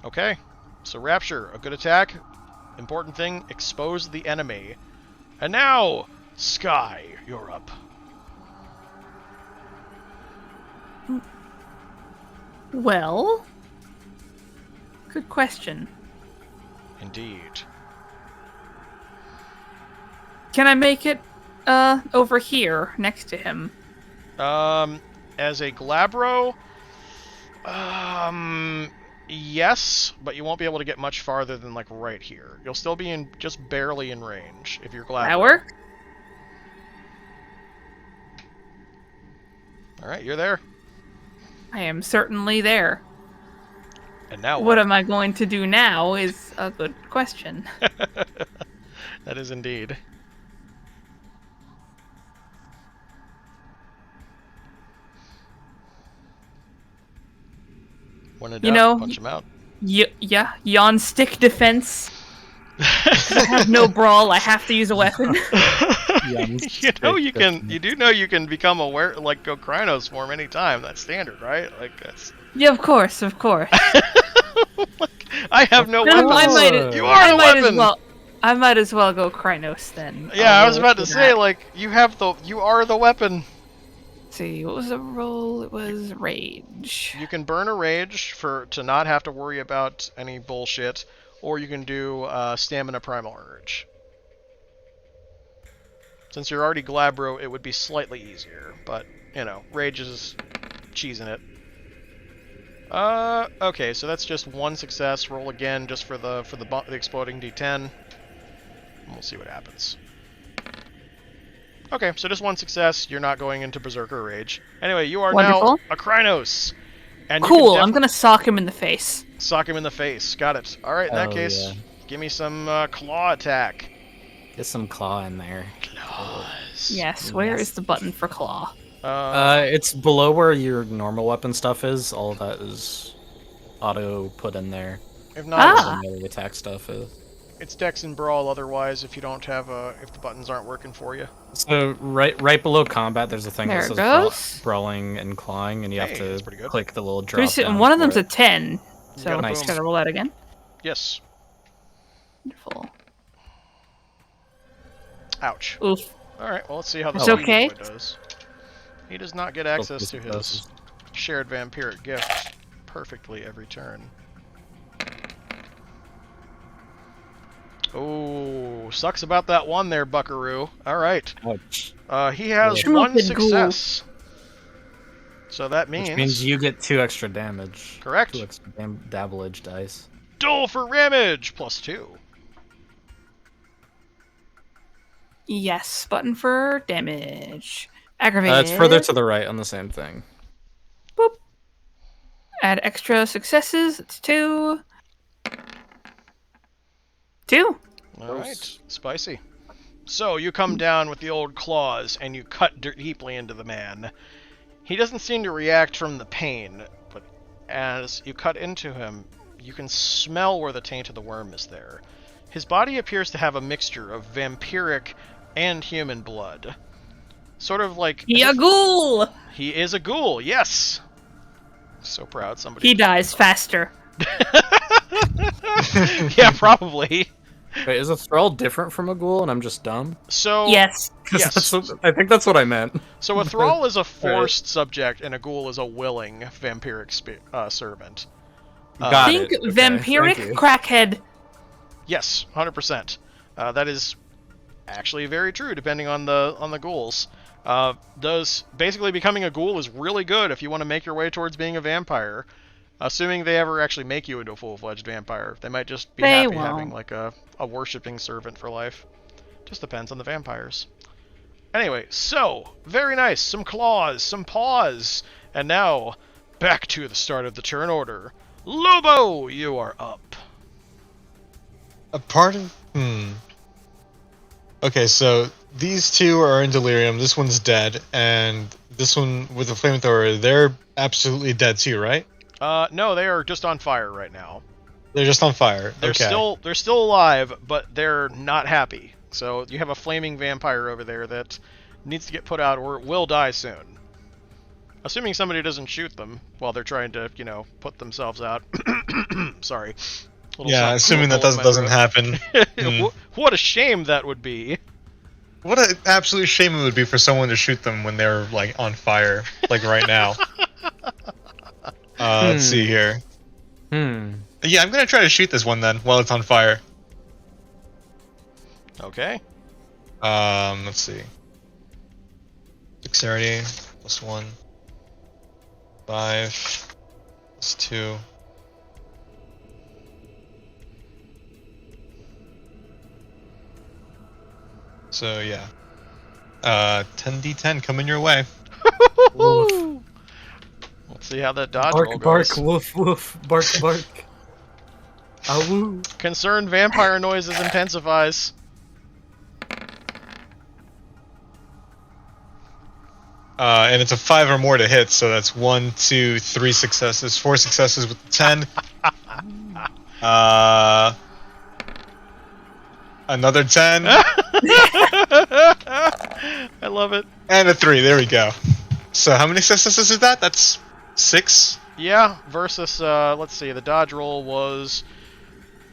Okay. So Rapture, a good attack. Important thing, expose the enemy. And now, Sky, you're up. Well, good question. Indeed. Can I make it over here next to him? As a Glabro, yes, but you won't be able to get much farther than like right here. You'll still be in just barely in range if you're Glabro. That work? All right, you're there. I am certainly there. And now What am I going to do now is a good question. That is indeed. When in You doubt, know, punch him out. Yeah, yawn stick defense. 'Cause I have no brawl. I have to use a weapon. You do know you can become aware, like go Krynos form anytime. That's standard, right? Like that's. Yeah, of course, of course. I have no Then weapons. I might, You are the weapon. I might as well go Krynos then. Yeah, I'll I was roll about to for say, that. like, you are the weapon. Let's see, what was the roll? It was rage. You can burn a rage to not have to worry about any bullshit, or you can do stamina primal urge. Since you're already Glabro, it would be slightly easier, but you know, rage is cheesing it. Okay, so that's just one success. Roll again, just for the exploding D10, and we'll see what happens. Okay, so just one success. You're not going into Berserker Rage. Anyway, you are now Wonderful. a Krynos. And Cool, I'm gonna sock him in the face. sock him in the face. Got it. All right, in that Oh, case, yeah. give me some claw attack. Get some claw in there. Claws. Yes, where is the button for claw? It's below where your normal weapon stuff is. All of that is auto put in there. If not, Ah. Where the attack stuff is. it's Dex and Brawl. Otherwise, if you don't have if the buttons aren't working for you. So right below combat, there's a thing There that it says goes. brawling and clawing, and you Hey, have that's to pretty good. click the little drop down. And one of for them's a it. 10. So Got a I just boom. gotta roll that again. Yes. Wonderful. Ouch. Oof. All right. Well, let's see how the It's Sweet okay. Boy does. He does not get access to his shared vampiric gift perfectly every turn. Oh, sucks about that one there, Buckaroo. All right. Ouch. He has Yeah. one Stupid ghoul. success. So that Which means you get 2 extra damage. Correct. 2 extra dabblage dice. duel for ramage +2. Yes, button for damage. Aggravate. It's further to the right on the same thing. Boop. Add extra successes. It's 2. 2. All right, spicy. So you come down with the old claws and you cut deeply into the man. He doesn't seem to react from the pain, but as you cut into him, you can smell where the taint of the worm is there. His body appears to have a mixture of vampiric and human blood. Sort of like... He a ghoul! He is a ghoul, yes! So proud somebody... He dies faster. Yeah, probably. Wait, is a thrall different from a ghoul and I'm just dumb? So... Yes. 'Cause Yes. I think that's what I meant. So a thrall is a forced subject, and a ghoul is a willing vampiric servant. Got Think it. Okay, vampiric thank you. crackhead. Yes, 100%. That is actually very true, depending on the ghouls. Basically becoming a ghoul is really good if you want to make your way towards being a vampire. Assuming they ever actually make you into a full-fledged vampire. They might just be They happy won't. having like a worshipping servant for life. Just depends on the vampires. Anyway, so, very nice. Some claws, some paws. And now, back to the start of the turn order. Lobo, you are up. A part of... Okay, so these two are in delirium. This one's dead, and this one with the flamethrower, they're absolutely dead too, right? No, they are just on fire right now. They're just on fire. They're Okay. they're still alive, but they're not happy. So you have a flaming vampire over there that needs to get put out or it will die soon. Assuming somebody doesn't shoot them while they're trying to, put themselves out. Sorry. Yeah, assuming that doesn't happen. What a shame that would be. What an absolute shame it would be for someone to shoot them when they're, like, on fire. Like, right now. Let's see here. Yeah, I'm gonna try to shoot this one then, while it's on fire. Okay. Let's see. Dexterity, +1. 5. +2. So, yeah. 10d10 coming your way. Let's See how that dodge roll Bark, bark, goes. woof, woof, bark, bark. Awoo. Concerned vampire noises intensifies. And it's a 5 or more to hit, so that's 1, 2, 3 successes, 4 successes with the 10. Another 10. I love it. And a 3, there we go. So how many successes is that? That's 6? Yeah, versus, let's see, the dodge roll was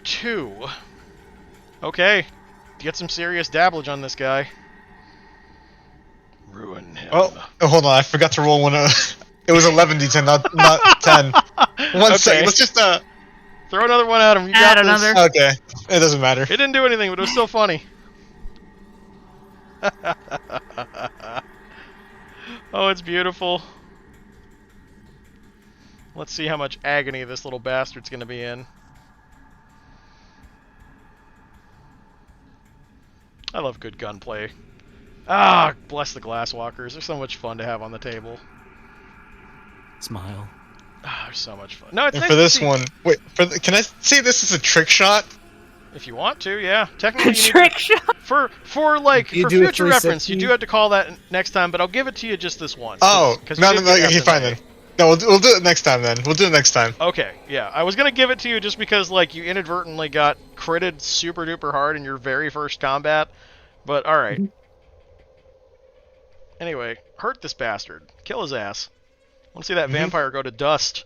2. Okay, get some serious dabblage on this guy. Ruin him. Oh, hold on, I forgot to roll one. It was 11d10, not 10. One second, let's just throw another one at him. You Add got another. this. Okay, it doesn't matter. It didn't do anything, but it was still funny. Oh, it's beautiful. Let's see how much agony this little bastard's gonna be in. I love good gunplay. Ah, bless the glasswalkers. They're so much fun to have on the table. Smile. Ah, they're so much fun. No, it's And nice for to this see- one, wait, can I say this is a trick shot? If you want to, yeah. Technically, A you need trick shot. for You for do a future reference, you 360. do have to call that next time, but I'll give it to you just this once. Oh, no, okay, fine then. No, we'll do it next time then. We'll do it next time. Okay, yeah. I was gonna give it to you just because, like, you inadvertently got critted super duper hard in your very first combat, but alright. Anyway, hurt this bastard. Kill his ass. I want to see that vampire go to dust.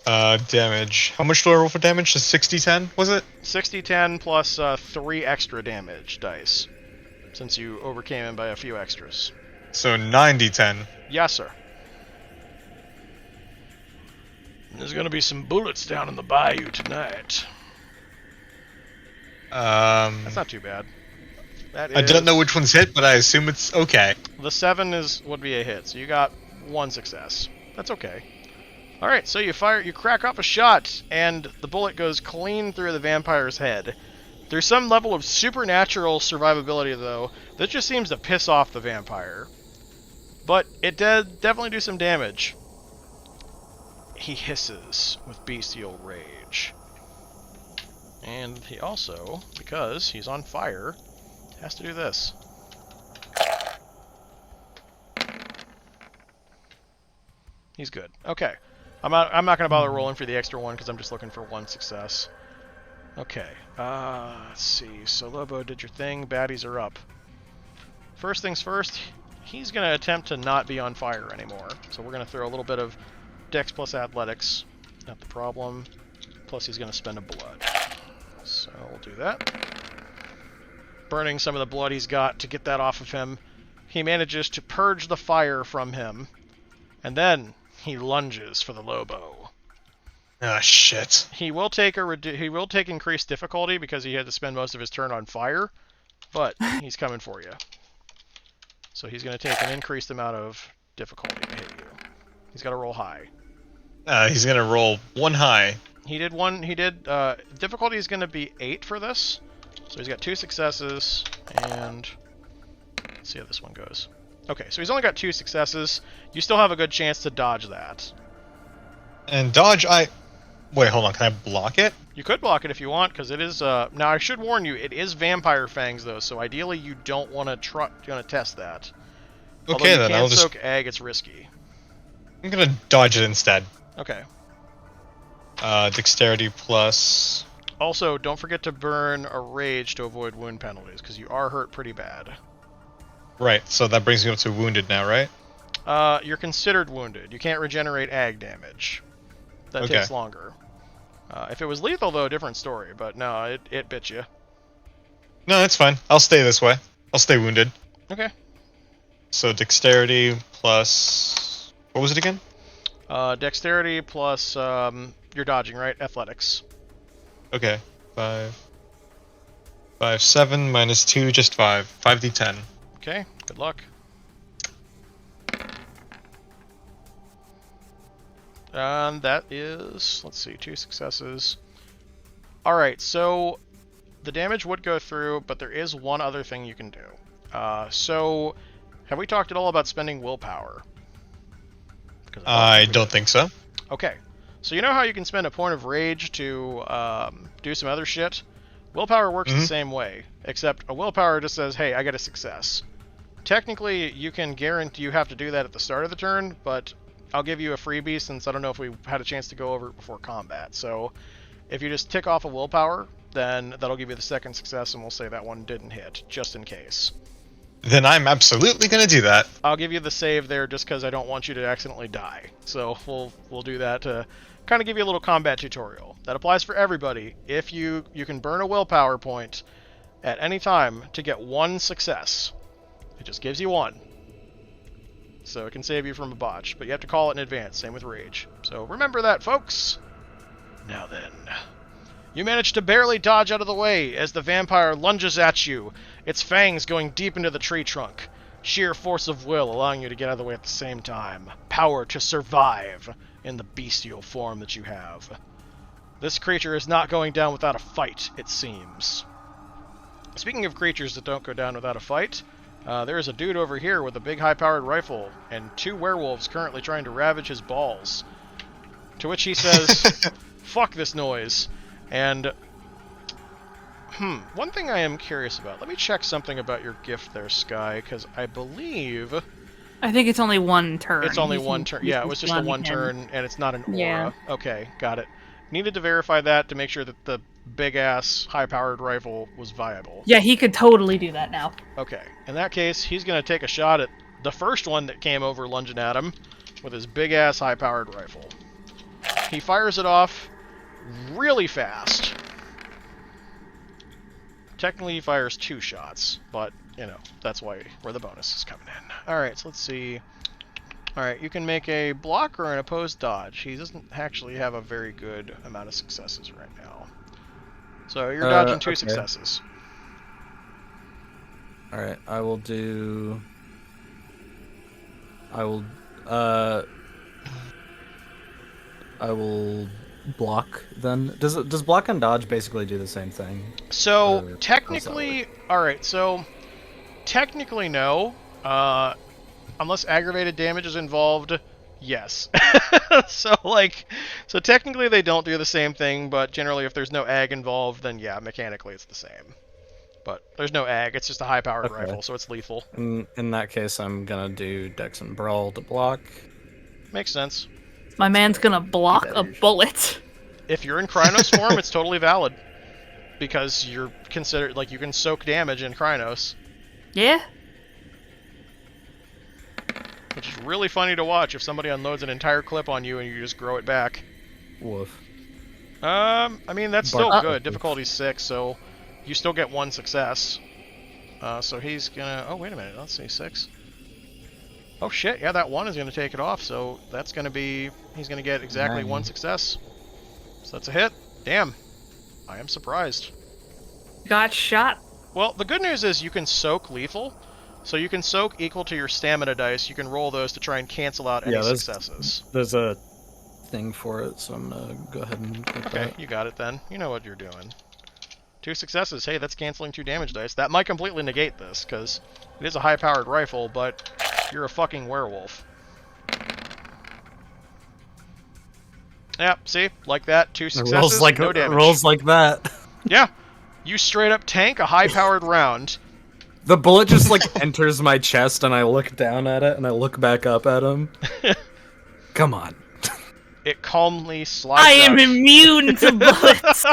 Damage. How much do I roll for damage? Just 60-10, was it? 60-10 plus 3 extra damage dice, since you overcame him by a few extras. So 90-10. Yes, sir. There's gonna be some bullets down in the bayou tonight. That's not too bad. That I don't is- know which one's hit, but I assume it's okay. The 7 would be a hit, so you got 1 success. That's okay. Alright, so you crack off a shot, and the bullet goes clean through the vampire's head. There's some level of supernatural survivability, though, that just seems to piss off the vampire. But it did definitely do some damage. He hisses with bestial rage. And he also, because he's on fire, has to do this. He's good. Okay. I'm not going to bother rolling for the extra one because I'm just looking for 1 success. Okay. Let's see. So Lobo did your thing. Baddies are up. First things first, he's going to attempt to not be on fire anymore. So we're going to throw a little bit of Dex plus Athletics. Not the problem. Plus he's going to spend a blood. So we'll do that. Burning some of the blood he's got to get that off of him. He manages to purge the fire from him. And then he lunges for the Lobo. Ah, shit. He will take increased difficulty because he had to spend most of his turn on fire, but he's coming for you. So he's going to take an increased amount of difficulty to hit you. He's got to roll high. He's gonna roll 1 high. Difficulty is going to be 8 for this. So he's got 2 successes, and let's see how this one goes. Okay, so he's only got 2 successes. You still have a good chance to dodge that. And dodge, wait, hold on, can I block it? You could block it if you want, because it is, now I should warn you, it is vampire fangs though, so ideally you don't want to test that. Okay, Although then you I'll can just... soak egg, it's risky. I'm gonna dodge it instead. Okay. Dexterity plus... Also, don't forget to burn a rage to avoid wound penalties, because you are hurt pretty bad. Right, so that brings me up to wounded now, right? You're considered wounded. You can't regenerate ag damage. That Okay. takes longer. If it was lethal, though, different story, but no, it bit you. No, that's fine. I'll stay this way. I'll stay wounded. Okay. So dexterity plus... What was it again? Dexterity plus, you're dodging, right? Athletics. Okay. 5, 7 minus 2, just 5. 5d10. Okay, good luck. And that is, let's see, 2 successes. Alright, so the damage would go through, but there is one other thing you can do. So, have we talked at all about spending willpower? I don't think so. Okay. So you know how you can spend a point of rage to do some other shit? Willpower works the same way, except a willpower just says, hey, I got a success. Technically, you can guarantee you have to do that at the start of the turn, but I'll give you a freebie since I don't know if we had a chance to go over it before combat. So if you just tick off a willpower, then that'll give you the second success, and we'll say that one didn't hit, just in case. Then I'm absolutely going to do that. I'll give you the save there just because I don't want you to accidentally die. So we'll do that to kind of give you a little combat tutorial. That applies for everybody. If you can burn a willpower point at any time to get one success. It just gives you one. So it can save you from a botch, but you have to call it in advance. Same with rage. So remember that, folks. Now then. You manage to barely dodge out of the way as the vampire lunges at you, its fangs going deep into the tree trunk. Sheer force of will allowing you to get out of the way at the same time. Power to survive in the bestial form that you have. This creature is not going down without a fight, it seems. Speaking of creatures that don't go down without a fight, there is a dude over here with a big high-powered rifle and 2 werewolves currently trying to ravage his balls. To which he says, fuck this noise. And, one thing I am curious about. Let me check something about your gift there, Sky, because I believe... I think it's only one turn. It's only one turn. Yeah, it was just a one turn, and it's not an aura. Yeah. Okay, got it. Needed to verify that to make sure that the big-ass, high-powered rifle was viable. Yeah, he could totally do that now. Okay, in that case, he's going to take a shot at the first one that came over lunging at him with his big-ass, high-powered rifle. He fires it off really fast. Technically, he fires 2 shots, but, you know, that's where the bonus is coming in. Alright, so let's see. Alright, you can make a block or an opposed dodge. He doesn't actually have a very good amount of successes right now. So you're dodging 2 successes. Alright, I will do... I will block then. Does block and dodge basically do the same thing? So technically, alright, so technically no. Unless aggravated damage is involved, yes. So technically they don't do the same thing, but generally if there's no ag involved, then yeah, mechanically it's the same. But there's no ag, it's just a high-powered rifle, so it's lethal. In that case, I'm gonna do Dex and Brawl to block. Makes sense. My man's gonna block a bullet. If you're in Krynos form, it's totally valid. Because you're considered, like, you can soak damage in Krynos. Yeah? Which is really funny to watch if somebody unloads an entire clip on you and you just grow it back. Woof. I mean, that's still good. Difficulty's 6, so you still get 1 success. So he's gonna... Oh, wait a minute. Let's see, 6. Oh, shit. Yeah, that 1 is gonna take it off, so that's gonna be... He's gonna get exactly 1 success. So that's a hit. Damn. I am surprised. Got shot. Well, the good news is you can soak lethal. So you can soak equal to your stamina dice. You can roll those to try and cancel out any successes. There's a thing for it, so I'm gonna go ahead and get that. Okay, you got it then. You know what you're doing. 2 successes. Hey, that's canceling 2 damage dice. That might completely negate this, because it is a high-powered rifle, but you're a fucking werewolf. Yeah, see? Like that. 2 successes, no damage. Rolls like that. Yeah. You straight up tank a high-powered round. The bullet just, enters my chest, and I look down at it, and I look back up at him. Come on. It calmly slides I am out. immune to bullets!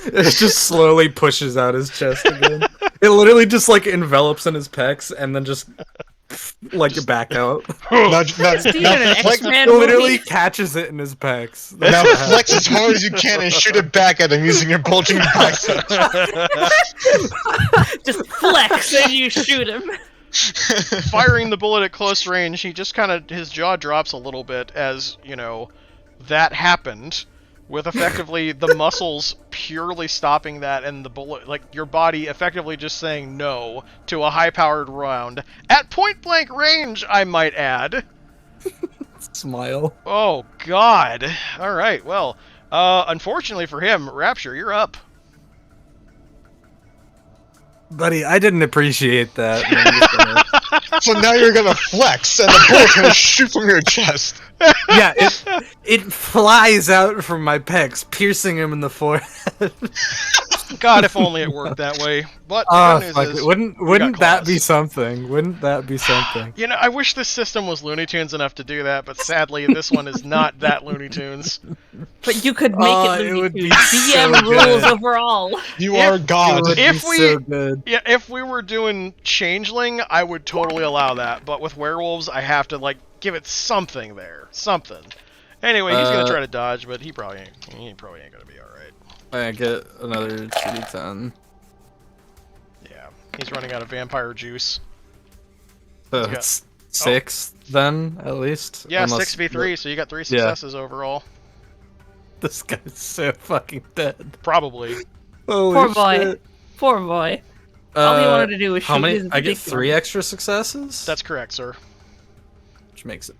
It just slowly pushes out his chest again. It literally just, envelops in his pecs, and then just back out. Now Steven, an flex, X-Men Literally movie? catches it in his pecs. now flex as hard as you can and shoot it back at him using your bulging bicep. Just flex and you shoot him. Firing the bullet at close range, he just his jaw drops a little bit as, that happened, with effectively the muscles purely stopping that and the bullet, your body effectively just saying no to a high-powered round. At point-blank range, I might add. Smile. Oh, God. Alright, well, unfortunately for him, Rapture, you're up. Buddy, I didn't appreciate that. So now you're gonna flex, and the bullet's gonna shoot from your chest. Yeah, it flies out from my pecs, piercing him in the forehead. God, if only it worked that way. But the Oh, good news fuck is, it. Wouldn't we got that be claws. something? Wouldn't that be something? You know, I wish this system was Looney Tunes enough to do that, but sadly, this one is not that Looney Tunes. But you could make Oh, it it Looney would be Tunes. so DM rules good. overall. You If- are God. It would If be we- so good. Yeah, if we were doing Changeling, I would totally allow that. But with werewolves, I have to like give it something there, something. Anyway, he's gonna try to dodge, but he probably ain't gonna be all right. I get another 2d10. Yeah, he's running out of vampire juice. So got- it's 6 then, at least. Yeah, Unless- 6v3, so you got 3 successes overall. This guy's so fucking dead. Probably. Holy Poor boy. shit. Poor boy. All he wanted to do was How shoot many? his I get dick 3 down. extra successes? That's correct, sir. Which makes it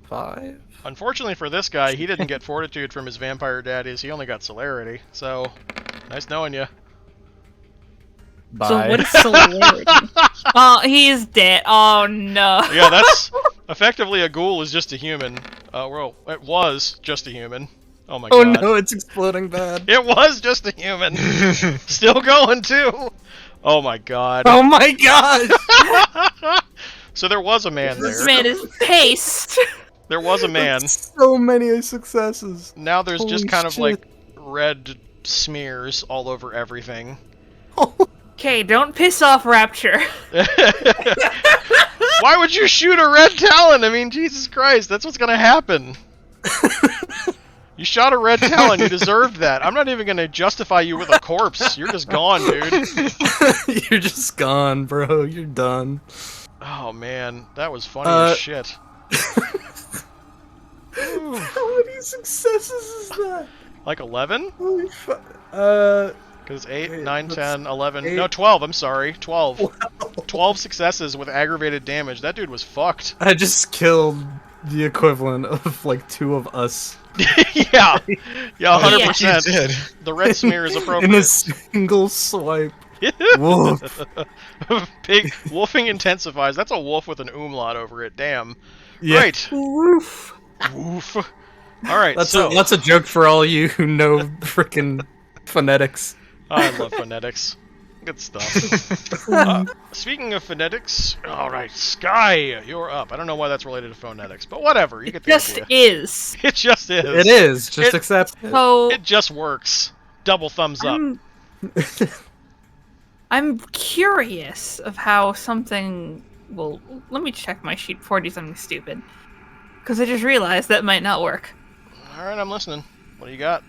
5? Unfortunately for this guy, he didn't get fortitude from his vampire daddies. He only got celerity. So, nice knowing you. Bye. So what is celerity? Oh, he's dead. Oh no. Yeah, that's effectively a ghoul is just a human. Well, it was just a human. Oh my Oh god. no, it's exploding bad. It was just a human. Still going too. Oh my god. Oh my god! So there was a man This there. man is paste. There was a man. So many successes. Now there's just Holy kind of shit. like red smears all over everything. Okay, don't piss off Rapture. Why would you shoot a red talon? I mean, Jesus Christ, that's what's gonna happen. You shot a red talon, you deserved that. I'm not even gonna justify you with a corpse. You're just gone, dude. You're just gone, bro. You're done. Oh man, that was funny as shit. How many successes is that? Like 11? Holy fuck. Because 8, Wait, 9, that's 10, 11... 8. No, 12, I'm sorry. 12. 12 successes with aggravated damage. That dude was fucked. I just killed the equivalent of like 2 of us Yeah, 100%. You did. The red smear is in appropriate. a single swipe. Woof. Big wolfing intensifies. That's a wolf with an umlaut over it. Damn. Yeah. Great. Woof. Woof. All right. That's so a joke for all you who know freaking phonetics. I love phonetics. Good stuff. Speaking of phonetics, all right, Sky, you're up. I don't know why that's related to phonetics, but whatever. You get the Just idea. is. It just is. It is. Just It- accept it. So It just works. Double thumbs up. I'm curious of how something. Well, let me check my sheet before I do something stupid, because I just realized that might not work. All right, I'm listening. What do you got?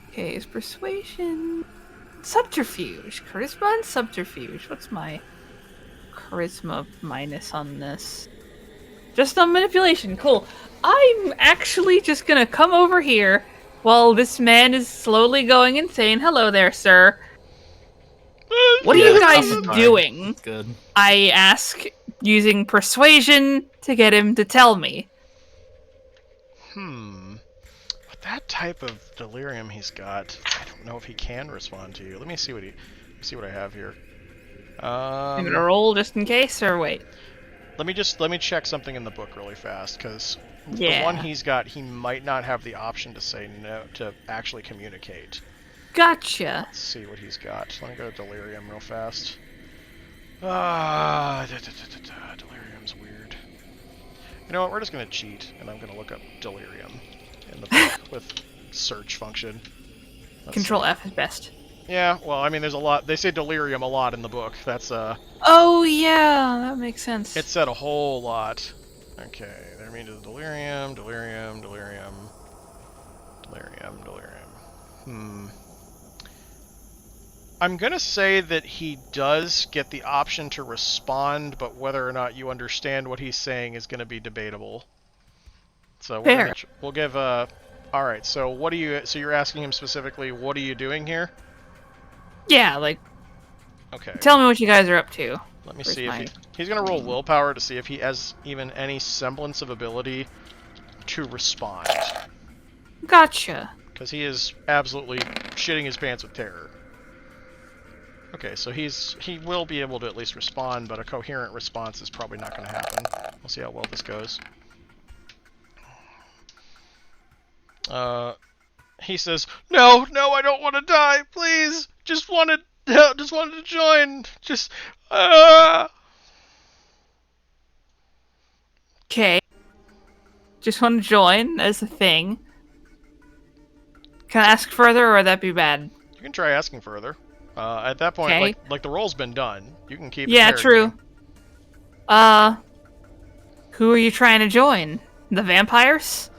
Okay, is persuasion, subterfuge, charisma, and subterfuge. What's my charisma minus on this? Just on manipulation. Cool. I'm actually just gonna come over here while this man is slowly going and saying, "Hello there, sir. What are you guys that's fine. doing?" Good. I ask, using persuasion to get him to tell me. With that type of delirium he's got, I don't know if he can respond to you. Let me see what I have here. I'm gonna roll just in case, or wait. Let me check something in the book really fast, because the Yeah. one he's got, he might not have the option to say no, to actually communicate. Gotcha. Let's see what he's got. Let me go to delirium real fast. Delirium's weird. You know what? We're just gonna cheat, and I'm gonna look up delirium in the book with search function. Let's Control see. F is best. Yeah, well, I mean, there's a lot. They say delirium a lot in the book. That's Oh yeah, that makes sense. it said a whole lot. Okay, there means delirium. I'm gonna say that he does get the option to respond, but whether or not you understand what he's saying is gonna be debatable. So we're Fair. we'll give all right. So what do you? So you're asking him specifically, what are you doing here? Yeah, like, Okay. tell me what you guys are up to. Let me Where's see if mine? he's gonna roll willpower to see if he has even any semblance of ability to respond, Gotcha. because he is absolutely shitting his pants with terror. Okay, so he will be able to at least respond, but a coherent response is probably not going to happen. We'll see how well this goes. He says, "No, I don't want to die. Please, just wanted to join. Just, Okay. Just want to join as a thing. Can I ask further, or would that be bad? You can try asking further. At that point, Okay. like the roll's been done. You can keep. Yeah, true. interrogating. Who are you trying to join? The vampires?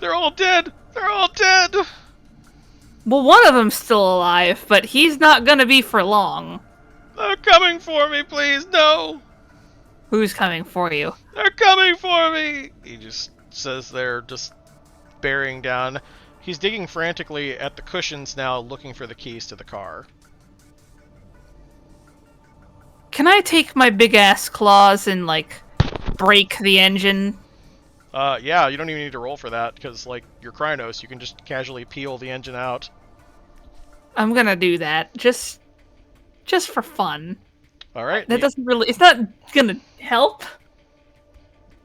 They're all dead. They're all dead. Well, one of them's still alive, but he's not gonna be for long. They're coming for me, please. No. Who's coming for you? They're coming for me! He just says they're just bearing down. He's digging frantically at the cushions now, looking for the keys to the car. Can I take my big ass claws and, like, break the engine? Yeah, you don't even need to roll for that, because, like, you're Krynos, you can just casually peel the engine out. I'm gonna do that. Just for fun. Alright. That doesn't really... It's not gonna help.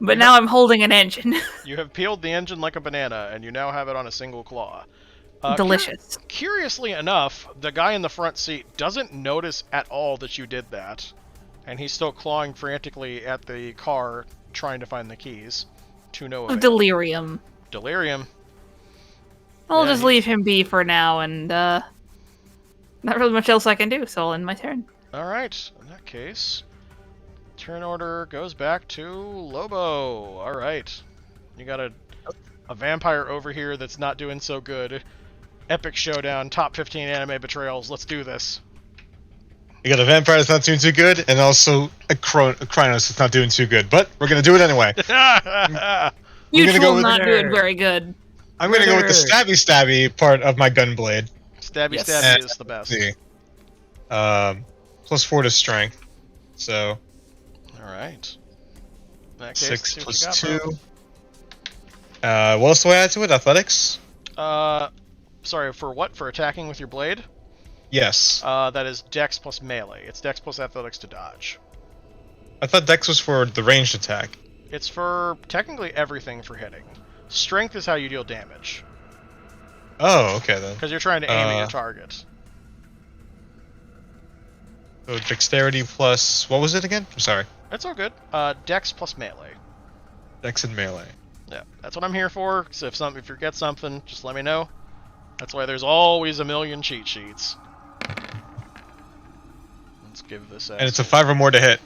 But now I'm holding an engine. You have peeled the engine like a banana, and you now have it on a single claw. Delicious. Curiously enough, the guy in the front seat doesn't notice at all that you did that. And he's still clawing frantically at the car, trying to find the keys. To no avail. Delirium. Delirium. I'll Yeah, just leave him be for now, and, not really much else I can do, so I'll end my turn. Alright, in that case, turn order goes back to Lobo. Alright. You got a vampire over here that's not doing so good. Epic showdown, top 15 anime betrayals. Let's do this. You got a vampire that's not doing too good, and also a Krynos that's not doing too good. But we're gonna do it anyway. Mutual not doing very good. I'm gonna go with the stabby part of my gunblade. Stabby Yes. stabby is the best. See. +4 to strength. So Alright. In that case, 6 see what plus you got, 2. What else do I add to it? Athletics? bro. Sorry, for what? For attacking with your blade? Yes. That is Dex plus melee. It's Dex plus athletics to dodge. I thought Dex was for the ranged attack. It's for technically everything for hitting. Strength is how you deal damage. Oh, okay then. Because you're trying to aim at your target. So dexterity plus... What was it again? I'm sorry. That's all good. Dex plus melee. Dex and melee. Yeah, that's what I'm here for. So if you forget something, just let me know. That's why there's always a million cheat sheets. Let's give this. And it's a 5 or more to hit,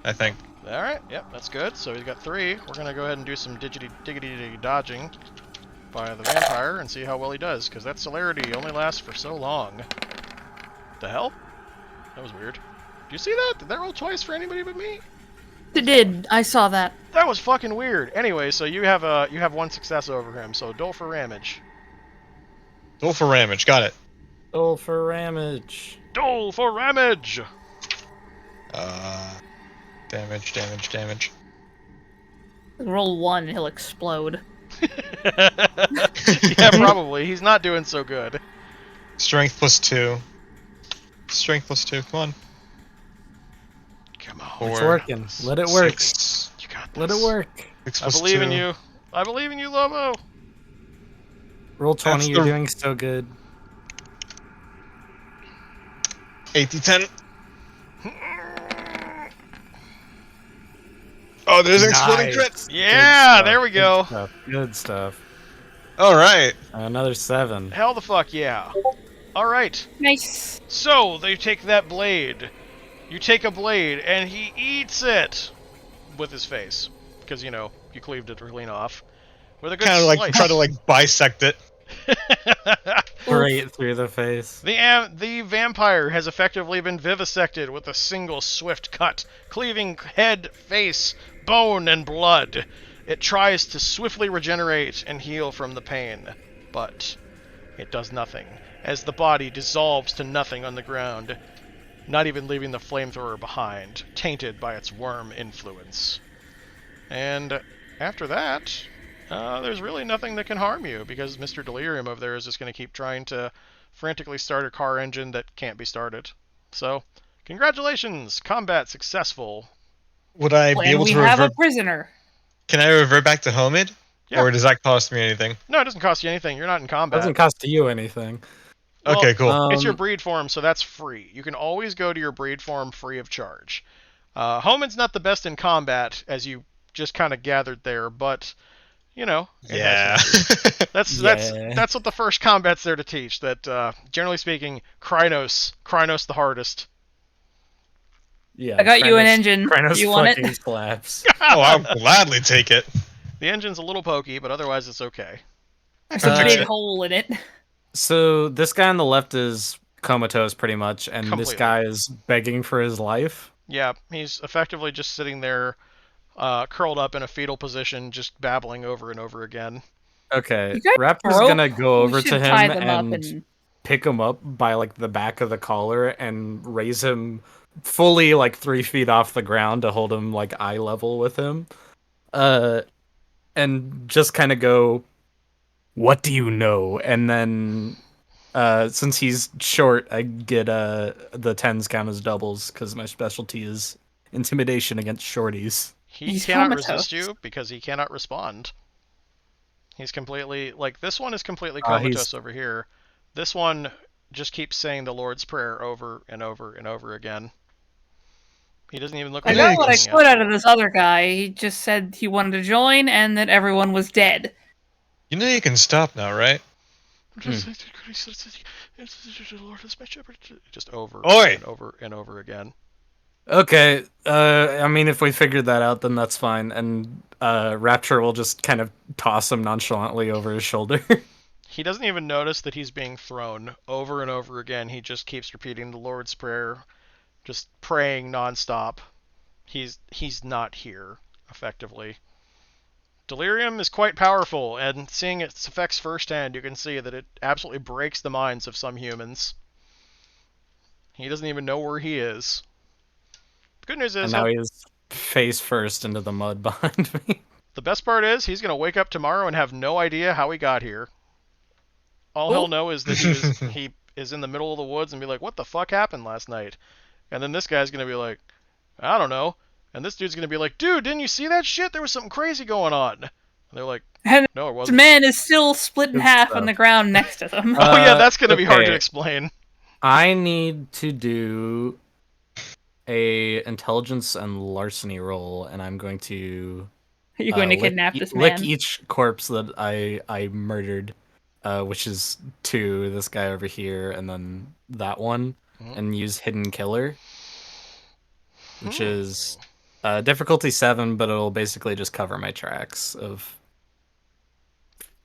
I think. All right. Yep, that's good. So he's got 3. We're gonna go ahead and do some diggity dodging by the vampire and see how well he does, because that celerity only lasts for so long. The hell? That was weird. Do you see that? Did that roll twice for anybody but me? It did. I saw that. That was fucking weird. Anyway, so you have 1 success over him. So dole for ramage. Roll for ramage. Got it. Oh, for ramage. Dole for ramage. Damage. Roll 1, he'll explode. Yeah, probably. He's not doing so good. Strength plus 2. Strength plus 2. Come on. Come on. 4. It's working. Let it work. 6. You got this. Let it work. 6 I plus believe 2. in you. I believe in you, Lobo. Roll 20, That's you're the- doing so good. 8d10. Oh, there's an exploding crit. Nice. Yeah, Good there we go. stuff. Good stuff. All right. Another 7. Hell the fuck yeah. Alright. Nice. So, they take that blade. You take a blade, and he eats it with his face. Because, you know, you cleaved it clean off. With a good Kind of like slice. try to like bisect it. Right through the face. The vampire has effectively been vivisected with a single swift cut, cleaving head, face, bone, and blood. It tries to swiftly regenerate and heal from the pain, but it does nothing, as the body dissolves to nothing on the ground, not even leaving the flamethrower behind, tainted by its worm influence. And after that, there's really nothing that can harm you, because Mr. Delirium over there is just going to keep trying to frantically start a car engine that can't be started. So, congratulations, combat successful. Would I be And able we to have a revert? prisoner. Can I revert back to Homid? Yeah. Or does that cost me anything? No, it doesn't cost you anything. You're not in combat. Doesn't cost you anything. Well, Okay, cool. It's your breed form, so that's free. You can always go to your breed form free of charge. Homid's not the best in combat, as you just kind of gathered there, but it Yeah. has some truth. Yeah. That's what the first combat's there to teach. That generally speaking, Krynos the hardest. Yeah. I got you an engine. Krynos You want fucking it? slaps. Oh, I'll gladly take it. The engine's a little pokey, but otherwise it's okay. There's a Uh, big hole in it. So this guy on the left is comatose pretty much, and this Completely. guy is begging for his life. Yeah, he's effectively just sitting there, curled up in a fetal position, just babbling over and over again. Okay, You guys Raptor's broke? gonna go We over should to him tie them up and and pick him up by like the back of the collar and raise him fully like 3 feet off the ground to hold him like eye level with him. And just kind of go, "What do you know?" And then since he's short, I get the tens count as doubles because my specialty is intimidation against shorties. He He's cannot comatose. resist you because he cannot respond. He's completely this one is completely He's- comatose over here. This one just keeps saying the Lord's Prayer over and over and over again. He doesn't even look I like got he's what I looking could at out of this other guy. He just said he wanted to join and that everyone was dead. You know you can stop now, right? Lord is my shepherd. Just over Oi! and over and over again. Okay, I mean, if we figured that out, then that's fine. And Rapture will just kind of toss him nonchalantly over his shoulder. He doesn't even notice that he's being thrown over and over again. He just keeps repeating the Lord's Prayer, just praying nonstop. He's not here, effectively. Delirium is quite powerful, and seeing its effects firsthand, you can see that it absolutely breaks the minds of some humans. He doesn't even know where he is. The good news And is, now he's face first into the mud behind me. the best part is, he's going to wake up tomorrow and have no idea how he got here. All he'll know is that he is in the middle of the woods and be like, what the fuck happened last night? And then this guy's going to be like, I don't know. And this dude's going to be like, dude, didn't you see that shit? There was something crazy going on. And they're like, And no, it this wasn't. man is still split in Good half stuff. on the ground next to them. Oh yeah, that's going to be hard to okay. explain. I need to do a intelligence and larceny roll, and I'm going to You're going to lick kidnap this lick man. each corpse that I murdered, which is 2, this guy over here, and then that one, Mhm. and use hidden killer, which is difficulty 7, but it'll basically just cover my tracks of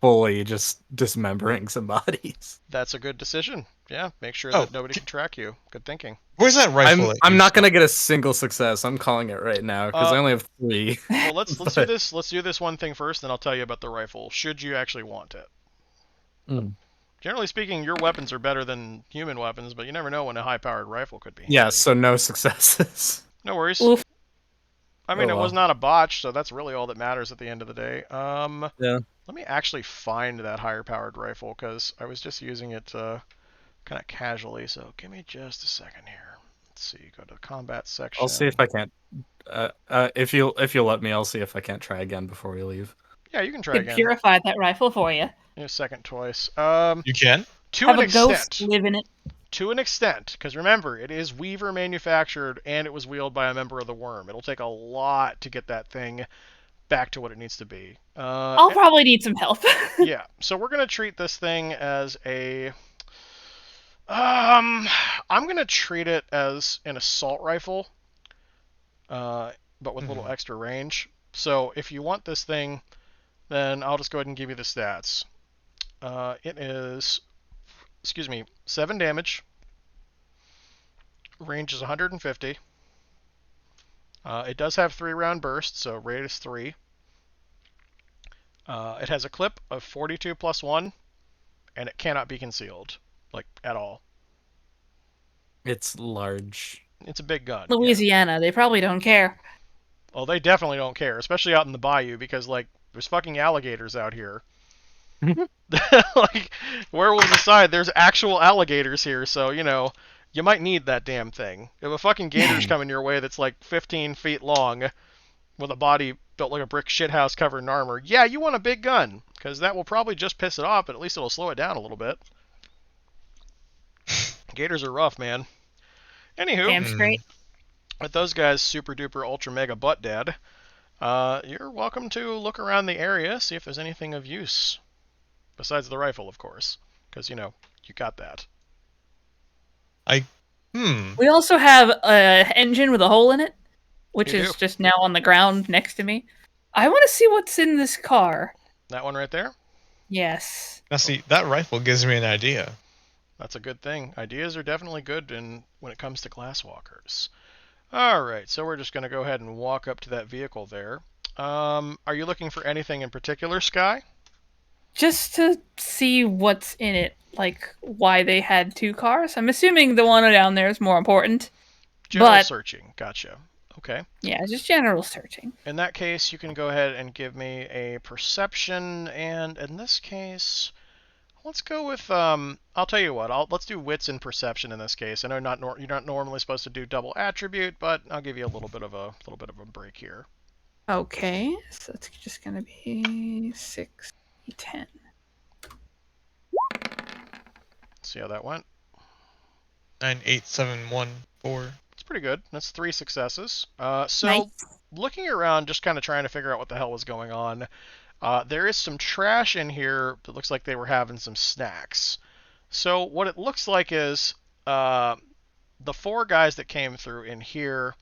fully just dismembering some bodies. That's a good decision. Yeah, make sure Oh, that nobody can track you. Good thinking. Where's that rifle? I'm not gonna get a single success. I'm calling it right now because I only have 3. Well, let's do this. Let's do this one thing first, then I'll tell you about the rifle. Should you actually want it? Mm. Generally speaking, your weapons are better than human weapons, but you never know when a high-powered rifle could be. Yeah, so no successes. No worries. Oof. I mean, Oh, it was well. not a botch, so that's really all that matters at the end of the day. Yeah. Let me actually find that higher-powered rifle because I was just using it kind of casually. So give me just a second here. Let's see. Go to the combat section. I'll see if I can't. If you'll let me, I'll see if I can't try again before we leave. Yeah, you can try Could again. purify that rifle for you. In a second, twice. You can? To Have an a ghost extent. live in it. To an extent, because remember, it is Weaver manufactured and it was wielded by a member of the Worm. It'll take a lot to get that thing back to what it needs to be. I'll probably need some help. Yeah, so we're gonna treat this thing as a. I'm gonna treat it as an assault rifle, but with a little extra range. So if you want this thing, then I'll just go ahead and give you the stats. It is, 7 damage. Range is 150. It does have 3-round burst, so rate is 3. It has a clip of 42 plus 1, and it cannot be concealed, like, at all. It's large. It's a big gun. Yeah. Louisiana, they probably don't care. Well, they definitely don't care, especially out in the bayou, because, like, there's fucking alligators out here. Like, werewolves aside, there's actual alligators here, so, You might need that damn thing. If a fucking gator's coming your way that's like 15 feet long with a body built like a brick shithouse covered in armor, yeah, you want a big gun, because that will probably just piss it off, but at least it'll slow it down a little bit. Gators are rough, man. Anywho, Damn straight. with those guys super duper ultra mega butt dead, you're welcome to look around the area, see if there's anything of use. Besides the rifle, of course. Because, you got that. We also have an engine with a hole in it, which You is do. just now on the ground next to me. I want to see what's in this car. That one right there? Yes. Now see, that rifle gives me an idea. That's a good thing. Ideas are definitely good when it comes to glasswalkers. Alright, so we're just going to go ahead and walk up to that vehicle there. Are you looking for anything in particular, Sky? Just to see what's in it, like why they had two cars. I'm assuming the one down there is more important. General But searching. Gotcha. Okay. yeah, just general searching. In that case, you can go ahead and give me a perception, and in this case, let's go with I'll tell you what. Let's do wits and perception in this case. I know you're not normally supposed to do double attribute, but I'll give you a little bit of a break here. Okay, so it's just gonna be 6, 10. See how that went? 9, 8, 7, 1, 4. It's pretty good. That's 3 successes. So Nice. looking around, just kind of trying to figure out what the hell was going on. There is some trash in here that looks like they were having some snacks. So what it looks like is the 4 guys that came through in here,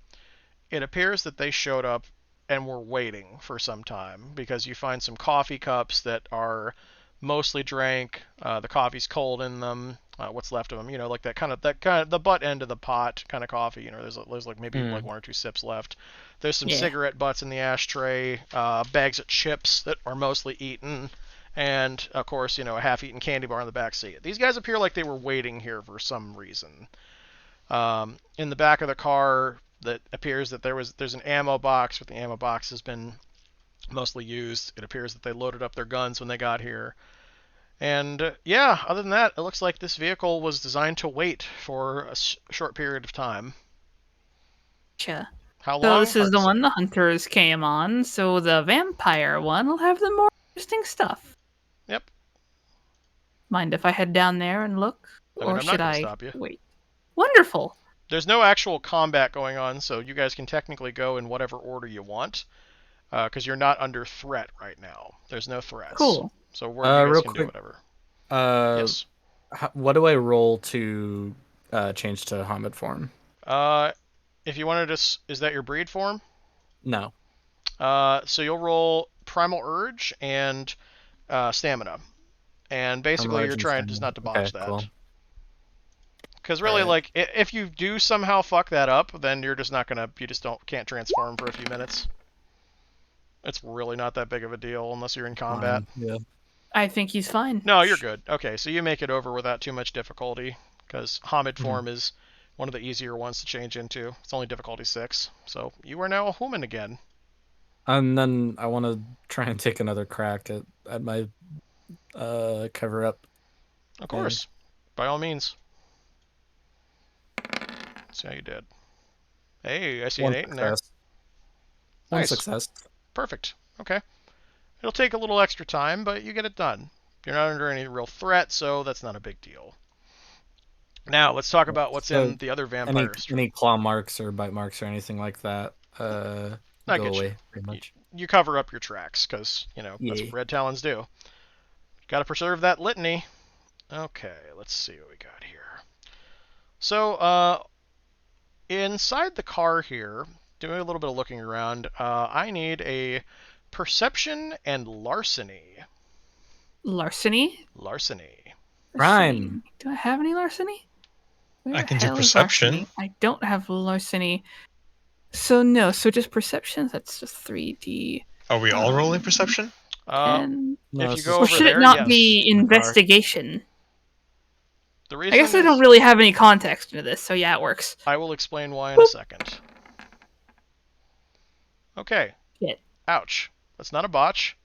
it appears that they showed up and were waiting for some time, because you find some coffee cups that are mostly drank. The coffee's cold in them. What's left of them, like that kind of the butt end of the pot kind of coffee. There's like maybe like 1 or 2 sips left. There's some cigarette butts in the ashtray, bags of chips that are mostly eaten, and of course, a half-eaten candy bar in the back seat. These guys appear like they were waiting here for some reason. In the back of the car, that appears that there's an ammo box, but the ammo box has been mostly used. It appears that they loaded up their guns when they got here. And yeah, other than that, it looks like this vehicle was designed to wait for a short period of time. Gotcha. How So long? this is Hard the to one say. the hunters came on, so the vampire one will have the more interesting stuff. Yep. Mind if I head down there and look? I mean, Or I'm not should gonna I stop you. wait? Wonderful. There's no actual combat going on, so you guys can technically go in whatever order you want, because you're not under threat right now. There's no threats. Cool. So you guys real can do quick, whatever. Yes. Yes. What do I roll to change to Hamid form? If you wanted to, is that your breed form? No. So you'll roll Primal Urge and Stamina, and basically you're trying just not to botch that. Cool. Because really, Alright. if you do somehow fuck that up, then you're just not gonna, can't transform for a few minutes. It's really not that big of a deal unless you're in combat. Yeah. I think he's fine. No, you're good. Okay, so you make it over without too much difficulty, because Hamid form is one of the easier ones to change into. It's only difficulty 6, so you are now a human again. And then I want to try and take another crack at my cover up. Of course, by all means. Let's see how you did. Hey, I see an 8 in there. One Nice. success. Perfect. Okay. It'll take a little extra time, but you get it done. You're not under any real threat, so that's not a big deal. Now, let's talk about what's in the other vampires. Any claw marks or bite marks or anything like that I go get you. away pretty much. You cover up your tracks, because, that's Yeah. what red talons do. Gotta preserve that litany. Okay, let's see what we got here. So, inside the car here, doing a little bit of looking around, I need a perception and larceny. Larceny? Larceny. Rhyme. Do I have any larceny? Where I the can do hell is perception. larceny? I don't have larceny. So no, so just perception? That's just 3D. Are we all rolling perception? And No, If you it's go just- or over should there, it not yes. be investigation? The I reason guess I is- don't really have any context into this, so yeah, it works. I will explain why in a second. Okay. Shit. Ouch. That's not a botch.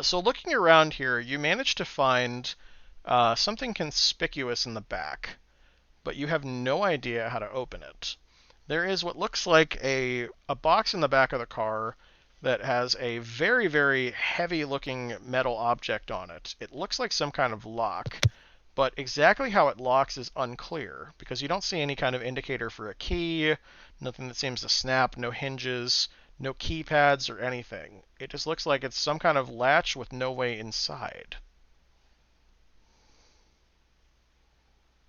So looking around here, you managed to find something conspicuous in the back. but you have no idea how to open it. There is what looks like a box in the back of the car that has a very, very heavy-looking metal object on it. It looks like some kind of lock, but exactly how it locks is unclear, because you don't see any kind of indicator for a key, nothing that seems to snap, no hinges, no keypads or anything. It just looks like it's some kind of latch with no way inside.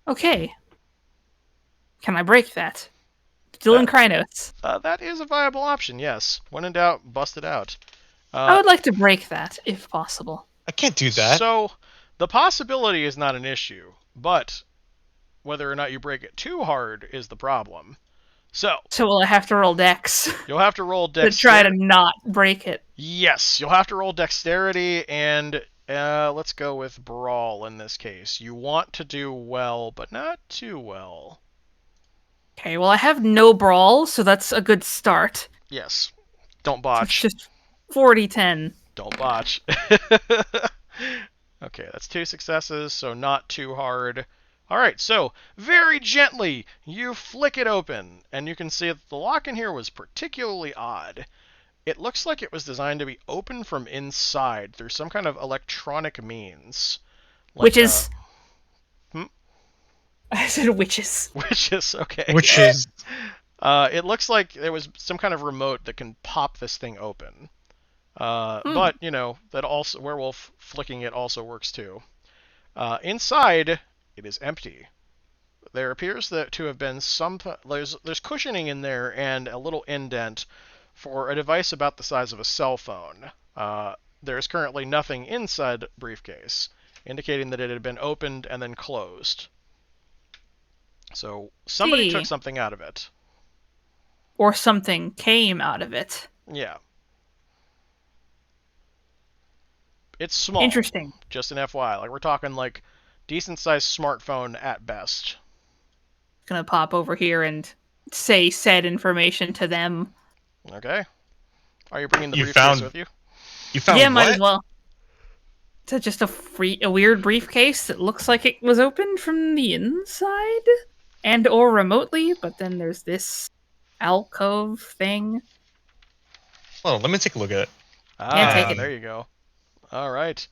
Okay. Can I break that? Still in Krynos. That is a viable option, yes. When in doubt, bust it out. I would like to break that, if possible. I can't do that. So, the possibility is not an issue, but whether or not you break it too hard is the problem. So will I have to roll dex you'll have to roll to dexterity. try to not break it? Yes, you'll have to roll dexterity, and let's go with brawl in this case. You want to do well, but not too well. Okay, well I have no brawl, so that's a good start. Yes. Don't It's botch. just 40-10. Don't botch. Okay, that's 2 successes, so not too hard. Alright, so very gently you flick it open, and you can see that the lock in here was particularly odd. It looks like it was designed to be open from inside through some kind of electronic means. Like, Witches. hmm? I said witches. Witches, okay. Which is It looks like there was some kind of remote that can pop this thing open. But, you know, that also werewolf flicking it also works too. Inside, it is empty. There appears to have been there's cushioning in there and a little indent for a device about the size of a cell phone. There's currently nothing inside the briefcase, indicating that it had been opened and then closed. So somebody took something out of it. Or something came out of it. Yeah. It's small. Interesting. Just an FYI. Like, we're talking, like, decent-sized smartphone at best. Gonna pop over here and say said information to them. Okay. Are you bringing the You briefcase found- with you? you found Yeah, what? might as well. Is just a weird briefcase that looks like it was opened from the inside and or remotely, but then there's this alcove thing. Hold on, let me take a look at it. Yeah, take it. There you go. All right.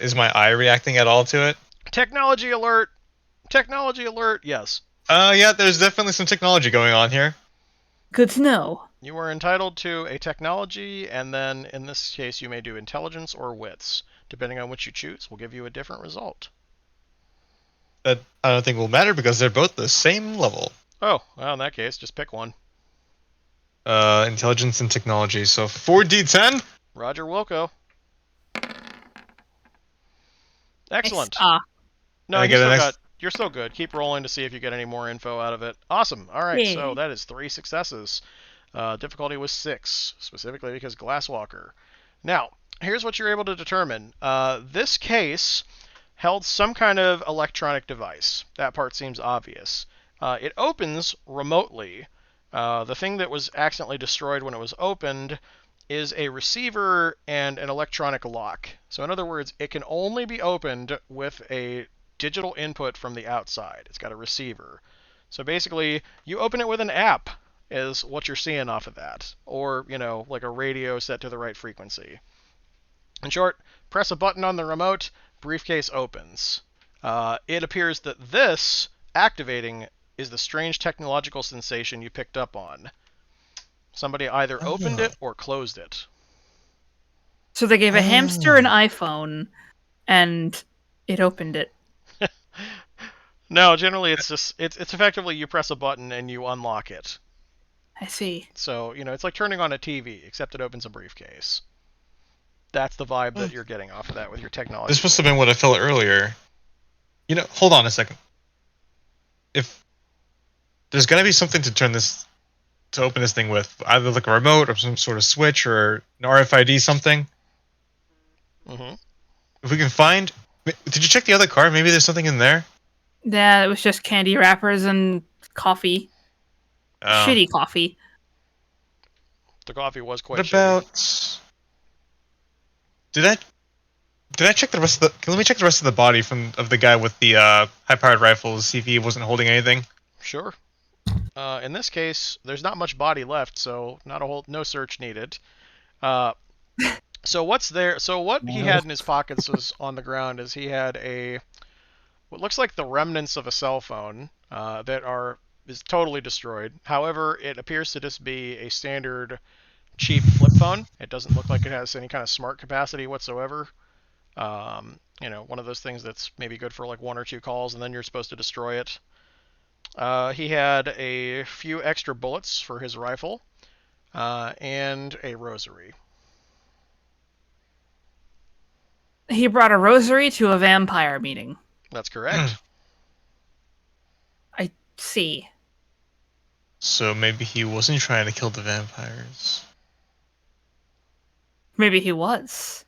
Is my eye reacting at all to it? Technology alert! Technology alert, yes. Yeah, there's definitely some technology going on here. Good to know. You are entitled to a technology, and then, in this case, you may do intelligence or wits. Depending on which you choose, will give you a different result. That I don't think will matter because they're both the same level. Oh, well, in that case, just pick one. Intelligence and technology. So 4d10. Roger Wilco. Excellent. No, I you get still an got. You're still good. Keep rolling to see if you get any more info out of it. Awesome. All right, Yay. so that is 3 successes. Difficulty was 6, specifically because Glasswalker. Now, here's what you're able to determine. This case held some kind of electronic device. That part seems obvious. It opens remotely. The thing that was accidentally destroyed when it was opened is a receiver and an electronic lock. So in other words, it can only be opened with a digital input from the outside. It's got a receiver. So basically, you open it with an app is what you're seeing off of that. Or, you know, like a radio set to the right frequency. In short, press a button on the remote, briefcase opens. It appears that this activating is the strange technological sensation you picked up on. Somebody either opened it or closed it. So they gave a hamster an iPhone, and it opened it. No, generally it's just it's effectively you press a button and you unlock it. I see. So, you know, it's like turning on a TV, except it opens a briefcase. That's the vibe that you're getting off of that with your technology. This must have been what I felt earlier. You know, hold on a second. If there's gonna be something to open this thing with, either like a remote or some sort of switch or an RFID something. Mm-hmm. If we can find, did you check the other car? Maybe there's something in there. Yeah, it was just candy wrappers and coffee. Oh. Shitty coffee. The coffee was quite What shitty. about? Did I check the rest of the? Let me check the rest of the body of the guy with the high-powered rifles. See if he wasn't holding anything. Sure. In this case, there's not much body left, so no search needed. So what's there? So what he had in his pockets was on the ground. Is he had what looks like the remnants of a cell phone is totally destroyed. However, it appears to just be a standard cheap flip phone. It doesn't look like it has any kind of smart capacity whatsoever. One of those things that's maybe good for like 1 or 2 calls, and then you're supposed to destroy it. He had a few extra bullets for his rifle, and a rosary. He brought a rosary to a vampire meeting. That's correct. I see. So maybe he wasn't trying to kill the vampires. Maybe he was.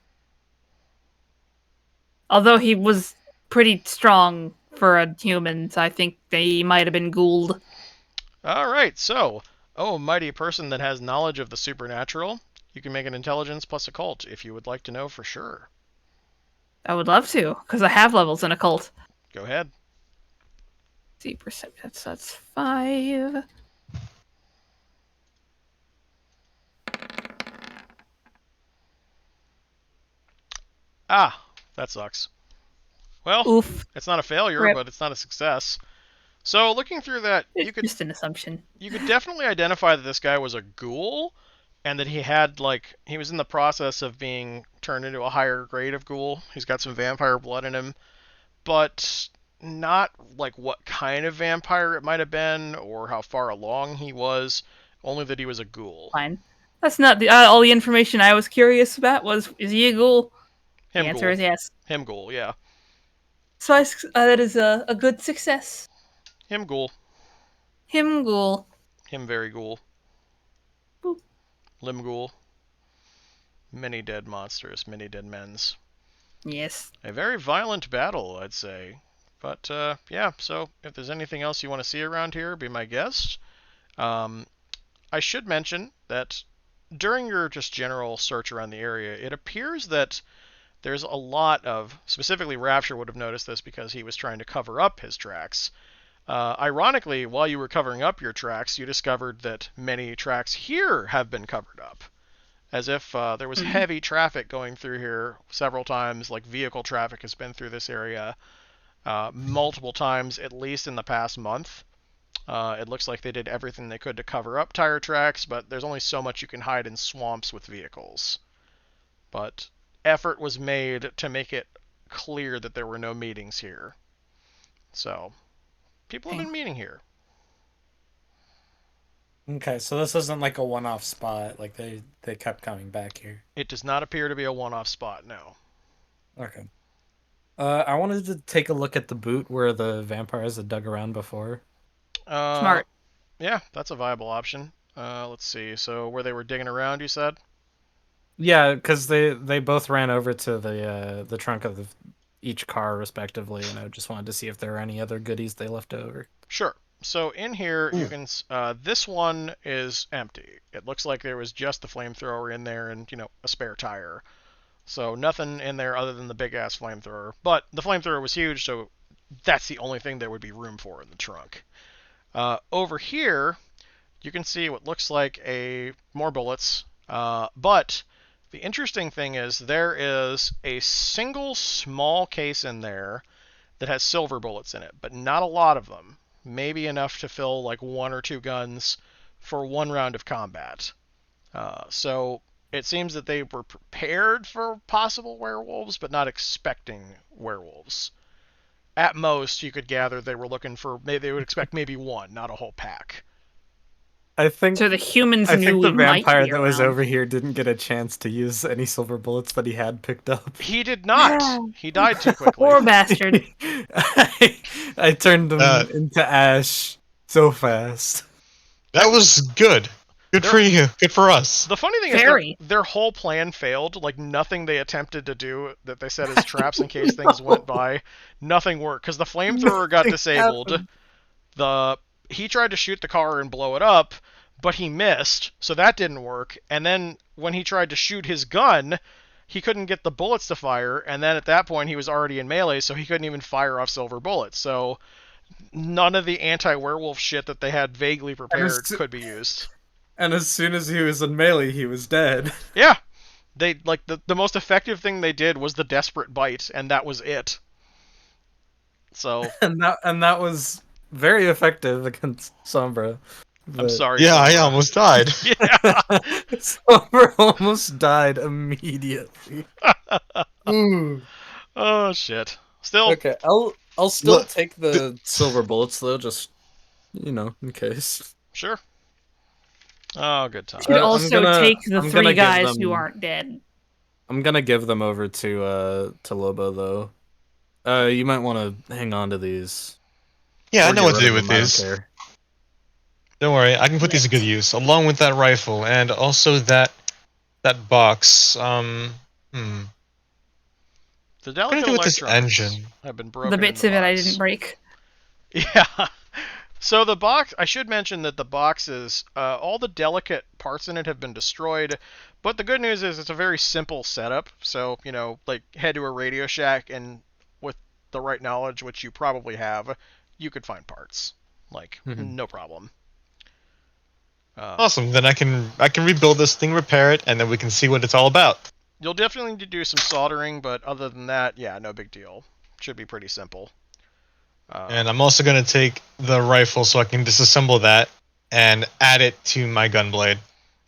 Although he was pretty strong for a human, so I think they might have been ghouled. All right, so, mighty person that has knowledge of the supernatural, you can make an intelligence plus occult if you would like to know for sure. I would love to, because I have levels in occult. Go ahead. See, perception, that's 5. Ah, that sucks. Well, Oof. it's not a failure, Rip. but it's not a success. So looking through that, It's just an assumption. You could definitely identify that this guy was a ghoul, and that he was in the process of being turned into a higher grade of ghoul. He's got some vampire blood in him, but not like what kind of vampire it might have been or how far along he was. Only that he was a ghoul. Fine. That's not all the information I was curious about. Is he a ghoul? The answer is yes. Him ghoul, yeah. So that is a good success. Him ghoul. Him ghoul. Him very ghoul. Boop. Lim ghoul. Many dead monsters, many dead men's. Yes. A very violent battle, I'd say. But, yeah, so if there's anything else you want to see around here, be my guest. I should mention that during your just general search around the area, it appears that there's a lot of, specifically Rapture would have noticed this because he was trying to cover up his tracks. Ironically, while you were covering up your tracks, you discovered that many tracks here have been covered up. As if there was heavy traffic going through here several times, like vehicle traffic has been through this area multiple times, at least in the past month. It looks like they did everything they could to cover up tire tracks, but there's only so much you can hide in swamps with vehicles. But effort was made to make it clear that there were no meetings here. So, people have been meeting here. Okay, so this isn't like a one-off spot. Like they kept coming back here. It does not appear to be a one-off spot, no. Okay. I wanted to take a look at the boot where the vampires had dug around before. Smart. Yeah, that's a viable option. Let's see. So where they were digging around, you said? Yeah, because they both ran over to the trunk of each car respectively, and I just wanted to see if there were any other goodies they left over. Sure. So in here, you can. This one is empty. It looks like there was just the flamethrower in there and a spare tire. So nothing in there other than the big ass flamethrower. But the flamethrower was huge, so that's the only thing there would be room for in the trunk. Over here, you can see what looks like more bullets. But the interesting thing is there is a single small case in there that has silver bullets in it, but not a lot of them. Maybe enough to fill like 1 or 2 guns for 1 round of combat. So it seems that they were prepared for possible werewolves, but not expecting werewolves. At most, you could gather they were looking for. They would expect maybe 1, not a whole pack. I think. So the humans I knew think the we might vampire be that was around. over here didn't get a chance to use any silver bullets that he had picked up. He did not. He died too quickly. Poor bastard. I turned him into ash so fast. That was good. Good for you. Good for us. The funny thing is their whole plan failed. Like nothing they attempted to do that they set as traps in case things went by, nothing worked because the flamethrower got disabled. He tried to shoot the car and blow it up, but he missed, so that didn't work. And then when he tried to shoot his gun, he couldn't get the bullets to fire, and then at that point he was already in melee, so he couldn't even fire off silver bullets. So none of the anti-werewolf shit that they had vaguely prepared could be used. And as soon as he was in melee, he was dead. Yeah. They like the most effective thing they did was the desperate bite, and that was it. So and that was very effective against Sombra. I'm sorry. Yeah, I Sombra. almost died. Yeah. Sombra almost died immediately. Ooh. Oh shit. Still. Okay, I'll still Look, take the silver bullets though, just in case. Sure. Oh, good time. Should I'm also gonna- take the I'm 3 gonna give guys them- who aren't dead. I'm gonna give them over to Lobo though. You might want to hang on to these. Yeah, I Or know get what to rid do of with them, I don't these. care. Don't worry, I can put these to good use, along with that rifle and also that box. The What can I delicate do with this electronics engine? have been broken. The in bits the of it I box. didn't break. Yeah. So the box, I should mention that the boxes, all the delicate parts in it have been destroyed, but the good news is it's a very simple setup. So, like head to a Radio Shack and with the right knowledge, which you probably have, you could find parts. Like, no problem. Awesome. Then I can rebuild this thing, repair it, and then we can see what it's all about. You'll definitely need to do some soldering, but other than that, yeah, no big deal. Should be pretty simple. And I'm also going to take the rifle so I can disassemble that and add it to my gunblade.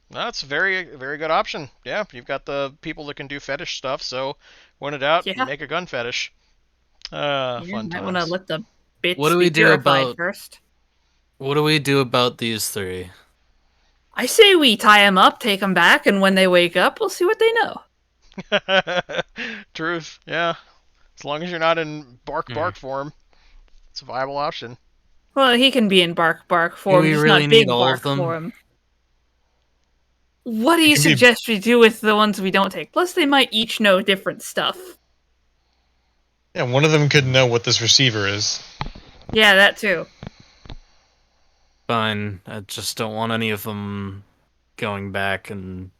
That's a very, very good option. Yeah, you've got the people that can do fetish stuff, so when in doubt, Yeah. make a gun fetish. You Fun might want to times. let the bits What do be we do purified about- first. What do we do about these 3? I say we tie them up, take them back, and when they wake up, we'll see what they know. Truth, yeah. As long as you're not in bark form, it's a viable option. Well, he can be in bark form, we just really not need big all of bark them? form. What do you can be- suggest we do with the ones we don't take? Plus, they might each know different stuff. Yeah, one of them could know what this receiver is. Yeah, that too. Fine. I just don't want any of them going back and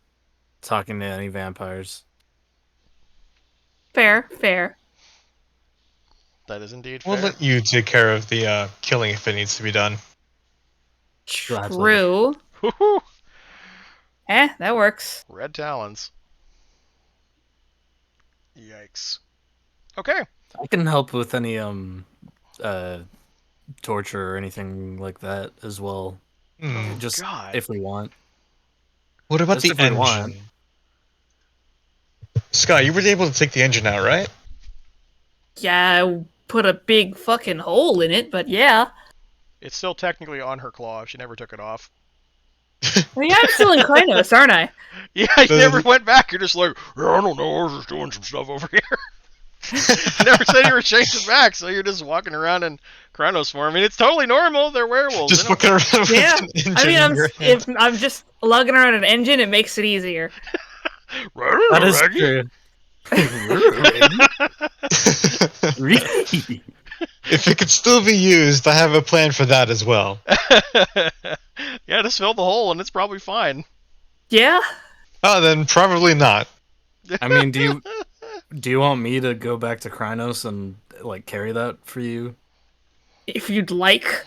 talking to any vampires. Fair. That is indeed We'll fair. let you take care of the killing if it needs to be done. Gladly. True. Woohoo! That works. Red talons. Yikes. Okay. I can help with any torture or anything like that as well. Just God. if we want. What about Just the if we engine? want. Scott, you were able to take the engine out, right? Yeah, I put a big fucking hole in it, but yeah. It's still technically on her claw. She never took it off. Well, yeah, I'm still in Krynos, aren't I? Yeah, you never went back. You're just like, "Yeah, I don't know. I was just doing some stuff over here. You never said you were changing back, so you're just walking around in Chronos form. I mean, it's totally normal. They're werewolves. Just They don't- looking around Yeah. with an engine I mean, in your hand. if I'm just lugging around an engine, it makes it easier. That is Reggie? true. If it could still be used, I have a plan for that as well. Yeah, just fill the hole and it's probably fine. Yeah? Oh, then probably not. I mean, do you want me to go back to Krynos and carry that for you? If you'd like.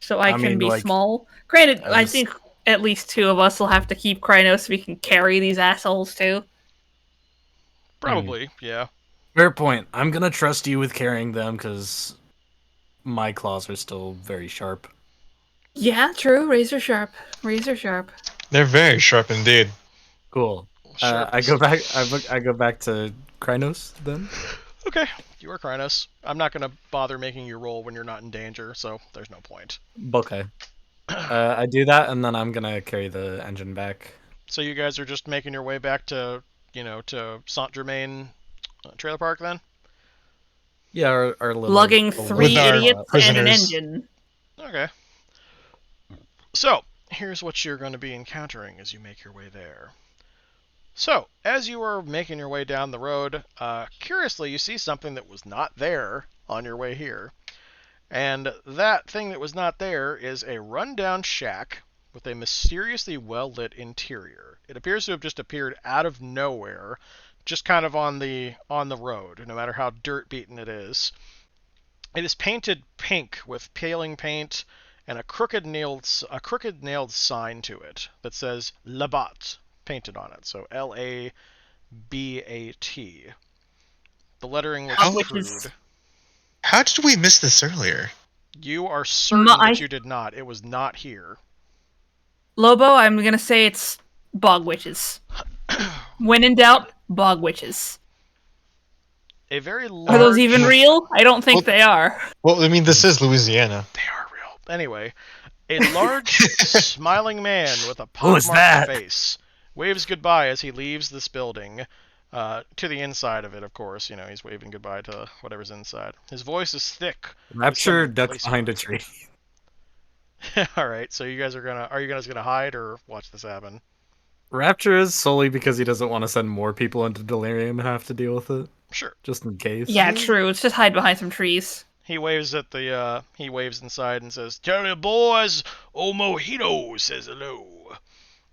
So I can mean, be small. Granted, I just- think at least 2 of us will have to keep Krynos so we can carry these assholes too. Probably, yeah. Fair point. I'm gonna trust you with carrying them because my claws are still very sharp. Yeah, true. Razor sharp. Razor sharp. They're very sharp indeed. Cool. Sharp I as- go back. I go back to Krynos then. Okay, you are Krynos. I'm not going to bother making you roll when you're not in danger, so there's no point. Okay. I do that, and then I'm gonna carry the engine back. So you guys are just making your way back to, to Saint Germain trailer park then? Yeah, our little Lugging 3 With our idiots and an prisoners. engine. Okay. So, here's what you're going to be encountering as you make your way there. So, as you are making your way down the road, curiously, you see something that was not there on your way here. And that thing that was not there is a rundown shack with a mysteriously well-lit interior. It appears to have just appeared out of nowhere, just kind of on the road, no matter how dirt-beaten it is. It is painted pink with paling paint and a crooked nailed sign to it that says Labat painted on it. So Labat. The lettering looks Which crude. is- How did we miss this earlier? You are certain that you did not. It was not here. Lobo, I'm gonna say it's bog witches. When in doubt, bog witches. A very Are large... those even real? I don't think Well- they are. Well, I mean, this is Louisiana. They are real. Anyway, a large, smiling man with a Who is pockmarked that? face waves goodbye as he leaves this building. To the inside of it, of course. You know, he's waving goodbye to whatever's inside. His voice is thick. Rapture Some ducks place behind a mark. tree. All right, so you guys are you guys gonna hide or watch this happen? Rapture is solely because he doesn't want to send more people into delirium and have to deal with it, Sure. just in case. Yeah, true. Let's just hide behind some trees. He waves at the he waves inside and says, "Tell you boys, old Mojito says hello."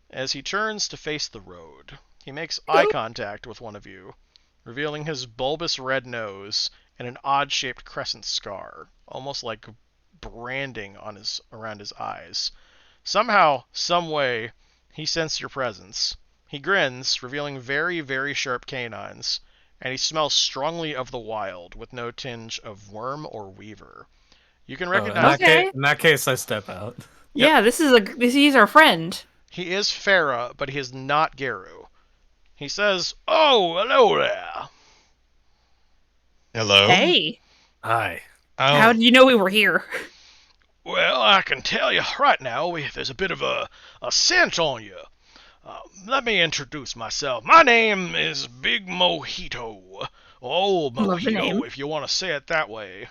As he turns to face the road, he makes eye contact with one of you, revealing his bulbous red nose and an odd-shaped crescent scar, almost like branding on around his eyes. Somehow, some way, he sensed your presence. He grins, revealing very, very sharp canines, and he smells strongly of the wild, with no tinge of worm or weaver. You can recognize Okay. In that case, I step out. Yeah, he's our friend. he is Farah, but he is not Garou. He says, "Oh, hello there." Hello? Hey, Hi. how did you know we were here? Well, I can tell you right now, there's a bit of a scent on you. Let me introduce myself. My name is Big Mojito. Old Love the name. Mojito, if you want to say it that way.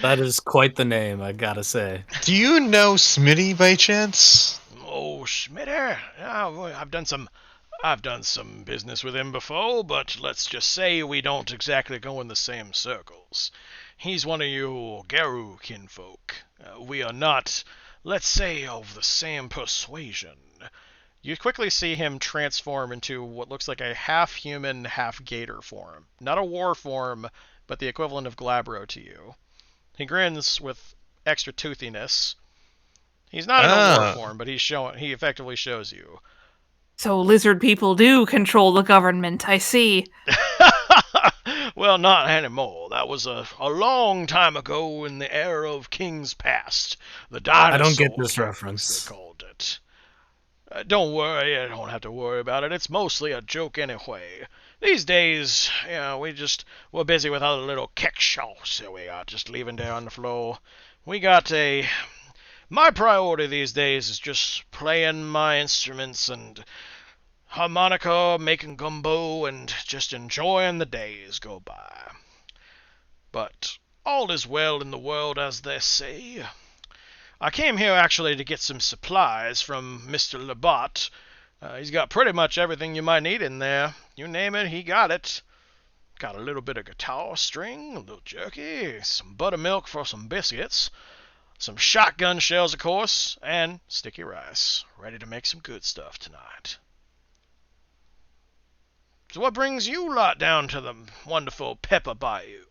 That is quite the name, I gotta say. Do you know Smitty by chance? Oh, Schmitter. I've done some business with him before, but let's just say we don't exactly go in the same circles. He's one of you Garou kinfolk. We are not, let's say, of the same persuasion. You quickly see him transform into what looks like a half-human, half-gator form. Not a war form, but the equivalent of Glabro to you. He grins with extra toothiness. He's not in a war form, but he effectively shows you. So lizard people do control the government, I see. Well, not anymore. That was a long time ago in the era of kings past. The dinosaurs, I don't get this they reference. called it. Don't worry, you don't have to worry about it. It's mostly a joke anyway. These days, we're busy with other little kickshaws, so we are just leaving there on the floor. My priority these days is just playing my instruments and harmonica, making gumbo, and just enjoying the days go by. But all is well in the world, as they say. I came here actually to get some supplies from Mr. Labat. He's got pretty much everything you might need in there. You name it, he got it. Got a little bit of guitar string, a little jerky, some buttermilk for some biscuits, some shotgun shells, of course, and sticky rice. Ready to make some good stuff tonight. So what brings you lot down to the wonderful Pepper Bayou?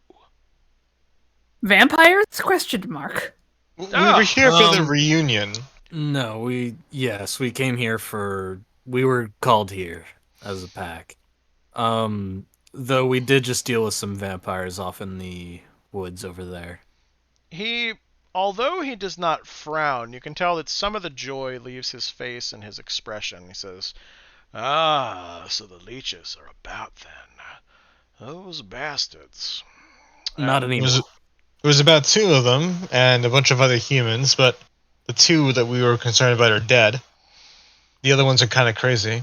Vampires? Question mark. We were here for the reunion. No, we came here we were called here as a pack. Though we did just deal with some vampires off in the woods over there. Although he does not frown, you can tell that some of the joy leaves his face and his expression. He says, "Ah, so the leeches are about then. Those bastards." Not anymore. It was about 2 of them and a bunch of other humans, but the 2 that we were concerned about are dead. The other ones are kind of crazy.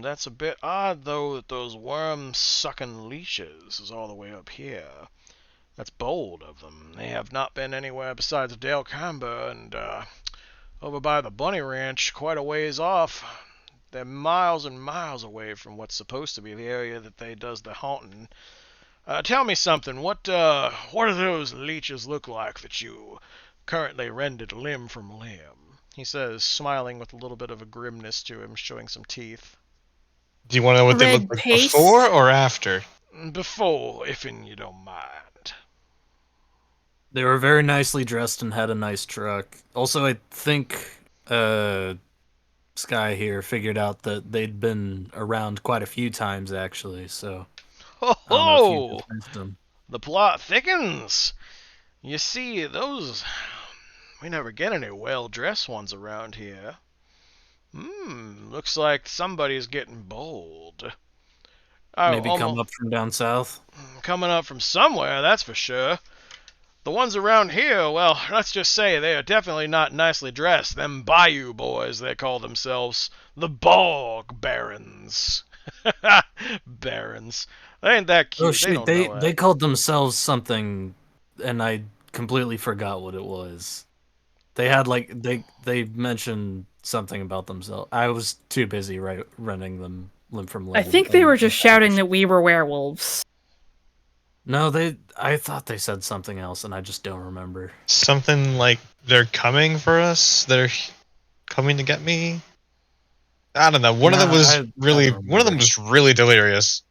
That's a bit odd, though, that those worm-sucking leeches is all the way up here. That's bold of them. They have not been anywhere besides Dale Camber and over by the Bunny Ranch, quite a ways off. They're miles and miles away from what's supposed to be the area that they does the haunting. Tell me something. What do those leeches look like that you currently rendered limb from limb? he says, smiling with a little bit of a grimness to him, showing some teeth. Do you want to know what they look Red like paste. before or after? Before, if you don't mind. They were very nicely dressed and had a nice truck. Also, I think Sky here figured out that they'd been around quite a few times, actually, so Ho I don't know if you ho! just missed them. The plot thickens! You see, we never get any well-dressed ones around here. Looks like somebody's getting bold. Maybe come up from down south? Coming up from somewhere, that's for sure. The ones around here, well, let's just say they are definitely not nicely dressed. Them Bayou boys, they call themselves. The Bog Barons. Barons. They ain't that cute. Oh They shoot, don't they know they that. called themselves something, and I completely forgot what it was. They had like they mentioned something about themselves. I was too busy running them limb from limb. I think they were just shouting that we were werewolves. No, I thought they said something else, and I just don't remember. Something like they're coming for us? They're coming to get me? I don't know. One of them Nah, was I really don't one of them remember. was really delirious.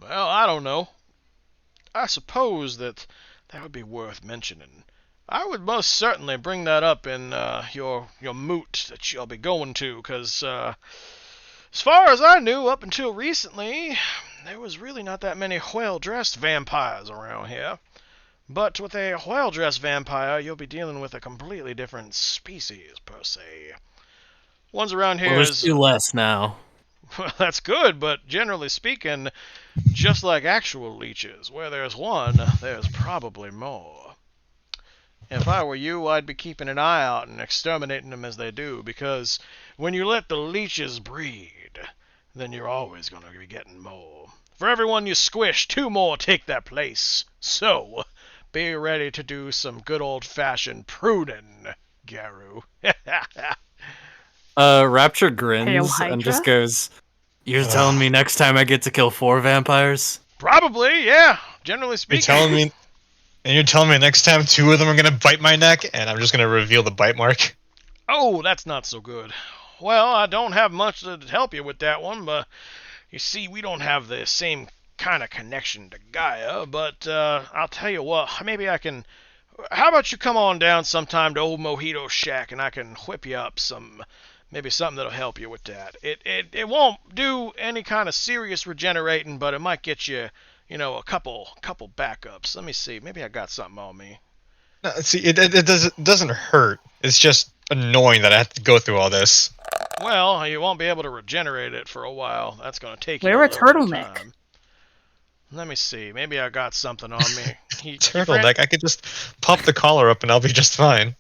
Well, I don't know. I suppose that would be worth mentioning. I would most certainly bring that up in your moot that you'll be going to, because as far as I knew up until recently, there was really not that many well-dressed vampires around here. But with a well-dressed vampire, you'll be dealing with a completely different species, per se. Ones around here Well, there's is... two less now. Well, that's good, but generally speaking, just like actual leeches, where there's one, there's probably more. If I were you, I'd be keeping an eye out and exterminating them as they do, because when you let the leeches breed, then you're always going to be getting more. For everyone you squish, 2 more take their place. So, be ready to do some good old-fashioned pruning, Garou. Rapture Hail grins and Hydra? just goes, "You're telling me next time I get to kill 4 vampires?" Probably, yeah, generally speaking. You're telling me next time 2 of them are gonna bite my neck, and I'm just gonna reveal the bite mark? Oh, that's not so good. Well, I don't have much to help you with that one, but you see, we don't have the same kind of connection to Gaia, but I'll tell you what, maybe I can... How about you come on down sometime to old Mojito Shack, and I can whip you up maybe something that'll help you with that. It won't do any kind of serious regenerating, but it might get you, a couple backups. Let me see, maybe I got something on me. No, see, it doesn't hurt. It's just annoying that I have to go through all this. Well, you won't be able to regenerate it for a while. That's going to take you Wear a a little bit of turtleneck. time. Let me see. Maybe I got something on me. Turtleneck, I could just pop the collar up and I'll be just fine.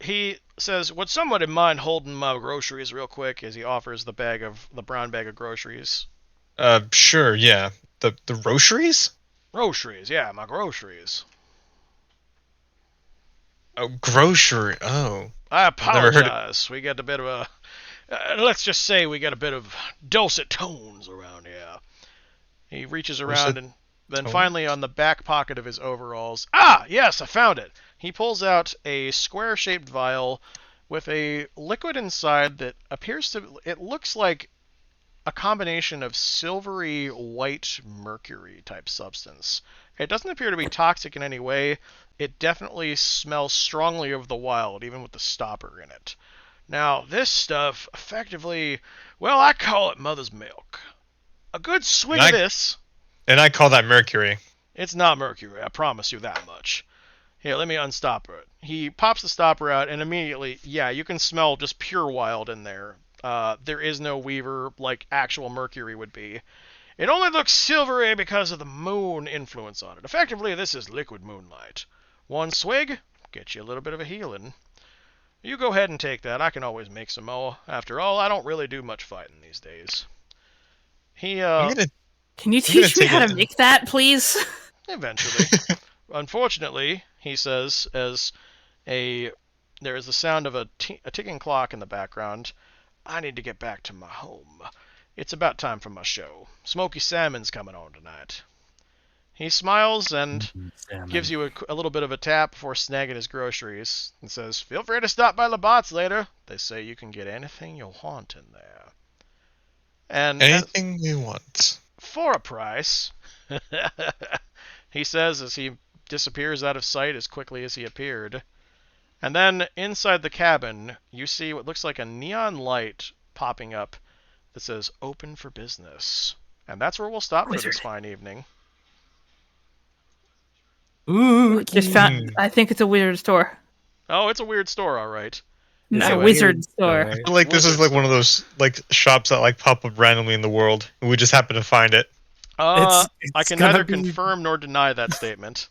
He says, "Would somebody mind holding my groceries real quick?" As he offers the brown bag of groceries. Sure, yeah. The groceries? Groceries, yeah, my groceries. Oh, grocery. Oh. I Never heard it. apologize. We get a bit of a... let's just say we get a bit of dulcet tones around here. He reaches around and then finally on the back pocket of his overalls... Ah, yes, I found it! He pulls out a square-shaped vial with a liquid inside that appears to... It looks like a combination of silvery white mercury type substance. It doesn't appear to be toxic in any way. It definitely smells strongly of the wild, even with the stopper in it. Now, this stuff effectively, well, I call it mother's milk. A good swig of this... And I call that mercury. It's not mercury, I promise you that much. Here, let me unstopper it. He pops the stopper out, and immediately, yeah, you can smell just pure wild in there. There is no weaver like actual mercury would be. It only looks silvery because of the moon influence on it. Effectively, this is liquid moonlight. 1 swig, get you a little bit of a healing. You go ahead and take that. I can always make some more. After all, I don't really do much fighting these days. Can you teach me how to make that, please? Eventually. Unfortunately, he says, as there is the sound of a ticking clock in the background, I need to get back to my home. It's about time for my show. Smoky Salmon's coming on tonight. He smiles and Salmon. gives you a little bit of a tap before snagging his groceries and says, "Feel free to stop by Labatt's later. They say you can get anything you'll want in there." And Anything we want. for a price, he says as he disappears out of sight as quickly as he appeared. And then inside the cabin, you see what looks like a neon light popping up that says "Open for Business." And that's where we'll stop for this Wizard. fine evening. Ooh, Just found. I think it's a wizard store. Oh, it's a weird store, all right. No, Anyway. wizard store. I feel like this is like one of those like shops that like pop up randomly in the world, and we just happen to find it. I it's can gonna neither be- confirm nor deny that statement.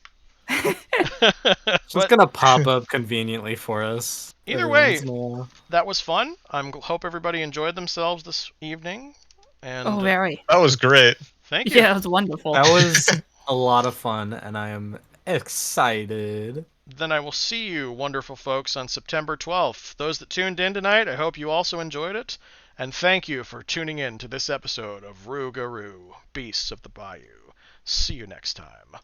It's But gonna pop up conveniently for us. Either every way, once in a while. that was fun. I hope everybody enjoyed themselves this evening. And Oh, very. That was great. thank you. Yeah, it was wonderful. That was a lot of fun, and I am excited. Then I will see you, wonderful folks, on September 12th. Those that tuned in tonight, I hope you also enjoyed it. And thank you for tuning in to this episode of Rougarou, Beasts of the Bayou. See you next time.